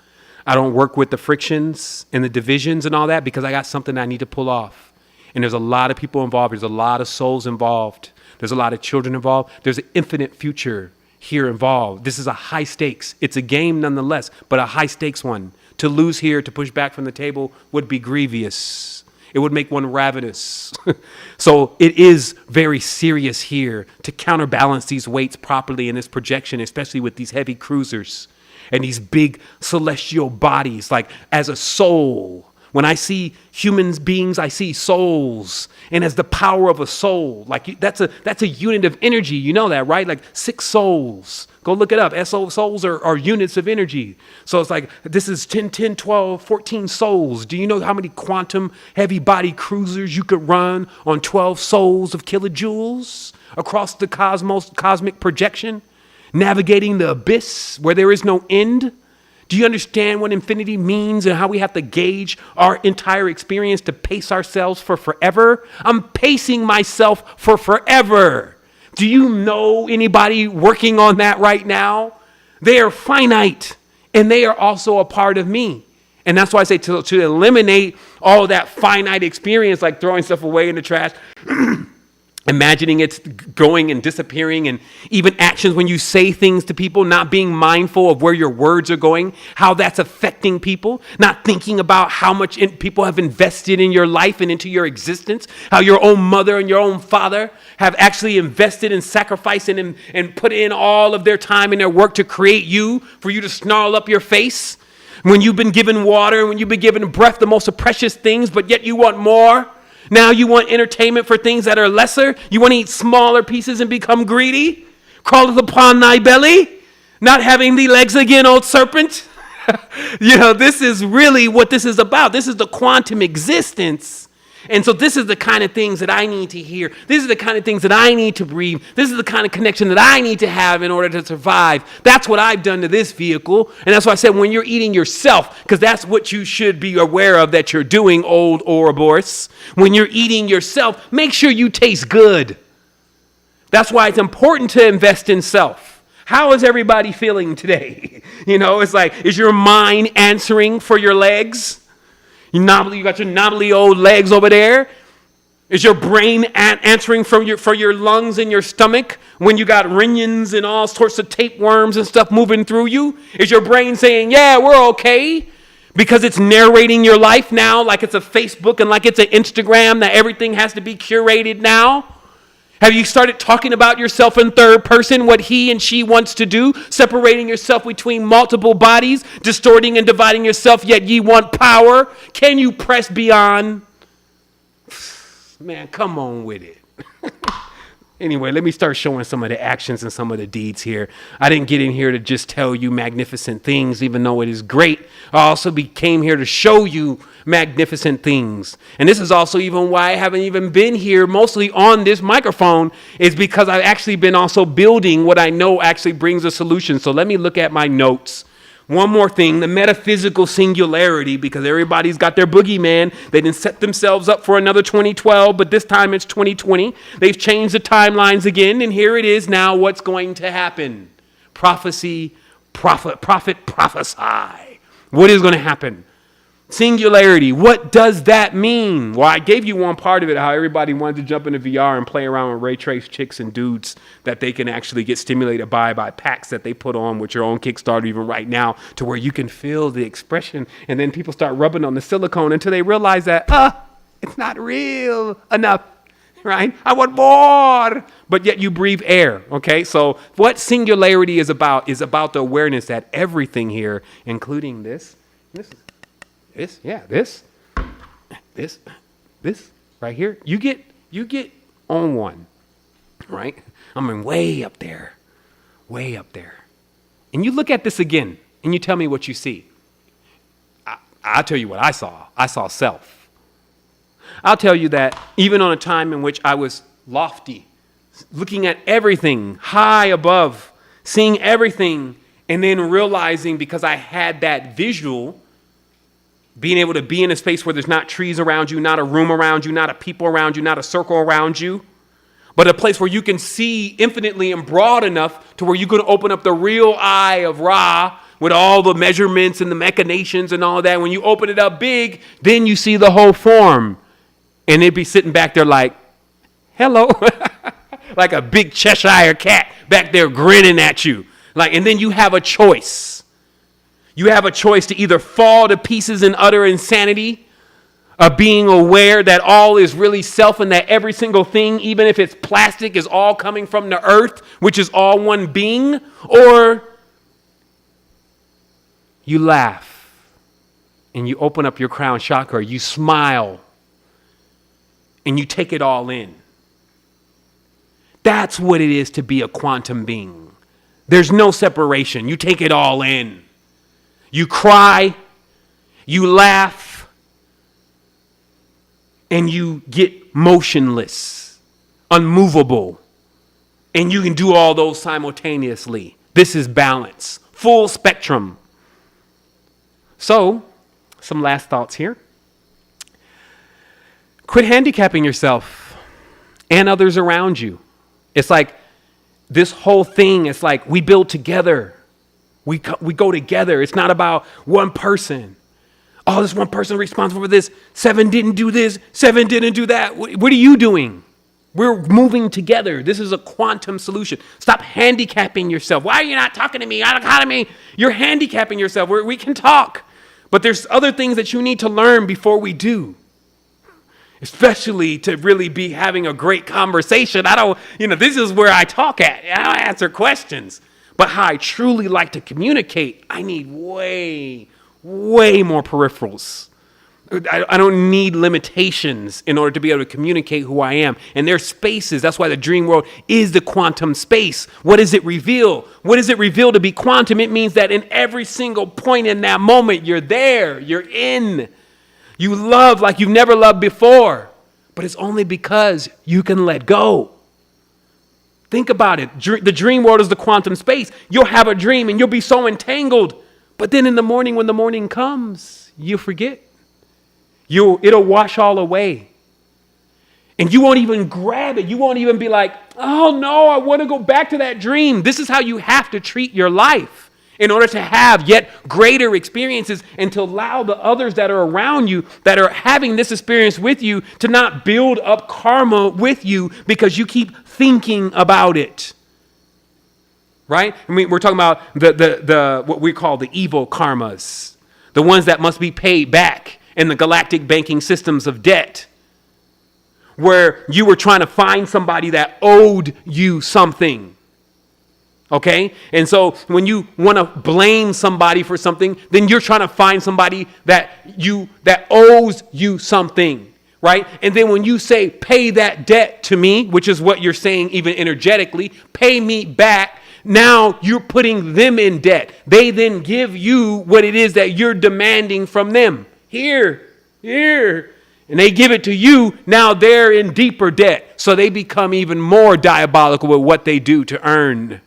I don't work with the frictions and the divisions and all that because I got something I need to pull off. And there's a lot of people involved. There's a lot of souls involved. There's a lot of children involved. There's an infinite future here involved. This is a high stakes. It's a game nonetheless, but a high stakes one. To lose here, to push back from the table would be grievous. It would make one ravenous. So it is very serious here to counterbalance these weights properly in this projection, especially with these heavy cruisers and these big celestial bodies. Like as a soul, when I see human beings, I see souls. And as the power of a soul, like that's a unit of energy. You know that, right? Like 6 souls. Go look it up. Souls are units of energy. So it's like, this is 10, 12, 14 souls. Do you know how many quantum heavy body cruisers you could run on 12 souls of kilojoules across the cosmic projection, navigating the abyss where there is no end? Do you understand what infinity means and how we have to gauge our entire experience to pace ourselves for forever? I'm pacing myself for forever. Do you know anybody working on that right now? They are finite, and they are also a part of me. And that's why I say to eliminate all that finite experience, like throwing stuff away in the trash, imagining it's going and disappearing, and even actions when you say things to people, not being mindful of where your words are going, how that's affecting people, not thinking about how much people have invested in your life and into your existence, how your own mother and your own father have actually invested and sacrificed and put in all of their time and their work to create you, for you to snarl up your face. When you've been given water, when you've been given breath, the most precious things, but yet you want more. Now you want entertainment for things that are lesser. You want to eat smaller pieces and become greedy. Crawleth upon thy belly, not having the legs again, old serpent. This is really what this is about. This is the quantum existence. And so this is the kind of things that I need to hear. This is the kind of things that I need to breathe. This is the kind of connection that I need to have in order to survive. That's what I've done to this vehicle. And that's why I said when you're eating yourself, because that's what you should be aware of that you're doing, old Ouroboros. When you're eating yourself, make sure you taste good. That's why it's important to invest in self. How is everybody feeling today? It's like, is your mind answering for your legs? You got your knobbly old legs over there. Is your brain answering for your lungs and your stomach when you got rinions and all sorts of tapeworms and stuff moving through you? Is your brain saying, yeah, we're okay? Because it's narrating your life now like it's a Facebook and like it's an Instagram that everything has to be curated now? Have you started talking about yourself in third person, what he and she wants to do, separating yourself between multiple bodies, distorting and dividing yourself, yet ye want power? Can you press beyond? Man, come on with it. Anyway, let me start showing some of the actions and some of the deeds here. I didn't get in here to just tell you magnificent things, even though it is great. I also came here to show you magnificent things. And this is also even why I haven't even been here mostly on this microphone, is because I've actually been also building what I know actually brings a solution. So let me look at my notes. One more thing, the metaphysical singularity, because everybody's got their boogeyman. They didn't set themselves up for another 2012, but this time it's 2020. They've changed the timelines again, and here it is now what's going to happen. Prophecy, prophet, prophesy. What is going to happen? Singularity, what does that mean? Well, I gave you one part of it, how everybody wanted to jump into VR and play around with ray trace chicks and dudes that they can actually get stimulated by packs that they put on with your own Kickstarter even right now, to where you can feel the expression, and then people start rubbing on the silicone until they realize that, it's not real enough, right? I want more, but yet you breathe air, okay? So what singularity is about the awareness that everything here, including this right here, you get on one, right? I mean, way up there. And you look at this again, and you tell me what you see. I'll tell you what I saw. I saw self. I'll tell you that even on a time in which I was lofty, looking at everything high above, seeing everything, and then realizing, because I had that visual, being able to be in a space where there's not trees around you, not a room around you, not a people around you, not a circle around you, but a place where you can see infinitely and broad enough to where you can open up the real eye of Ra with all the measurements and the machinations and all of that. When you open it up big, then you see the whole form. And it'd be sitting back there like, hello, like a big Cheshire cat back there grinning at you. And then you have a choice. You have a choice to either fall to pieces in utter insanity, of being aware that all is really self and that every single thing, even if it's plastic, is all coming from the earth, which is all one being, or you laugh and you open up your crown chakra, you smile, and you take it all in. That's what it is to be a quantum being. There's no separation. You take it all in. You cry, you laugh, and you get motionless, unmovable. And you can do all those simultaneously. This is balance, full spectrum. So, some last thoughts here. Quit handicapping yourself and others around you. It's like this whole thing, it's like we build together. We go together. It's not about one person. Oh, this one person responsible for this. 7 didn't do this. 7 didn't do that. What are you doing? We're moving together. This is a quantum solution. Stop handicapping yourself. Why are you not talking to me? You're handicapping yourself. We can talk. But there's other things that you need to learn before we do. Especially to really be having a great conversation. This is where I talk at. I don't answer questions. But how I truly like to communicate, I need way more peripherals. I don't need limitations in order to be able to communicate who I am. And there's spaces. That's why the dream world is the quantum space. What does it reveal? What does it reveal to be quantum? It means that in every single point in that moment, you're there. You're in. You love like you've never loved before. But it's only because you can let go. Think about it. The dream world is the quantum space. You'll have a dream and you'll be so entangled. But then in the morning, when the morning comes, you forget. It'll wash all away. And you won't even grab it. You won't even be like, oh no, I want to go back to that dream. This is how you have to treat your life in order to have yet greater experiences and to allow the others that are around you that are having this experience with you to not build up karma with you because you keep thinking about it. Right? I mean, we're talking about the what we call the evil karmas, the ones that must be paid back in the galactic banking systems of debt, where you were trying to find somebody that owed you something. Okay? And so when you want to blame somebody for something, then you're trying to find somebody that owes you something. Right? And then when you say, pay that debt to me, which is what you're saying even energetically, pay me back, now you're putting them in debt. They then give you what it is that you're demanding from them. Here. And they give it to you. Now they're in deeper debt. So they become even more diabolical with what they do to earn.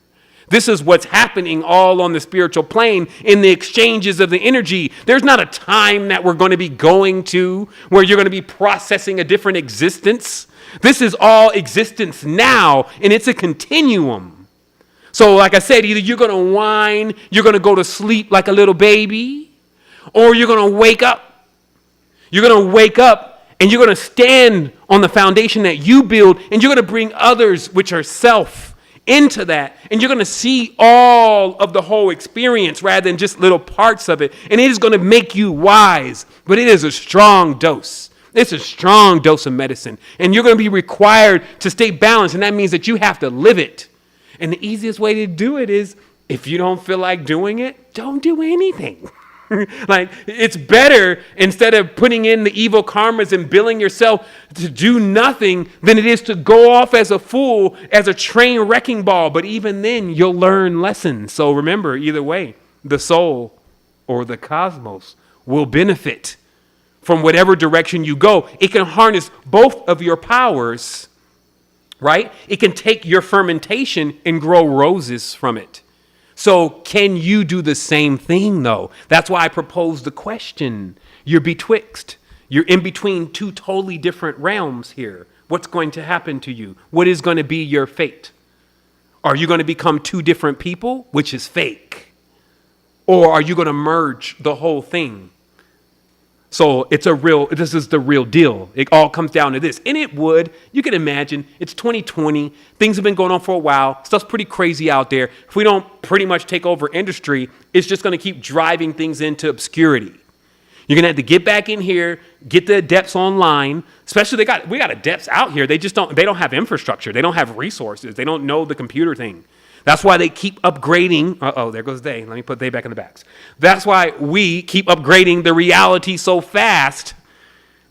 This is what's happening all on the spiritual plane in the exchanges of the energy. There's not a time that we're going to be going to where you're going to be processing a different existence. This is all existence now, and it's a continuum. So like I said, either you're going to whine, you're going to go to sleep like a little baby, or you're going to wake up. You're going to wake up, and you're going to stand on the foundation that you build, and you're going to bring others, which are self, into that, and you're going to see all of the whole experience rather than just little parts of it, and it is going to make you wise. But it is a strong dose. It's a strong dose of medicine, and you're going to be required to stay balanced, and that means that you have to live it. And the easiest way to do it is, if you don't feel like doing it, don't do anything. Like, it's better, instead of putting in the evil karmas and billing yourself to do nothing, than it is to go off as a fool, as a train wrecking ball. But even then, you'll learn lessons. So remember, either way, the soul or the cosmos will benefit from whatever direction you go. It can harness both of your powers, right? It can take your fermentation and grow roses from it. So can you do the same thing, though? That's why I proposed the question. You're betwixt. You're in between two totally different realms here. What's going to happen to you? What is going to be your fate? Are you going to become two different people, which is fake? Or are you going to merge the whole thing? So this is the real deal. It all comes down to this. And you can imagine, it's 2020. Things have been going on for a while. Stuff's pretty crazy out there. If we don't pretty much take over industry, it's just going to keep driving things into obscurity. You're going to have to get back in here, get the adepts online. Especially we got adepts out here. They don't have infrastructure. They don't have resources. They don't know the computer thing. That's why they keep upgrading. There goes they. Let me put they back in the backs. That's why we keep upgrading the reality so fast,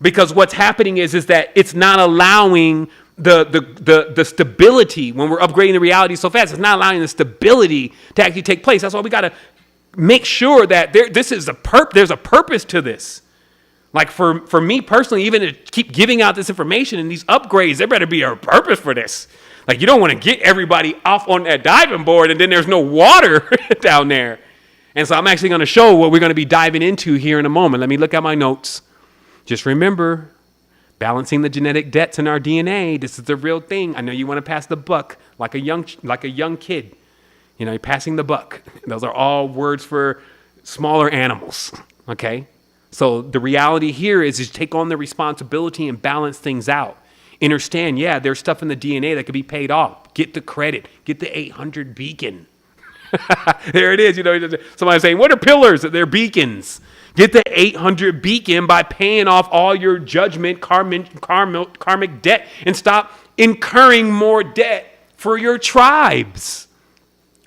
because what's happening is that it's not allowing the stability. When we're upgrading the reality so fast, it's not allowing the stability to actually take place. That's why we got to make sure that there's a purpose to this. Like for me personally, even to keep giving out this information and these upgrades, there better be a purpose for this. Like, you don't want to get everybody off on that diving board and then there's no water down there. And so I'm actually going to show what we're going to be diving into here in a moment. Let me look at my notes. Just remember, balancing the genetic debts in our DNA. This is the real thing. I know you want to pass the buck like a young kid. You know, you're passing the buck. Those are all words for smaller animals. Okay? So the reality here is take on the responsibility and balance things out. Understand, there's stuff in the DNA that could be paid off. Get the credit. Get the 800 beacon. There it is. You know, somebody's saying, what are pillars? They're beacons. Get the 800 beacon by paying off all your judgment, karmic debt, and stop incurring more debt for your tribes,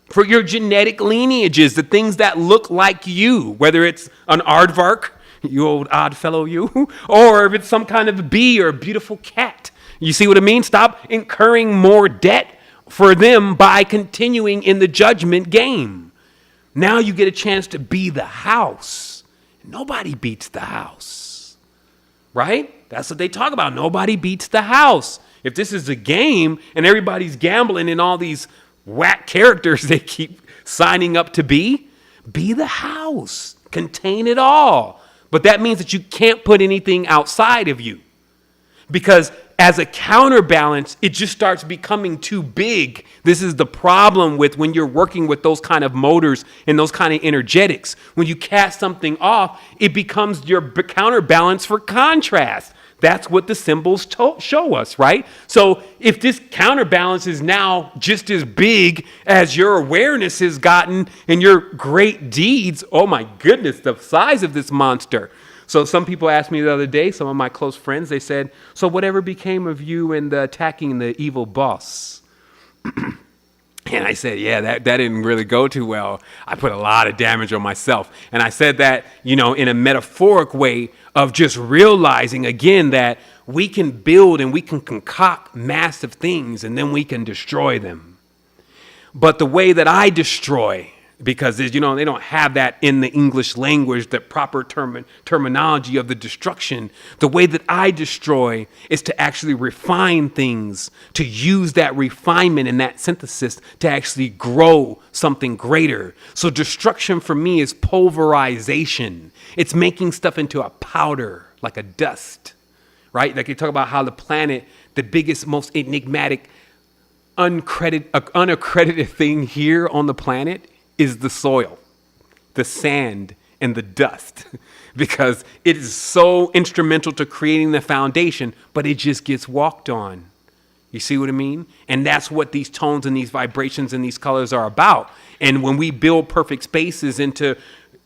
for your genetic lineages, the things that look like you, whether it's an aardvark, you old odd fellow you, or if it's some kind of bee or a beautiful cat. You see what I mean? Stop incurring more debt for them by continuing in the judgment game. Now you get a chance to be the house. Nobody beats the house, right? That's what they talk about. Nobody beats the house. If this is a game and everybody's gambling in all these whack characters they keep signing up to be the house. Contain it all. But that means that you can't put anything outside of you. Because as a counterbalance, it just starts becoming too big. This is the problem with when you're working with those kind of motors and those kind of energetics. When you cast something off, it becomes your counterbalance for contrast. That's what the symbols show us, right? So if this counterbalance is now just as big as your awareness has gotten and your great deeds, oh my goodness, the size of this monster. So some people asked me the other day, some of my close friends, they said, so whatever became of you in attacking the evil boss? And I said, that didn't really go too well. I put a lot of damage on myself. And I said that, in a metaphoric way of just realizing, again, that we can build and we can concoct massive things and then we can destroy them. But the way that I destroy, because they don't have that in the English language, the proper terminology of the destruction. The way that I destroy is to actually refine things, to use that refinement and that synthesis to actually grow something greater. So destruction for me is pulverization. It's making stuff into a powder, like a dust, right? Like you talk about how the planet, the biggest, most enigmatic, unaccredited thing here on the planet is the soil, the sand, and the dust, because it is so instrumental to creating the foundation, but it just gets walked on. You see what I mean? And that's what these tones and these vibrations and these colors are about. And when we build perfect spaces into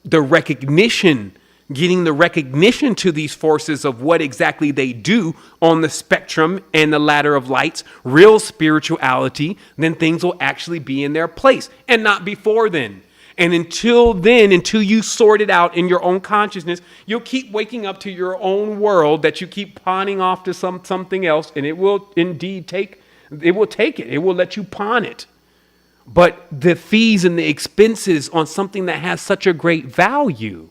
the recognition, getting the recognition to these forces of what exactly they do on the spectrum and the ladder of lights, real spirituality, then things will actually be in their place and not before then. And until you sort it out in your own consciousness, you'll keep waking up to your own world that you keep pawning off to something else, and it will indeed take it. It will let you pawn it. But the fees and the expenses on something that has such a great value.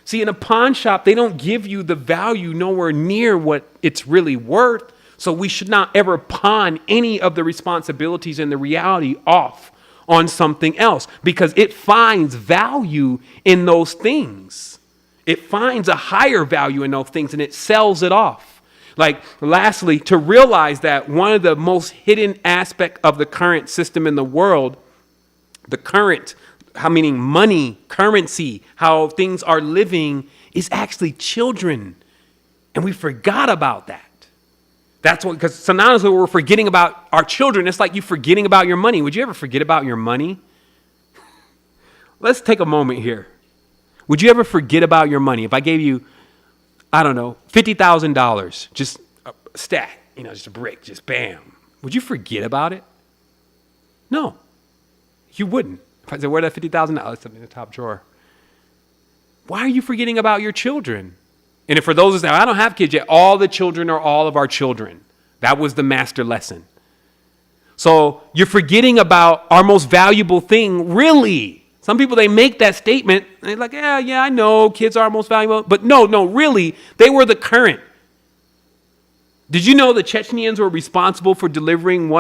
See, in a pawn shop, they don't give you the value nowhere near what it's really worth. So we should not ever pawn any of the responsibilities and the reality off on something else, because it finds value in those things. It finds a higher value in those things and it sells it off. Like, lastly, to realize that one of the most hidden aspect of the current system in the world, the current how meaning money, currency, how things are living is actually children. And we forgot about that. That's what, because sometimes we're forgetting about our children. It's like you forgetting about your money. Would you ever forget about your money? Let's take a moment here. Would you ever forget about your money? If I gave you, I don't know, $50,000, just a stack, just a brick, just bam. Would you forget about it? No, you wouldn't. If I said, where'd that $50,000? It's in the top drawer. Why are you forgetting about your children? And if for those that say, I don't have kids yet, all the children are all of our children. That was the master lesson. So you're forgetting about our most valuable thing, really. Some people, they make that statement, and they're like, yeah, I know, kids are our most valuable. But no, really, they were the current. Did you know the Chechens were responsible for delivering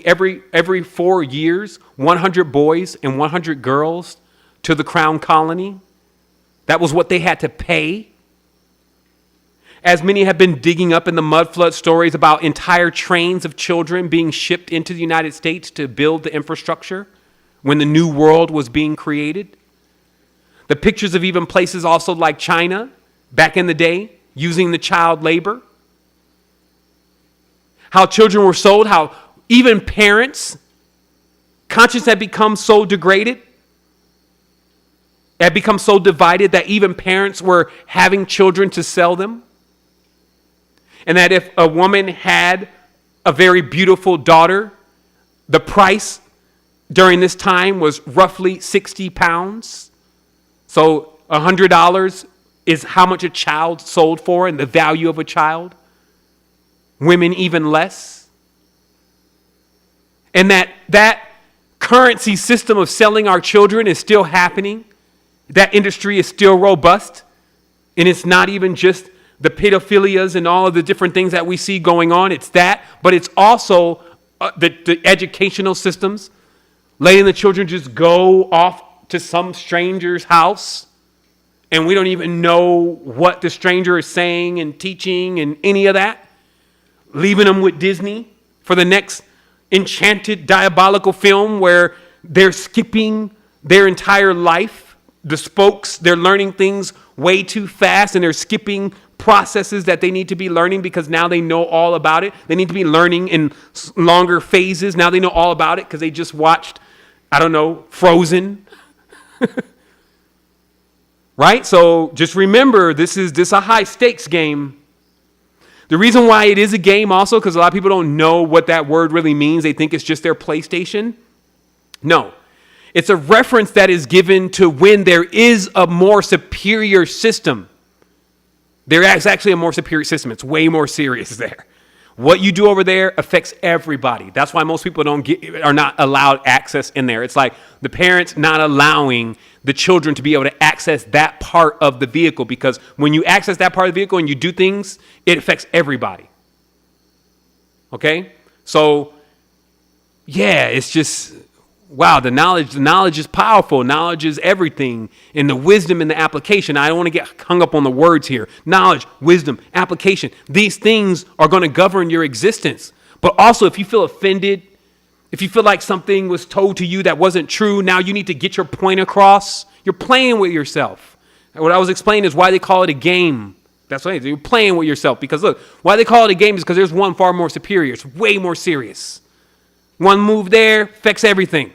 every 4 years, 100 boys and 100 girls to the crown colony? That was what they had to pay. As many have been digging up in the mud flood stories about entire trains of children being shipped into the United States to build the infrastructure when the new world was being created. The pictures of even places also like China back in the day using the child labor. How children were sold, how even parents' conscience had become so degraded, had become so divided that even parents were having children to sell them. And that if a woman had a very beautiful daughter, the price during this time was roughly 60 pounds. So $100 is how much a child sold for and the value of a child. Women even less. And that currency system of selling our children is still happening. That industry is still robust. And it's not even just the pedophilias and all of the different things that we see going on. It's that, but it's also the educational systems, letting the children just go off to some stranger's house, and we don't even know what the stranger is saying and teaching and any of that, leaving them with Disney for the next enchanted, diabolical film where they're skipping their entire life. The spokes, they're learning things way too fast, and they're skipping processes that they need to be learning because now they know all about it. They need to be learning in longer phases. Now they know all about it because they just watched, Frozen. Right? So just remember, this is a high stakes game. The reason why it is a game also, because a lot of people don't know what that word really means. They think it's just their PlayStation. No. It's a reference that is given to when there is a more superior system. There is actually a more superior system. It's way more serious there. What you do over there affects everybody. That's why most people are not allowed access in there. It's like the parents not allowing the children to be able to access that part of the vehicle, because when you access that part of the vehicle and you do things, it affects everybody. Okay? So, yeah, it's just, wow, the knowledge is powerful. Knowledge is everything. And the wisdom and the application. I don't want to get hung up on the words here. Knowledge, wisdom, application. These things are going to govern your existence. But also, if you feel offended, if you feel like something was told to you that wasn't true, now you need to get your point across. You're playing with yourself. And what I was explaining is why they call it a game. That's what it is. You're playing with yourself. Because look, why they call it a game is because there's one far more superior. It's way more serious. One move there affects everything.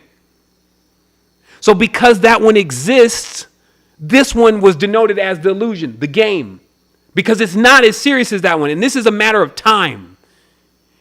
So because that one exists, this one was denoted as the illusion, the game. Because it's not as serious as that one. And this is a matter of time.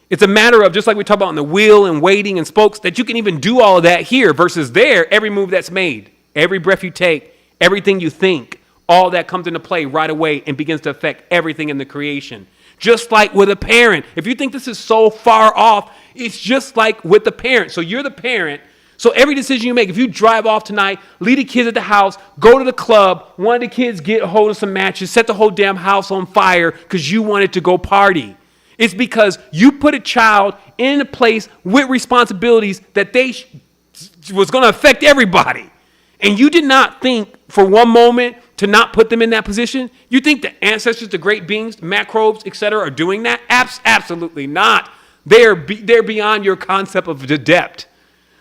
It's a matter of, just like we talk about in the wheel and waiting and spokes, that you can even do all of that here versus there. Every move that's made, every breath you take, everything you think, all that comes into play right away and begins to affect everything in the creation. Just like with a parent. If you think this is so far off, it's just like with the parent. So you're the parent. So every decision you make, if you drive off tonight, leave the kids at the house, go to the club, one of the kids get a hold of some matches, set the whole damn house on fire because you wanted to go party. It's because you put a child in a place with responsibilities that was going to affect everybody. And you did not think for one moment to not put them in that position. You think the ancestors, the great beings, macrobes, etc., are doing that? Absolutely not. They're beyond your concept of the depth.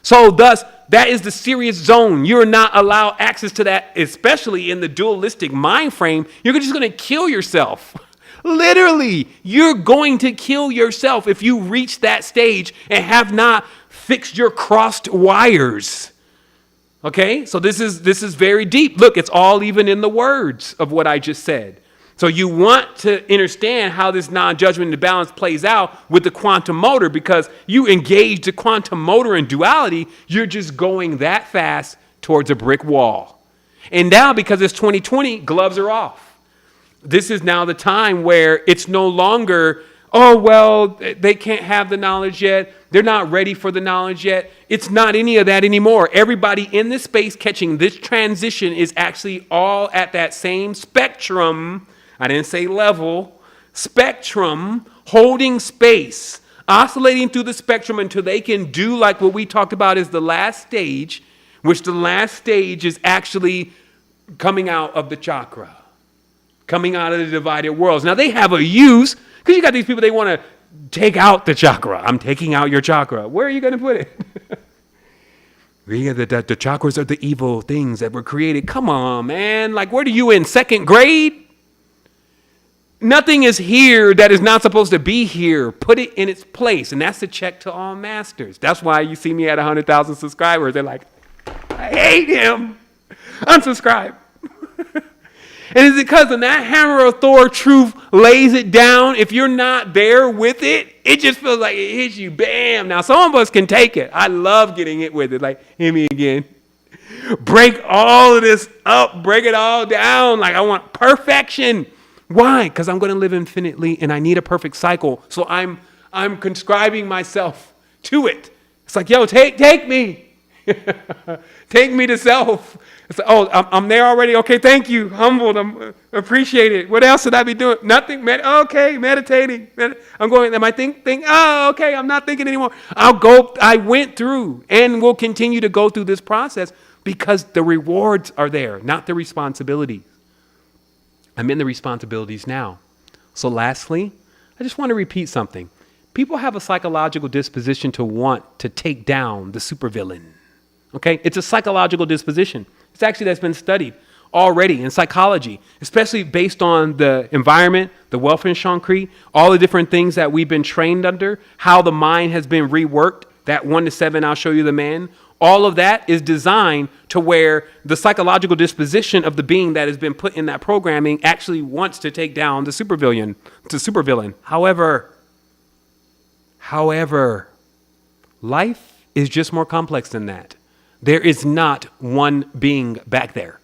So thus, that is the serious zone. You're not allowed access to that, especially in the dualistic mind frame. You're just going to kill yourself. Literally, you're going to kill yourself if you reach that stage and have not fixed your crossed wires. Okay, so this is very deep. Look, it's all even in the words of what I just said. So you want to understand how this non-judgment balance plays out with the quantum motor, because you engage the quantum motor in duality, you're just going that fast towards a brick wall. And now, because it's 2020, gloves are off. This is now the time where it's no longer, oh, well, they can't have the knowledge yet. They're not ready for the knowledge yet. It's not any of that anymore. Everybody in this space catching this transition is actually all at that same spectrum. I didn't say level. Spectrum, holding space, oscillating through the spectrum until they can do like what we talked about is the last stage, which the last stage is actually coming out of the chakra, coming out of the divided worlds. Now they have a use, because you got these people, they want to take out the chakra. I'm taking out your chakra. Where are you going to put it? The chakras are the evil things that were created. Come on, man. Like, what are you in, second grade? Nothing is here that is not supposed to be here. Put it in its place. And that's the check to all masters. That's why you see me at 100,000 subscribers. They're like, I hate him. Unsubscribe. And it's because when that hammer of Thor truth lays it down, if you're not there with it, it just feels like it hits you. Bam. Now, some of us can take it. I love getting it with it. Like, hit me again. Break all of this up. Break it all down. Like, I want perfection. Why? Because I'm going to live infinitely and I need a perfect cycle. So I'm conscribing myself to it. It's like, yo, take me. Take me to self. It's like, oh, I'm there already. Okay, thank you. Humbled. I'm appreciate it. What else should I be doing? Nothing. Okay, meditating. I'm going. Am I think? Oh, okay. I'm not thinking anymore. I went through and will continue to go through this process because the rewards are there, not the responsibilities. I'm in the responsibilities now. So lastly, I just want to repeat something. People have a psychological disposition to want to take down the supervillain. Okay? It's a psychological disposition. It's actually that's been studied already in psychology, especially based on the environment, the welfare concrete, all the different things that we've been trained under, how the mind has been reworked, that 1 to 7, I'll show you the man. All of that is designed to where the psychological disposition of the being that has been put in that programming actually wants to take down the supervillain. However, life is just more complex than that. There is not one being back there.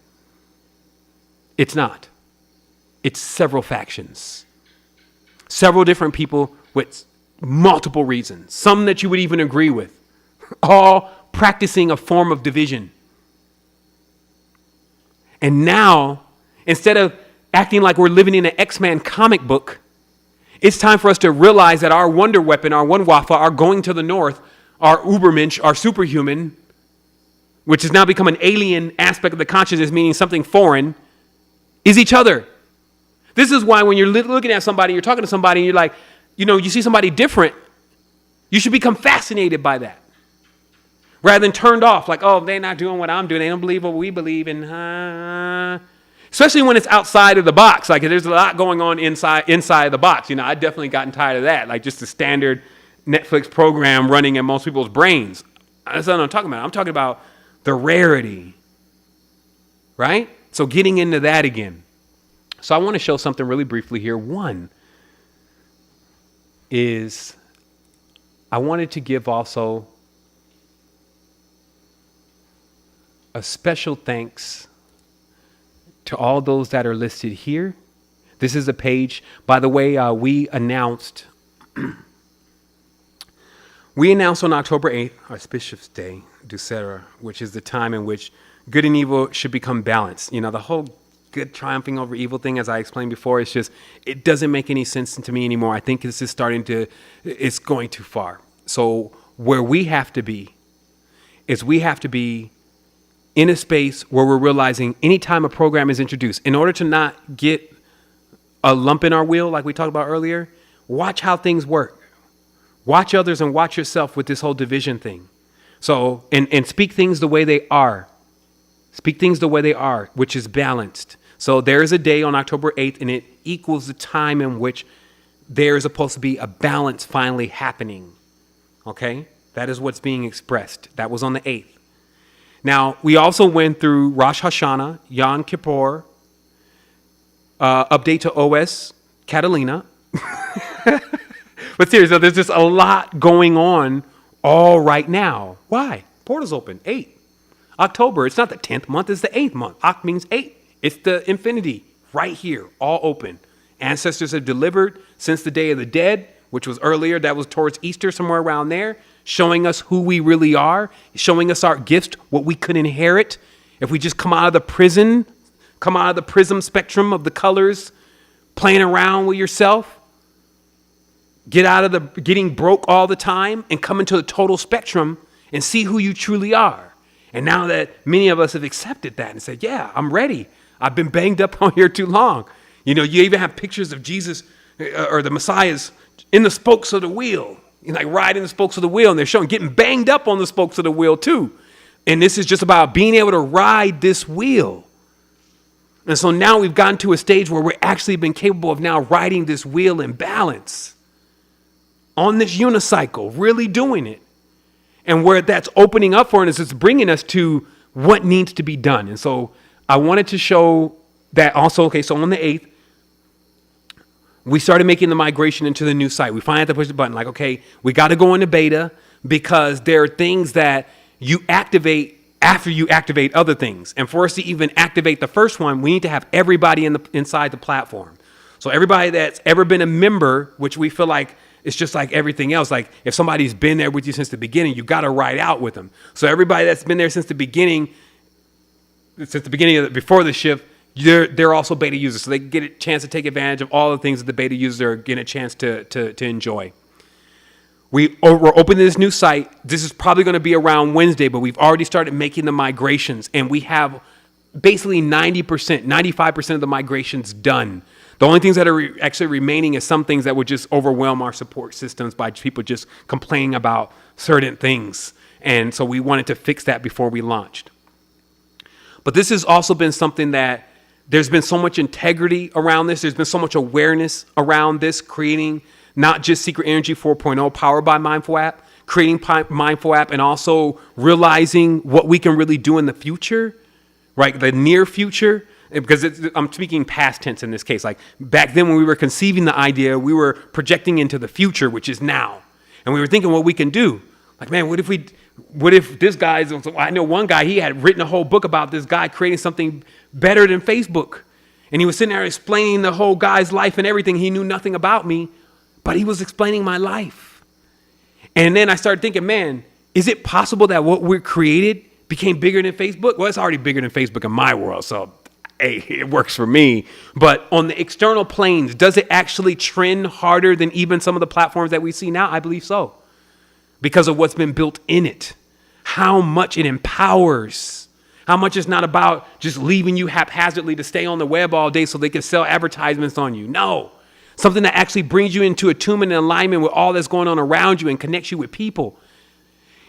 It's not. It's several factions. Several different people with multiple reasons. Some that you would even agree with. All practicing a form of division. And now, instead of acting like we're living in an X-Men comic book, it's time for us to realize that our wonder weapon, our one wafa, our going to the north, our Ubermensch, our superhuman, which has now become an alien aspect of the consciousness, meaning something foreign, is each other. This is why when you're looking at somebody, you're talking to somebody, and you're like, you see somebody different, you should become fascinated by that. Rather than turned off, like, oh, they're not doing what I'm doing. They don't believe what we believe in. Especially when it's outside of the box. Like, there's a lot going on inside the box. I definitely gotten tired of that. Like, just the standard Netflix program running in most people's brains. That's not what I'm talking about. I'm talking about the rarity, right? So getting into that again. So I want to show something really briefly here. One is I wanted to give also a special thanks to all those that are listed here. This is a page, by the way, we announced on October 8th, Auspicious Day, Dussehra, which is the time in which good and evil should become balanced. The whole good triumphing over evil thing, as I explained before, it doesn't make any sense to me anymore. I think this is it's going too far. So where we have to be is we have to be in a space where we're realizing anytime a program is introduced, in order to not get a lump in our wheel, like we talked about earlier, watch how things work. Watch others and watch yourself with this whole division thing. So, and speak things the way they are. Speak things the way they are, which is balanced. So there is a day on October 8th, and it equals the time in which there is supposed to be a balance finally happening. Okay? That is what's being expressed. That was on the 8th. Now, we also went through Rosh Hashanah, Yom Kippur, update to OS Catalina. But seriously, there's just a lot going on all right now. Why? Portal's open. 8. October. It's not the 10th month. It's the 8th month. Oct means 8. It's the infinity right here, all open. Ancestors have delivered since the Day of the Dead, which was earlier. That was towards Easter, somewhere around there, showing us who we really are, showing us our gifts, what we could inherit if we just come out of the prison, come out of the prism spectrum of the colors, playing around with yourself. Get out of the getting broke all the time and come into the total spectrum and see who you truly are. And now that many of us have accepted that and said, yeah, I'm ready. I've been banged up on here too long. You know, you even have pictures of Jesus or the Messiah's in the spokes of the wheel, like riding the spokes of the wheel. And they're showing getting banged up on the spokes of the wheel too. And this is just about being able to ride this wheel. And so now we've gotten to a stage where we're actually been capable of now riding this wheel in balance. On this unicycle, really doing it. And where that's opening up for us, it's bringing us to what needs to be done. And so I wanted to show that also. Okay, so on the 8th, we started making the migration into the new site. We finally had to push the button like, okay, we got to go into beta because there are things that you activate after you activate other things. And for us to even activate the first one, we need to have everybody inside the platform. So everybody that's ever been a member, which we feel like it's just like everything else. Like if somebody's been there with you since the beginning, you got to ride out with them. So everybody that's been there since the beginning of before the shift, they're also beta users. So they get a chance to take advantage of all the things that the beta users are getting a chance to enjoy. We're opening this new site. This is probably going to be around Wednesday, but we've already started making the migrations, and we have basically 90%, 95% of the migrations done. The only things that are actually remaining is some things that would just overwhelm our support systems by people just complaining about certain things. And so we wanted to fix that before we launched. But this has also been something that there's been so much integrity around this. There's been so much awareness around this, creating not just Secret Energy 4.0 powered by Mindful App, creating Mindful App, and also realizing what we can really do in the future, right? The near future. Because I'm speaking past tense in this case. Like back then when we were conceiving the idea, we were projecting into the future, which is now. And we were thinking what we can do. Like, man, what if this guy's, I know one guy, he had written a whole book about this guy creating something better than Facebook. And he was sitting there explaining the whole guy's life and everything. He knew nothing about me, but he was explaining my life. And then I started thinking, man, is it possible that what we created became bigger than Facebook? Well, it's already bigger than Facebook in my world, so hey, it works for me. But on the external planes, does it actually trend harder than even some of the platforms that we see now? I believe so. Because of what's been built in it. How much it empowers. How much it's not about just leaving you haphazardly to stay on the web all day so they can sell advertisements on you. No. Something that actually brings you into attunement and alignment with all that's going on around you and connects you with people.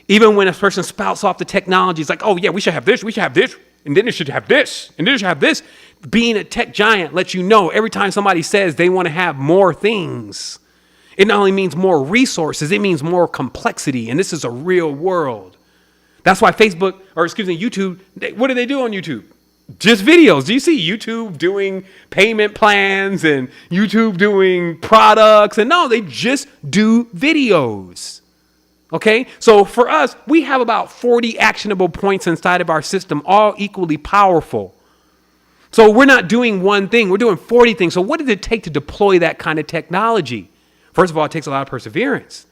Even when a person spouts off the technology, it's like, oh yeah, we should have this, we should have this. And then it should have this, and then it should have this. Being a tech giant lets you know every time somebody says they want to have more things, it not only means more resources, it means more complexity. And this is a real world. That's why YouTube, what do they do on YouTube? Just videos. Do you see YouTube doing payment plans and YouTube doing products? And no, they just do videos. Okay, so for us, we have about 40 actionable points inside of our system, all equally powerful. So we're not doing one thing, we're doing 40 things. So what does it take to deploy that kind of technology? First of all, it takes a lot of perseverance.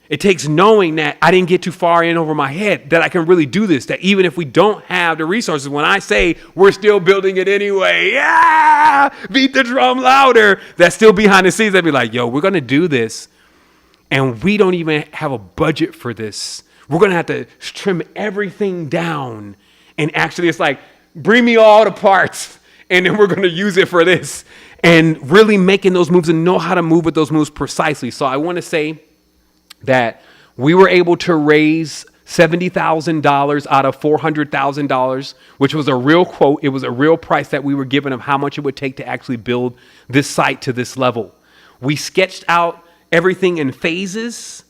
It takes knowing that I didn't get too far in over my head, that I can really do this, that even if we don't have the resources, when I say we're still building it anyway, yeah, beat the drum louder, that's still behind the scenes. I'd be like, yo, we're going to do this. And we don't even have a budget for this. We're going to have to trim everything down. And actually, it's like, bring me all the parts. And then we're going to use it for this. And really making those moves and know how to move with those moves precisely. So I want to say that we were able to raise $70,000 out of $400,000, which was a real quote. It was a real price that we were given of how much it would take to actually build this site to this level. We sketched out everything in phases,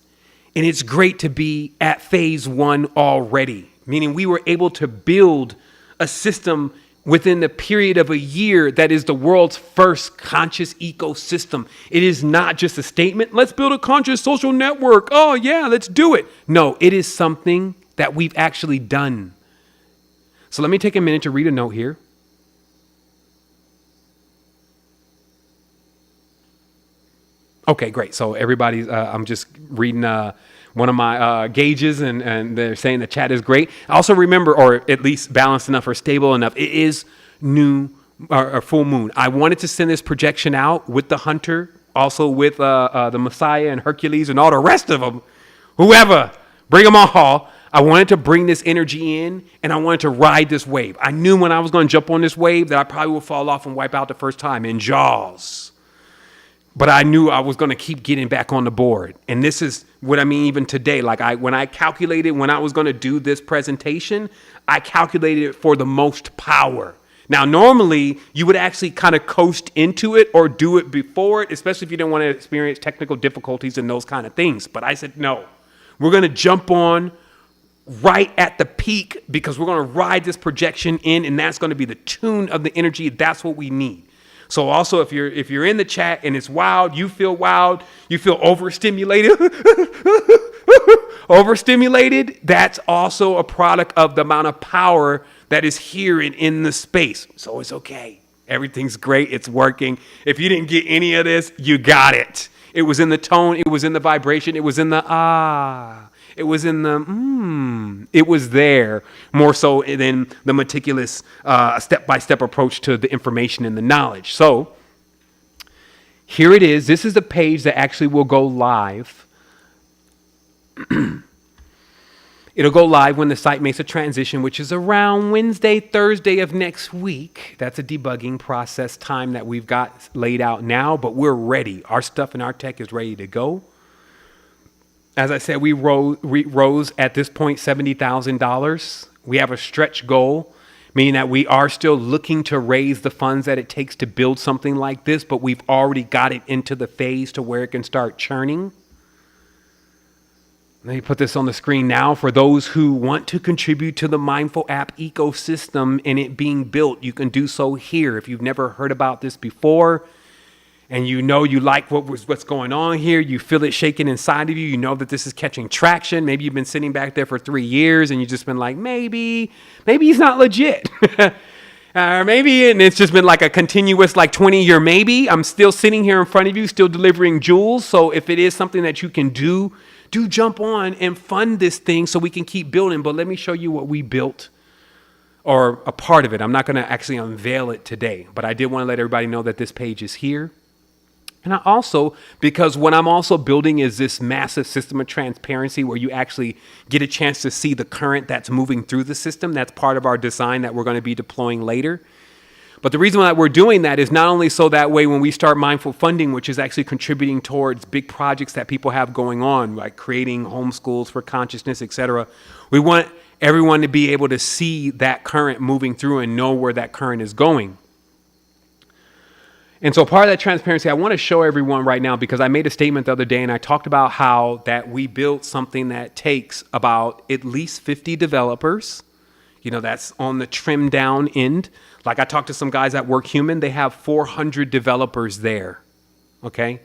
and it's great to be at phase 1 already, meaning we were able to build a system within the period of a year that is the world's first conscious ecosystem. It is not just a statement, let's build a conscious social network. Oh yeah, let's do it. No, it is something that we've actually done. So let me take a minute to read a note here. Okay, great. So everybody's, I'm just reading one of my gauges, and they're saying the chat is great. Also remember, or at least balanced enough or stable enough, it is new or full moon. I wanted to send this projection out with the Hunter, also with the Messiah and Hercules and all the rest of them. Whoever, bring them all. I wanted to bring this energy in, and I wanted to ride this wave. I knew when I was going to jump on this wave that I probably would fall off and wipe out the first time in Jaws. But I knew I was going to keep getting back on the board. And this is what I mean even today. Like when I calculated when I was going to do this presentation, I calculated it for the most power. Now, normally you would actually kind of coast into it or do it before it, especially if you didn't want to experience technical difficulties and those kind of things. But I said, no, we're going to jump on right at the peak because we're going to ride this projection in, and that's going to be the tune of the energy. That's what we need. So also, if you're in the chat and it's wild, you feel overstimulated, that's also a product of the amount of power that is here and in the space. So it's okay. Everything's great. It's working. If you didn't get any of this, you got it. It was in the tone. It was in the vibration. It was in the It was in the It was there more so than the meticulous step-by-step approach to the information and the knowledge. So here it is. This is the page that actually will go live. It'll go live when the site makes a transition, which is around Wednesday, Thursday of next week. That's a debugging process time that we've got laid out now, but we're ready. Our stuff and our tech is ready to go. As I said, we rose at this point $70,000. We have a stretch goal, meaning that we are still looking to raise the funds that it takes to build something like this, but we've already got it into the phase to where it can start churning. Let me put this on the screen now. For those who want to contribute to the Mindful app ecosystem and it being built, you can do so here. If you've never heard about this before, and you know you like what's going on here, you feel it shaking inside of you, you know that this is catching traction. Maybe you've been sitting back there for 3 years and you've just been like, maybe he's not legit. Or maybe, and it's just been like a continuous 20-year maybe. I'm still sitting here in front of you, still delivering jewels. So if it is something that you can do jump on and fund this thing so we can keep building. But let me show you what we built, or a part of it. I'm not going to actually unveil it today, but I did want to let everybody know that this page is here. And I also, because what I'm also building is this massive system of transparency where you actually get a chance to see the current that's moving through the system. That's part of our design that we're going to be deploying later. But the reason why we're doing that is not only so that way when we start mindful funding, which is actually contributing towards big projects that people have going on, like creating homeschools for consciousness, etc. We want everyone to be able to see that current moving through and know where that current is going. And so part of that transparency, I want to show everyone right now, because I made a statement the other day and I talked about how that we built something that takes about at least 50 developers. You know, that's on the trimmed down end. Like I talked to some guys at Work Human, they have 400 developers there. Okay.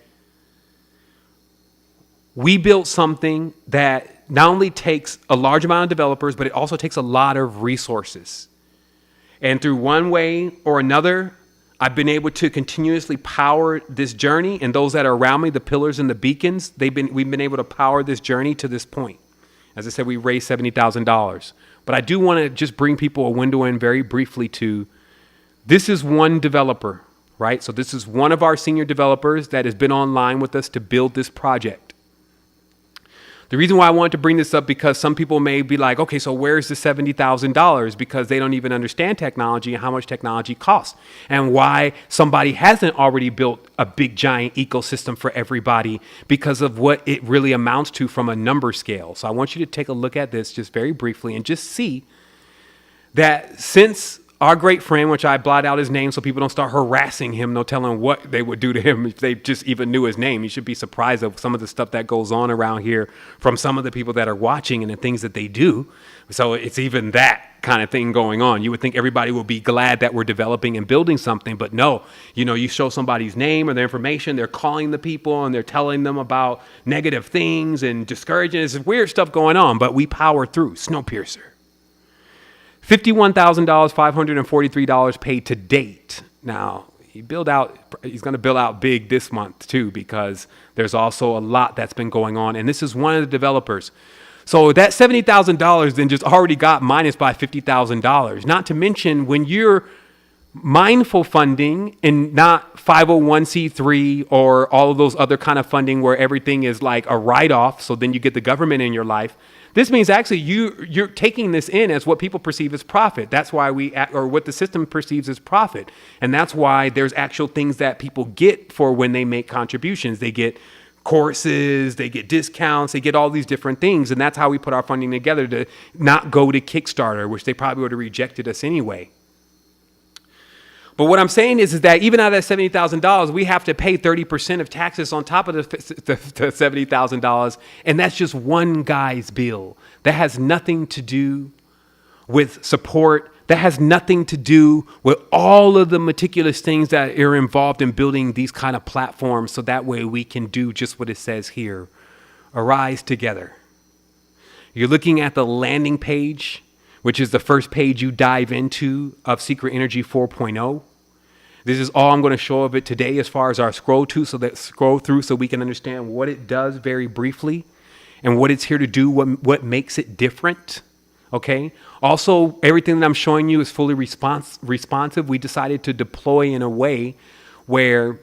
We built something that not only takes a large amount of developers, but it also takes a lot of resources. And through one way or another, I've been able to continuously power this journey, and those that are around me, the pillars and the beacons, we've been able to power this journey to this point. As I said, we raised $70,000. But I do want to just bring people a window in very briefly to, this is one developer, right? So this is one of our senior developers that has been online with us to build this project. The reason why I wanted to bring this up, because some people may be like, okay, so where's the $70,000? Because they don't even understand technology and how much technology costs, and why somebody hasn't already built a big giant ecosystem for everybody, because of what it really amounts to from a number scale. So I want you to take a look at this just very briefly and just see that since our great friend, which I blot out his name so people don't start harassing him, no telling what they would do to him if they just even knew his name. You should be surprised of some of the stuff that goes on around here from some of the people that are watching and the things that they do. So it's even that kind of thing going on. You would think everybody will be glad that we're developing and building something, but no, you show somebody's name or their information, they're calling the people and they're telling them about negative things and discouraging. There's weird stuff going on, but we power through. Snowpiercer. $51,000, $543 paid to date. Now, he's going to bill out big this month too, because there's also a lot that's been going on. And this is one of the developers. So that $70,000 then just already got minus by $50,000. Not to mention when you're mindful funding and not 501c3 or all of those other kind of funding where everything is like a write-off. So then you get the government in your life. This means actually you're taking this in as what people perceive as profit. That's why or what the system perceives as profit. And that's why there's actual things that people get for when they make contributions. They get courses, they get discounts, they get all these different things. And that's how we put our funding together, to not go to Kickstarter, which they probably would have rejected us anyway. But what I'm saying is that even out of that $70,000, we have to pay 30% of taxes on top of the $70,000. And that's just one guy's bill. That has nothing to do with support. That has nothing to do with all of the meticulous things that are involved in building these kind of platforms. So that way we can do just what it says here. Arise together. You're looking at the landing page, which is the first page you dive into of Secret Energy 4.0. This is all I'm going to show of it today as far as our scroll through so we can understand what it does very briefly and what it's here to do, what makes it different. Okay. Also, everything that I'm showing you is fully responsive. We decided to deploy in a way where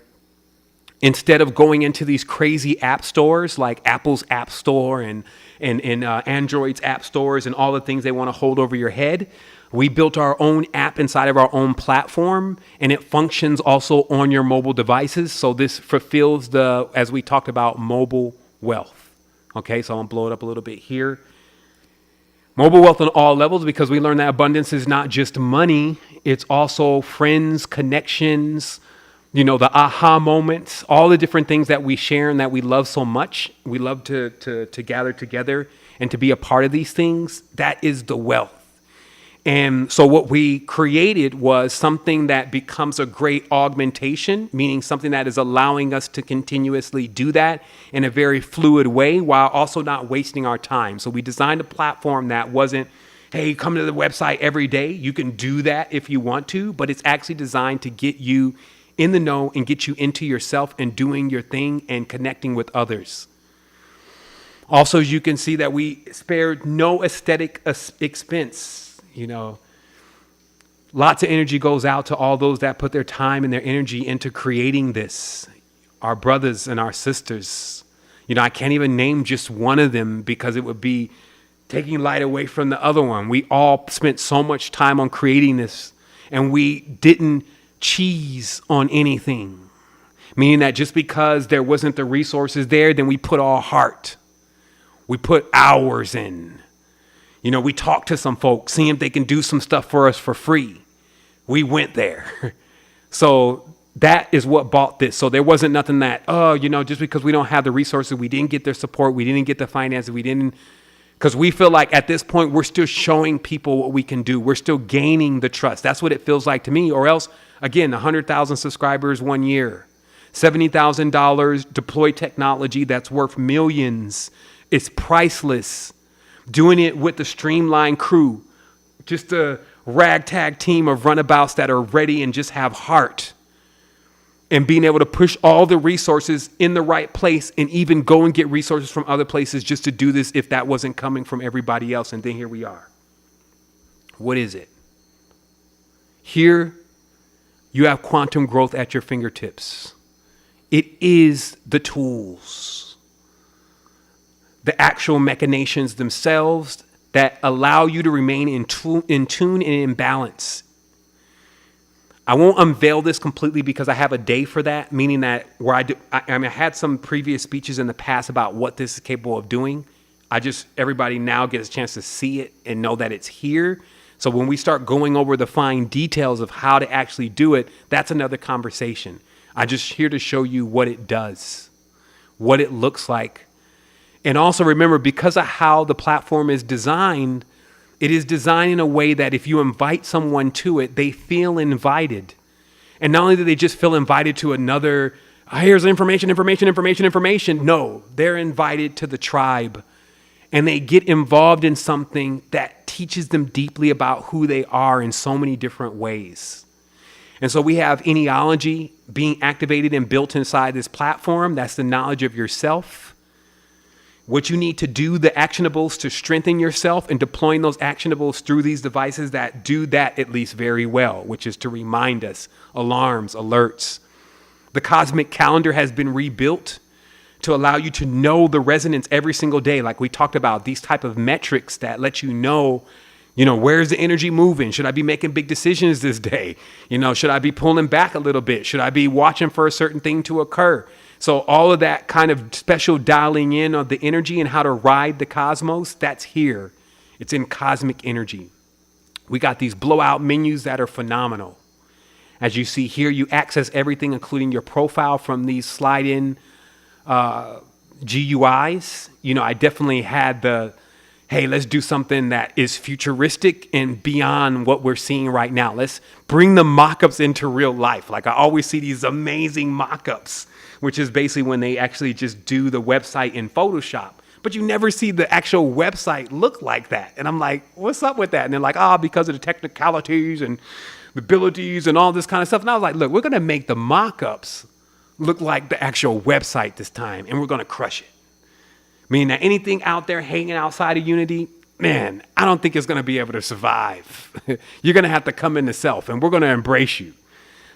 instead of going into these crazy app stores like Apple's App Store and Android's app stores and all the things they want to hold over your head, we built our own app inside of our own platform, and it functions also on your mobile devices. So this fulfills as we talked about, mobile wealth. Okay, so I'm going to blow it up a little bit here. Mobile wealth on all levels, because we learned that abundance is not just money. It's also friends, connections, the aha moments, all the different things that we share and that we love so much. We love to gather together and to be a part of these things. That is the wealth. And so what we created was something that becomes a great augmentation, meaning something that is allowing us to continuously do that in a very fluid way while also not wasting our time. So we designed a platform that wasn't, hey, come to the website every day. You can do that if you want to, but it's actually designed to get you in the know and get you into yourself and doing your thing and connecting with others. Also, as you can see that we spared no aesthetic expense. Lots of energy goes out to all those that put their time and their energy into creating this. Our brothers and our sisters. I can't even name just one of them because it would be taking light away from the other one. We all spent so much time on creating this, and we didn't cheese on anything. Meaning that just because there wasn't the resources there, then we put our heart. We put hours in. We talked to some folks, seeing if they can do some stuff for us for free. We went there. So that is what bought this. So there wasn't nothing that, just because we don't have the resources, we didn't get their support, we didn't get the finances, because we feel like at this point, we're still showing people what we can do. We're still gaining the trust. That's what it feels like to me. Or else, again, 100,000 subscribers 1 year, $70,000 deployed technology that's worth millions. It's priceless. Doing it with the streamlined crew, just a ragtag team of runabouts that are ready and just have heart, and being able to push all the resources in the right place and even go and get resources from other places just to do this if that wasn't coming from everybody else. And then here we are. What is it? Here you have quantum growth at your fingertips. It is the tools. the actual machinations themselves that allow you to remain in tune and in balance. I won't unveil this completely because I have a day for that, meaning that where I had some previous speeches in the past about what this is capable of doing. Everybody now gets a chance to see it and know that it's here. So when we start going over the fine details of how to actually do it, that's another conversation. I'm just here to show you what it does, what it looks like. And also remember, because of how the platform is designed, it is designed in a way that if you invite someone to it, they feel invited. And not only do they just feel invited to another, here's information. No, they're invited to the tribe. And they get involved in something that teaches them deeply about who they are in so many different ways. And so we have eniology being activated and built inside this platform. That's the knowledge of yourself. What you need to do, the actionables to strengthen yourself, and deploying those actionables through these devices that do that at least very well, which is to remind us, alarms, alerts. The cosmic calendar has been rebuilt to allow you to know the resonance every single day. Like we talked about, these type of metrics that let you know, where's the energy moving? Should I be making big decisions this day? Should I be pulling back a little bit? Should I be watching for a certain thing to occur? So all of that kind of special dialing in of the energy and how to ride the cosmos, that's here. It's in cosmic energy. We got these blowout menus that are phenomenal. As you see here, you access everything, including your profile from these slide-in GUIs. I definitely had hey, let's do something that is futuristic and beyond what we're seeing right now. Let's bring the mock-ups into real life. Like I always see these amazing mock-ups, which is basically when they actually just do the website in Photoshop. But you never see the actual website look like that. And I'm like, what's up with that? And they're like, because of the technicalities and the abilities and all this kind of stuff. And I was like, look, we're going to make the mock-ups look like the actual website this time, and we're going to crush it. Meaning that anything out there hanging outside of Unity, man, I don't think it's going to be able to survive. You're going to have to come into self, and we're going to embrace you.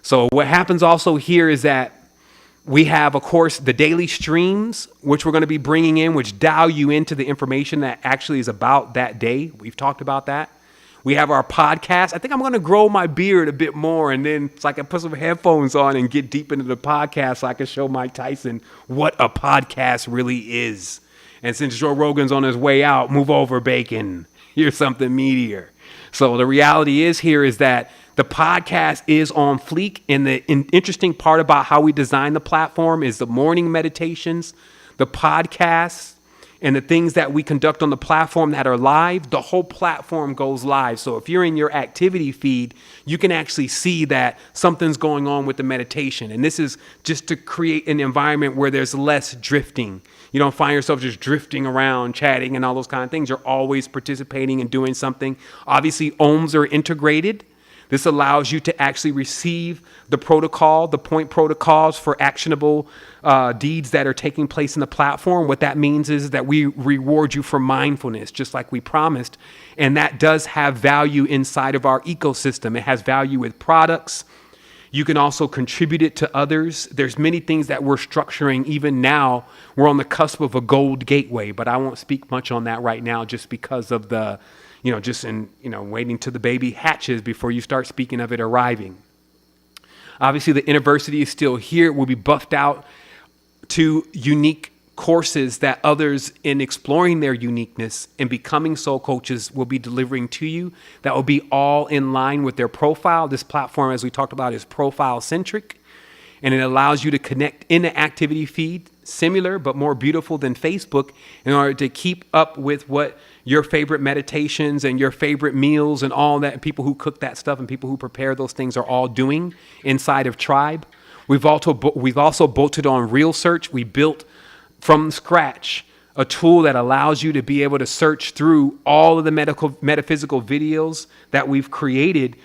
So what happens also here is that we have, of course, the daily streams, which we're going to be bringing in, which dial you into the information that actually is about that day. We've talked about that. We have our podcast. I think I'm going to grow my beard a bit more, and then so I can put some headphones on and get deep into the podcast so I can show Mike Tyson what a podcast really is. And since Joe Rogan's on his way out, move over, Bacon. Here's something meatier. So the reality is that the podcast is on fleek, and the interesting part about how we design the platform is the morning meditations, the podcasts, and the things that we conduct on the platform that are live. The whole platform goes live. So if you're in your activity feed, you can actually see that something's going on with the meditation. And this is just to create an environment where there's less drifting. You don't find yourself just drifting around, chatting and all those kind of things. You're always participating and doing something. Obviously, ohms are integrated. This allows you to actually receive the protocol, the point protocols for actionable deeds that are taking place in the platform. What that means is that we reward you for mindfulness, just like we promised. And that does have value inside of our ecosystem. It has value with products. You can also contribute it to others. There's many things that we're structuring even now. We're on the cusp of a gold gateway, but I won't speak much on that right now just because of the waiting till the baby hatches before you start speaking of it arriving. Obviously, the university is still here. It will be buffed out to unique courses that others, in exploring their uniqueness and becoming soul coaches, will be delivering to you. That will be all in line with their profile. This platform, as we talked about, is profile centric, and it allows you to connect in the activity feed, similar but more beautiful than Facebook, in order to keep up with what your favorite meditations and your favorite meals and all that, and people who cook that stuff and people who prepare those things are all doing inside of Tribe. We've also bolted on Real Search. We built from scratch a tool that allows you to be able to search through all of the metaphysical videos that we've created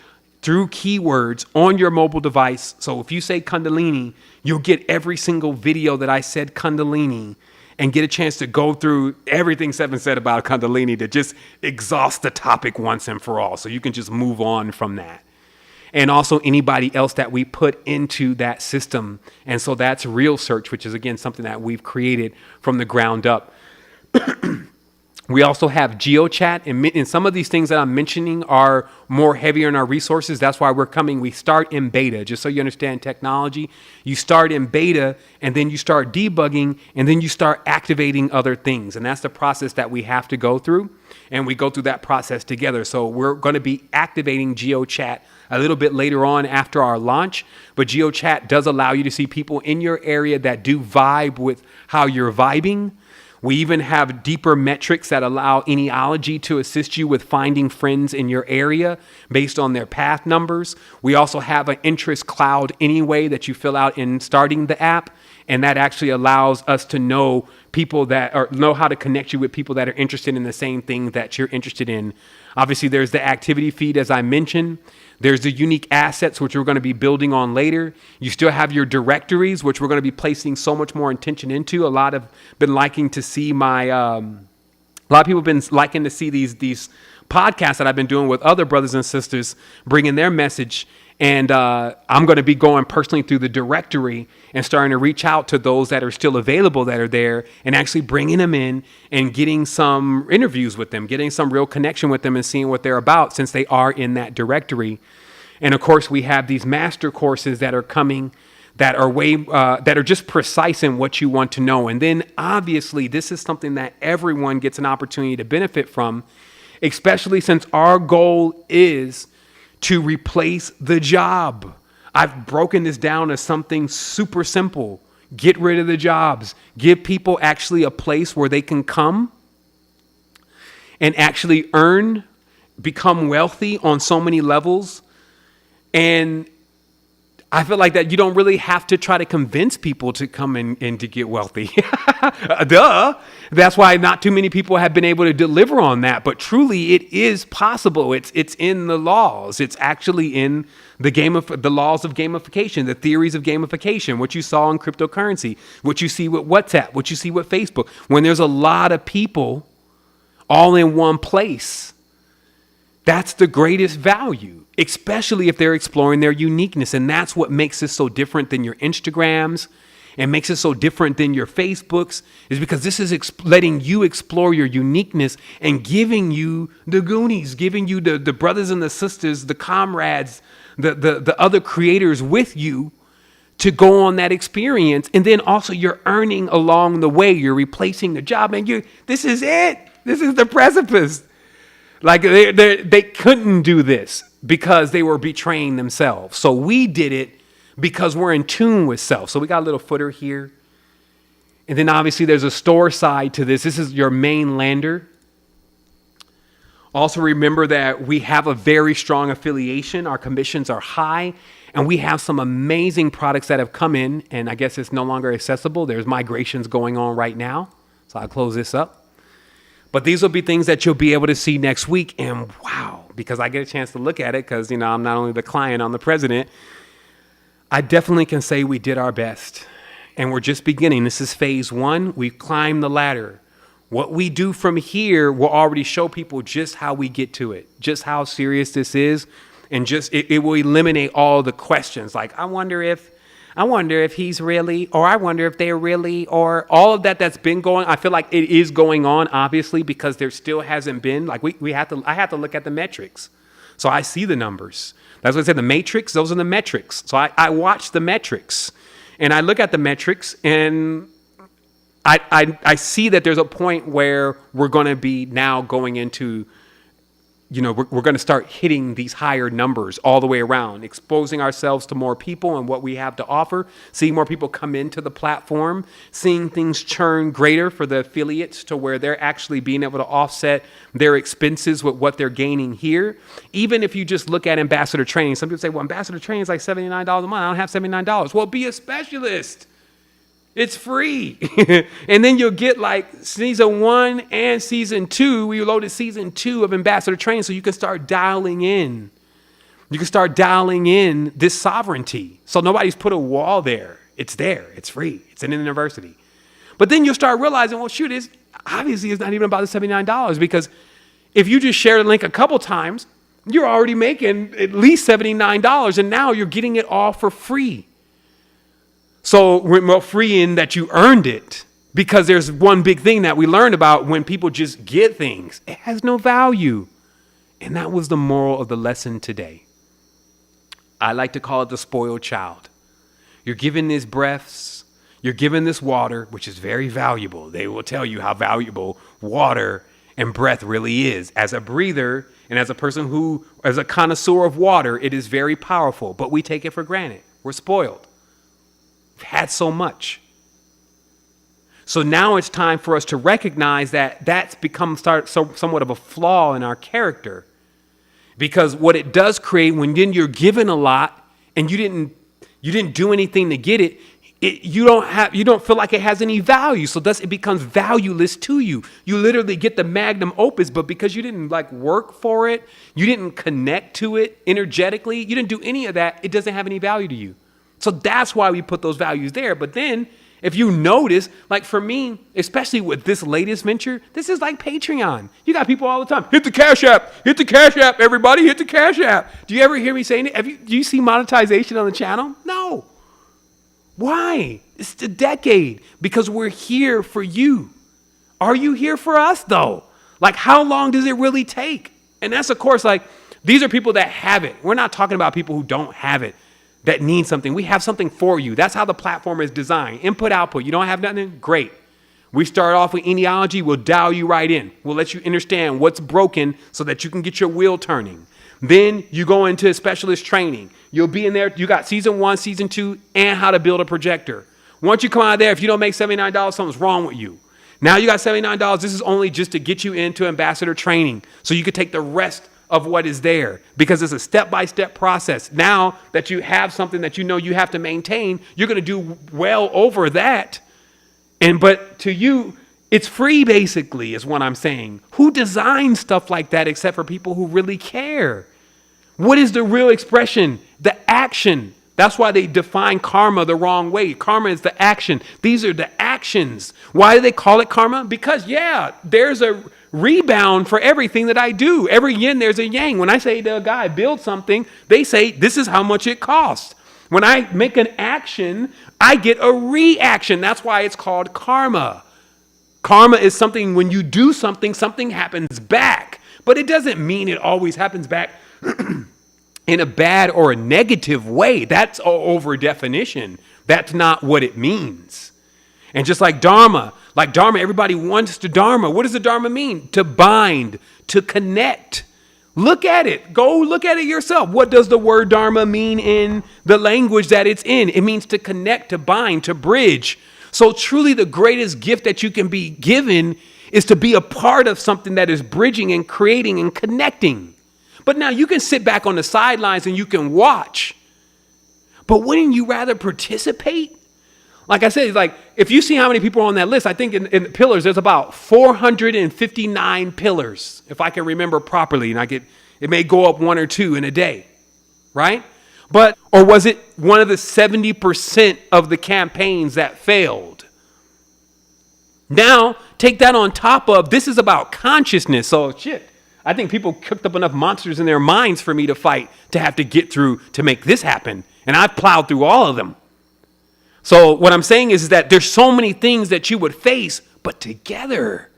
through keywords on your mobile device. So if you say Kundalini, you'll get every single video that I said Kundalini, and get a chance to go through everything Seven said about Kundalini to just exhaust the topic once and for all. So you can just move on from that. And also anybody else that we put into that system. And so that's Real Search, which is, again, something that we've created from the ground up. We also have GeoChat, and some of these things that I'm mentioning are more heavier in our resources. That's why we start in beta, just so you understand technology. You start in beta, and then you start debugging, and then you start activating other things. And that's the process that we have to go through, and we go through that process together. So we're going to be activating GeoChat a little bit later on after our launch, but GeoChat does allow you to see people in your area that do vibe with how you're vibing. We even have deeper metrics that allow Enealogy to assist you with finding friends in your area based on their path numbers. We also have an interest cloud anyway that you fill out in starting the app. And that actually allows us to know people that or know how to connect you with people that are interested in the same thing that you're interested in. Obviously, there's the activity feed, as I mentioned. There's the unique assets, which we're going to be building on later. You still have your directories, which we're going to be placing so much more attention into. A lot have been liking to see a lot of people have been liking to see these podcasts that I've been doing with other brothers and sisters, bringing their message. And I'm going to be going personally through the directory and starting to reach out to those that are still available that are there and actually bringing them in and getting some interviews with them, getting some real connection with them and seeing what they're about since they are in that directory. And of course, we have these master courses that are coming that are just precise in what you want to know. And then obviously, this is something that everyone gets an opportunity to benefit from, especially since our goal is to replace the job. I've broken this down as something super simple. Get rid of the jobs. Give people actually a place where they can come and actually earn, become wealthy on so many levels. And I feel like that you don't really have to try to convince people to come in and to get wealthy. Duh. That's why not too many people have been able to deliver on that. But truly, it is possible. It's in the laws. It's actually in the laws of gamification, the theories of gamification, what you saw in cryptocurrency, what you see with WhatsApp, what you see with Facebook. When there's a lot of people all in one place, that's the greatest value, especially if they're exploring their uniqueness. And that's what makes this so different than your Instagrams and makes it so different than your Facebooks, is because this is letting you explore your uniqueness and giving you the Goonies, giving you the brothers and the sisters, the comrades, the other creators with you to go on that experience. And then also you're earning along the way. You're replacing the job. And this is it. This is the precipice. Like they couldn't do this because they were betraying themselves. So we did it because we're in tune with self. So we got a little footer here. And then obviously there's a store side to this. This is your main lander. Also remember that we have a very strong affiliation. Our commissions are high. And we have some amazing products that have come in. And I guess it's no longer accessible. There's migrations going on right now. So I'll close this up. But these will be things that you'll be able to see next week. And wow, because I get a chance to look at it because, I'm not only the client, I'm the president. I definitely can say we did our best. And we're just beginning. This is phase 1. We've climbed the ladder. What we do from here will already show people just how we get to it, just how serious this is. And just it will eliminate all the questions like, I wonder if he's really, or I wonder if they're really, or all of that's been going. I feel like it is going on, obviously, because there still hasn't been, like I have to look at the metrics. So I see the numbers. That's what I said, the matrix, those are the metrics. So I watch the metrics and I look at the metrics and I see that there's a point where we're going to be now going into, we're going to start hitting these higher numbers all the way around, exposing ourselves to more people and what we have to offer, seeing more people come into the platform, seeing things churn greater for the affiliates to where they're actually being able to offset their expenses with what they're gaining here. Even if you just look at ambassador training, some people say, well, ambassador training is like $79 a month. I don't have $79. Well, be a specialist. It's free. And then you'll get like season 1 and season 2. We loaded season 2 of Ambassador Training so you can start dialing in. You can start dialing in this sovereignty. So nobody's put a wall there. It's there. It's free. It's in the university. But then you'll start realizing, well, shoot, it's not even about the $79 because if you just share the link a couple times, you're already making at least $79 and now you're getting it all for free. So, well, free in that you earned it. Because there's one big thing that we learned about when people just get things. It has no value. And that was the moral of the lesson today. I like to call it the spoiled child. You're given these breaths. You're given this water, which is very valuable. They will tell you how valuable water and breath really is. As a breather and as a person who, as a connoisseur of water, it is very powerful. But we take it for granted. We're spoiled. We've had so much. So now it's time for us to recognize that that's become somewhat of a flaw in our character. Because what it does create when then you're given a lot and you didn't do anything to get it, you don't feel like it has any value. So thus it becomes valueless to you. You literally get the magnum opus, but because you didn't work for it, you didn't connect to it energetically, you didn't do any of that, it doesn't have any value to you. So that's why we put those values there. But then if you notice, for me, especially with this latest venture, this is like Patreon. You got people all the time. Hit the Cash App, everybody, hit the Cash App. Do you ever hear me saying it? Do you see monetization on the channel? No. Why? It's the decade. Because we're here for you. Are you here for us though? How long does it really take? And that's of course these are people that have it. We're not talking about people who don't have it. That need something. We have something for you. That's how the platform is designed. Input, output. You don't have nothing? Great. We start off with etiology. We'll dial you right in. We'll let you understand what's broken so that you can get your wheel turning. Then you go into specialist training. You'll be in there. You got season 1, season 2, and how to build a projector. Once you come out of there, if you don't make $79, something's wrong with you. Now you got $79. This is only just to get you into ambassador training so you could take the rest of what is there, because it's a step-by-step process. Now that you have something that you know you have to maintain, you're going to do well over that. But to you, it's free basically is what I'm saying. Who designs stuff like that except for people who really care? What is the real expression? The action. That's why they define karma the wrong way. Karma is the action. These are the actions. Why do they call it karma? Because there's a rebound for everything that I do. Every yin, there's a yang. When I say to a guy, build something, they say, this is how much it costs. When I make an action, I get a reaction. That's why it's called karma. Karma is something, when you do something, something happens back. But it doesn't mean it always happens back in a bad or a negative way. That's an over definition. That's not what it means. And just like Dharma, everybody wants the Dharma. What does the Dharma mean? To bind, to connect. Look at it. Go look at it yourself. What does the word Dharma mean in the language that it's in? It means to connect, to bind, to bridge. So truly the greatest gift that you can be given is to be a part of something that is bridging and creating and connecting. But now you can sit back on the sidelines and you can watch. But wouldn't you rather participate? Like I said, if you see how many people are on that list, I think in the pillars, there's about 459 pillars, if I can remember properly. And it may go up 1 or 2 in a day, right? Or was it one of the 70% of the campaigns that failed? Now, take that on top of, this is about consciousness. So I think people cooked up enough monsters in their minds for me to fight, to have to get through to make this happen. And I've plowed through all of them. So what I'm saying is that there's so many things that you would face, but together,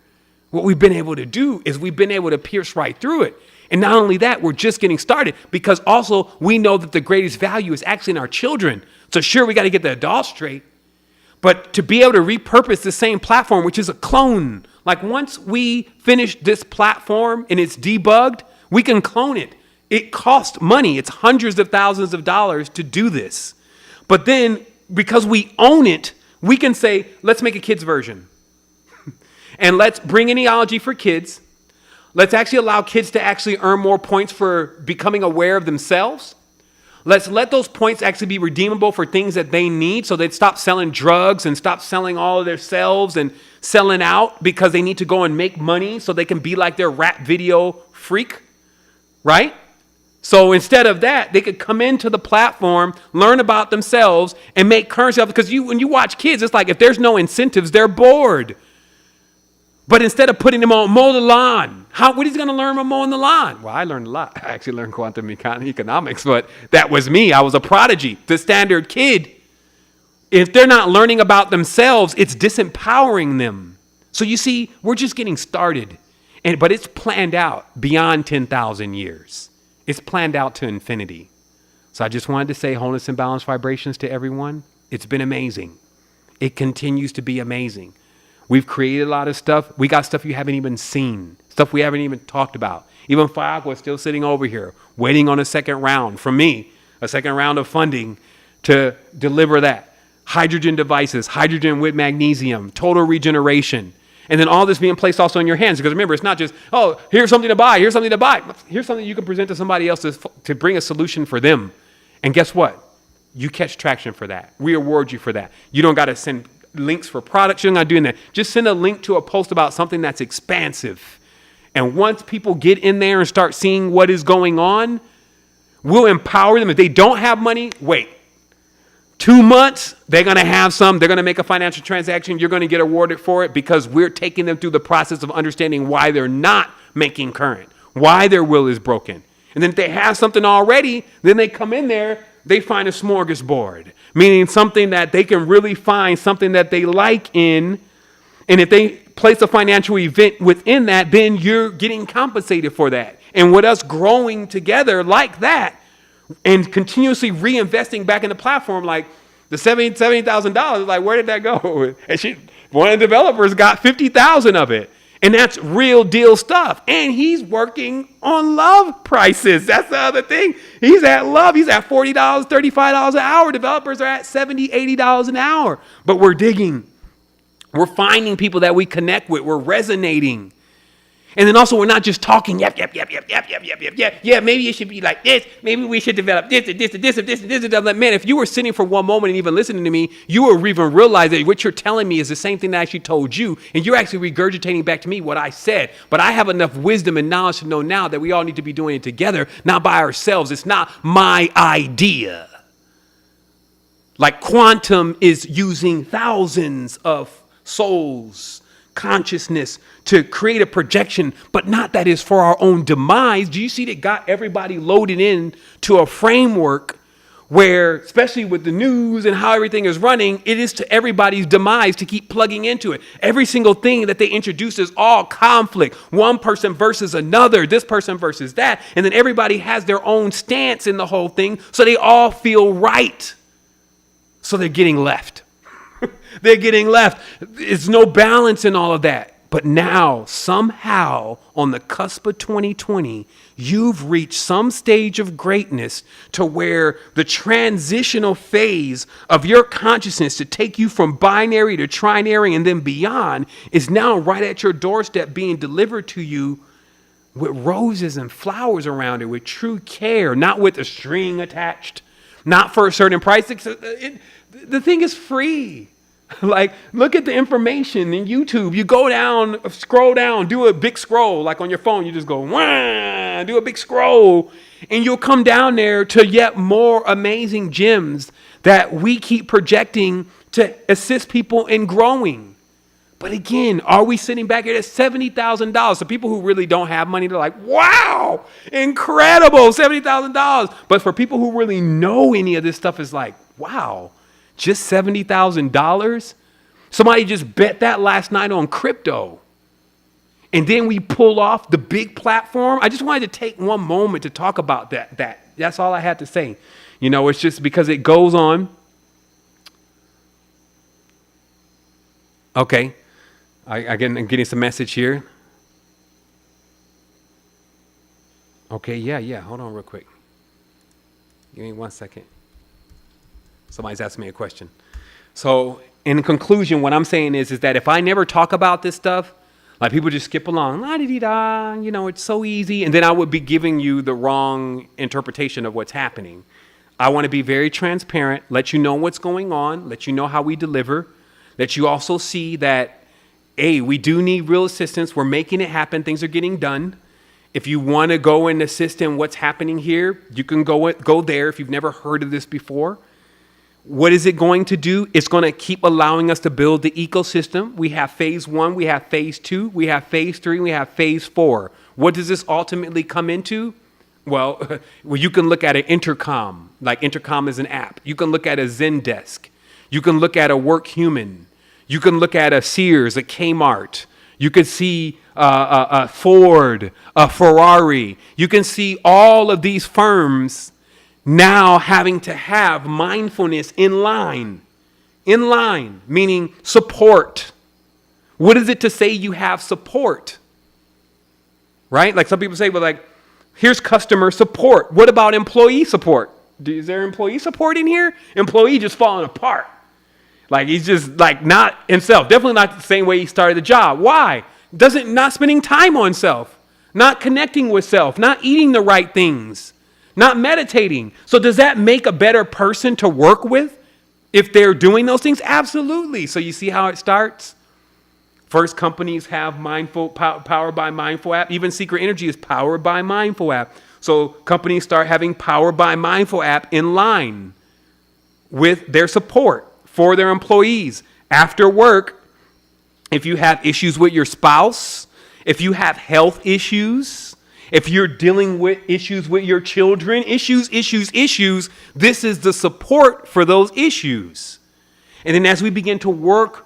what we've been able to do is we've been able to pierce right through it. And not only that, we're just getting started, because also we know that the greatest value is actually in our children. So sure, we got to get the adults straight, but to be able to repurpose the same platform, which is a clone. Once we finish this platform and it's debugged, we can clone it. It costs money. It's hundreds of thousands of dollars to do this. But then, because we own it, we can say, let's make a kid's version. And let's bring ideology for kids. Let's actually allow kids to actually earn more points for becoming aware of themselves. Let's let those points actually be redeemable for things that they need, so they'd stop selling drugs and stop selling all of their selves and selling out because they need to go and make money so they can be like their rap video freak, right? So instead of that, they could come into the platform, learn about themselves, and make currency. Because when you watch kids, it's like if there's no incentives, they're bored. But instead of putting them on, mow the lawn. What is he going to learn about mowing the lawn? Well, I learned a lot. I actually learned quantum economics, but that was me. I was a prodigy, the standard kid. If they're not learning about themselves, it's disempowering them. So you see, we're just getting started. But it's planned out beyond 10,000 years. It's planned out to infinity. So I just wanted to say wholeness and balanced vibrations to everyone. It's been amazing. It continues to be amazing. We've created a lot of stuff. We got stuff you haven't even seen, stuff we haven't even talked about. Even Fiagua is still sitting over here waiting on a second round from me, a second round of funding to deliver that. Hydrogen devices, hydrogen with magnesium, total regeneration. And then all this being placed also in your hands. Because remember, it's not just, oh, here's something to buy, here's something to buy. Here's something you can present to somebody else to bring a solution for them. And guess what? You catch traction for that. We award you for that. You don't got to send links for products. You're not doing that. Just send a link to a post about something that's expansive. And once people get in there and start seeing what is going on, we'll empower them. If they don't have money, wait. 2 months, they're going to have some. They're going to make a financial transaction. You're going to get awarded for it because we're taking them through the process of understanding why they're not making current, why their will is broken. And then if they have something already, then they come in there, they find a smorgasbord, meaning something that they can really find something that they like in. And if they place a financial event within that, then you're getting compensated for that. And with us growing together like that, and continuously reinvesting back in the platform, like the $70,000, like where did that go? And one of the developers got 50,000 of it, and that's real deal stuff. And he's working on love prices. That's the other thing. He's at love. He's at $40, $35 an hour. Developers are at $70, $80 an hour. But we're digging. We're finding people that we connect with. We're resonating. And then also, we're not just talking, yep. Yeah, maybe it should be like this. Maybe we should develop this and this and this and this and this and that. Like, man, if you were sitting for one moment and even listening to me, you will even realize that what you're telling me is the same thing that I actually told you. And you're actually regurgitating back to me what I said. But I have enough wisdom and knowledge to know now that we all need to be doing it together, not by ourselves. It's not my idea. Like quantum is using thousands of souls, consciousness to create a projection, but not that is for our own demise. Do you see that got everybody loaded in to a framework where, especially with the news and how everything is running, it is to everybody's demise to keep plugging into it. Every single thing that they introduce is all conflict. One person versus another, this person versus that. And then everybody has their own stance in the whole thing, so they all feel right. So they're getting left. They're getting left. There's no balance in all of that. But now, somehow, on the cusp of 2020, you've reached some stage of greatness to where the transitional phase of your consciousness to take you from binary to trinary and then beyond is now right at your doorstep being delivered to you with roses and flowers around it, with true care, not with a string attached, not for a certain price. The thing is free. Like, look at the information in YouTube. You go down, scroll down, do a big scroll. Like on your phone, you just go, wah, do a big scroll. And you'll come down there to yet more amazing gems that we keep projecting to assist people in growing. But again, are we sitting back here at $70,000? So people who really don't have money, they're like, wow, incredible, $70,000. But for people who really know any of this stuff, it's like, wow. Just $70,000? Somebody just bet that last night on crypto. And then we pull off the big platform. I just wanted to take one moment to talk about that. That's all I had to say. You know, it's just because it goes on. Okay. I'm getting some message here. Okay, yeah. Hold on real quick. Give me 1 second. Somebody's asking me a question. So in conclusion, what I'm saying is that if I never talk about this stuff, like people just skip along, la-di-di-da, you know, it's so easy. And then I would be giving you the wrong interpretation of what's happening. I want to be very transparent, let you know what's going on, let you know how we deliver, let you also see that, A, we do need real assistance. We're making it happen. Things are getting done. If you want to go and assist in what's happening here, you can go there if you've never heard of this before. What is it going to do? It's going to keep allowing us to build the ecosystem. We have phase 1, we have phase 2, we have phase 3, we have phase 4. What does this ultimately come into? Well, you can look at an intercom, like intercom is an app. You can look at a Zendesk. You can look at a work human. You can look at a Sears, a Kmart. You could see a Ford, a Ferrari. You can see all of these firms now having to have mindfulness in line, meaning support. What is it to say you have support? Right? Like some people say, well, like, here's customer support. What about employee support? Is there employee support in here? Employee just falling apart. Like he's just like not himself. Definitely not the same way he started the job. Why? Not spending time on self, not connecting with self, not eating the right things, not meditating. So does that make a better person to work with if they're doing those things? Absolutely. So you see how it starts? First, companies have powered by Mindful app. Even Secret Energy is powered by Mindful app. So companies start having powered by Mindful app in line with their support for their employees. After work, if you have issues with your spouse, if you have health issues, if you're dealing with issues with your children, issues, this is the support for those issues. And then as we begin to work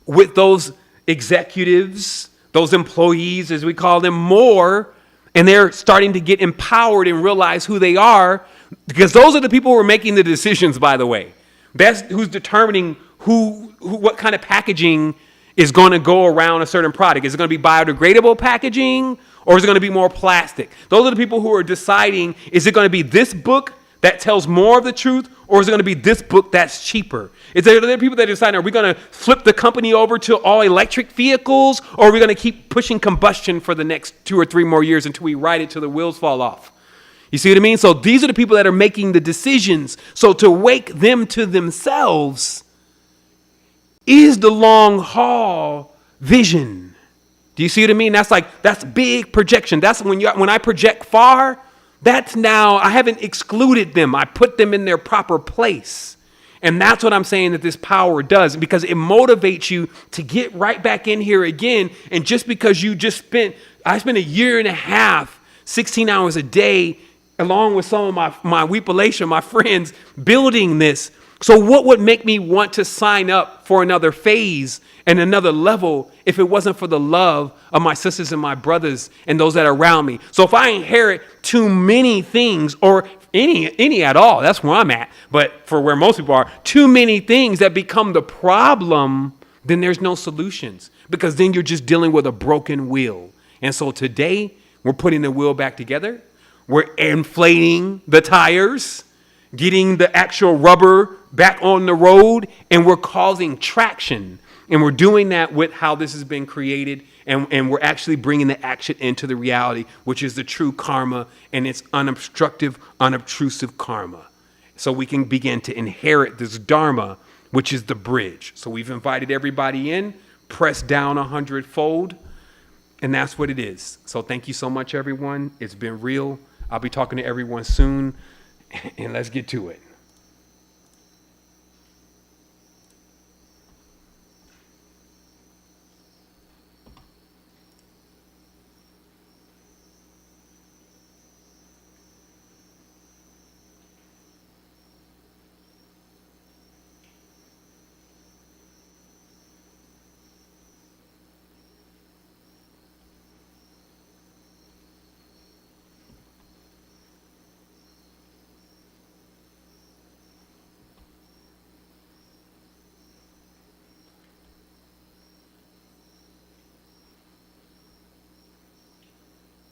with those executives, those employees, as we call them, more, and they're starting to get empowered and realize who they are, because those are the people who are making the decisions, by the way. That's who's determining what kind of packaging is going to go around a certain product. Is it going to be biodegradable packaging, or is it going to be more plastic? Those are the people who are deciding, is it going to be this book that tells more of the truth, or is it going to be this book that's cheaper? Is there other people that decide, are we going to flip the company over to all electric vehicles, or are we going to keep pushing combustion for the next 2 or 3 more years until we ride it till the wheels fall off? You see what I mean? So these are the people that are making the decisions. So to wake them to themselves is the long haul vision. Do you see what I mean? That's big projection. That's when I project far, that's now, I haven't excluded them. I put them in their proper place. And that's what I'm saying that this power does, because it motivates you to get right back in here again. And just because I spent a year and a half, 16 hours a day, along with some of my weepulation, my friends, building this. So what would make me want to sign up for another phase and another level if it wasn't for the love of my sisters and my brothers and those that are around me? So if I inherit too many things, or any at all, that's where I'm at. But for where most people are, too many things that become the problem, then there's no solutions, because then you're just dealing with a broken wheel. And so today we're putting the wheel back together. We're inflating the tires, getting the actual rubber back on the road, and we're causing traction. And we're doing that with how this has been created, and we're actually bringing the action into the reality, which is the true karma, and it's unobstructive, unobtrusive karma. So we can begin to inherit this dharma, which is the bridge. So we've invited everybody in, pressed down 100-fold, and that's what it is. So thank you so much, everyone. It's been real. I'll be talking to everyone soon, and let's get to it.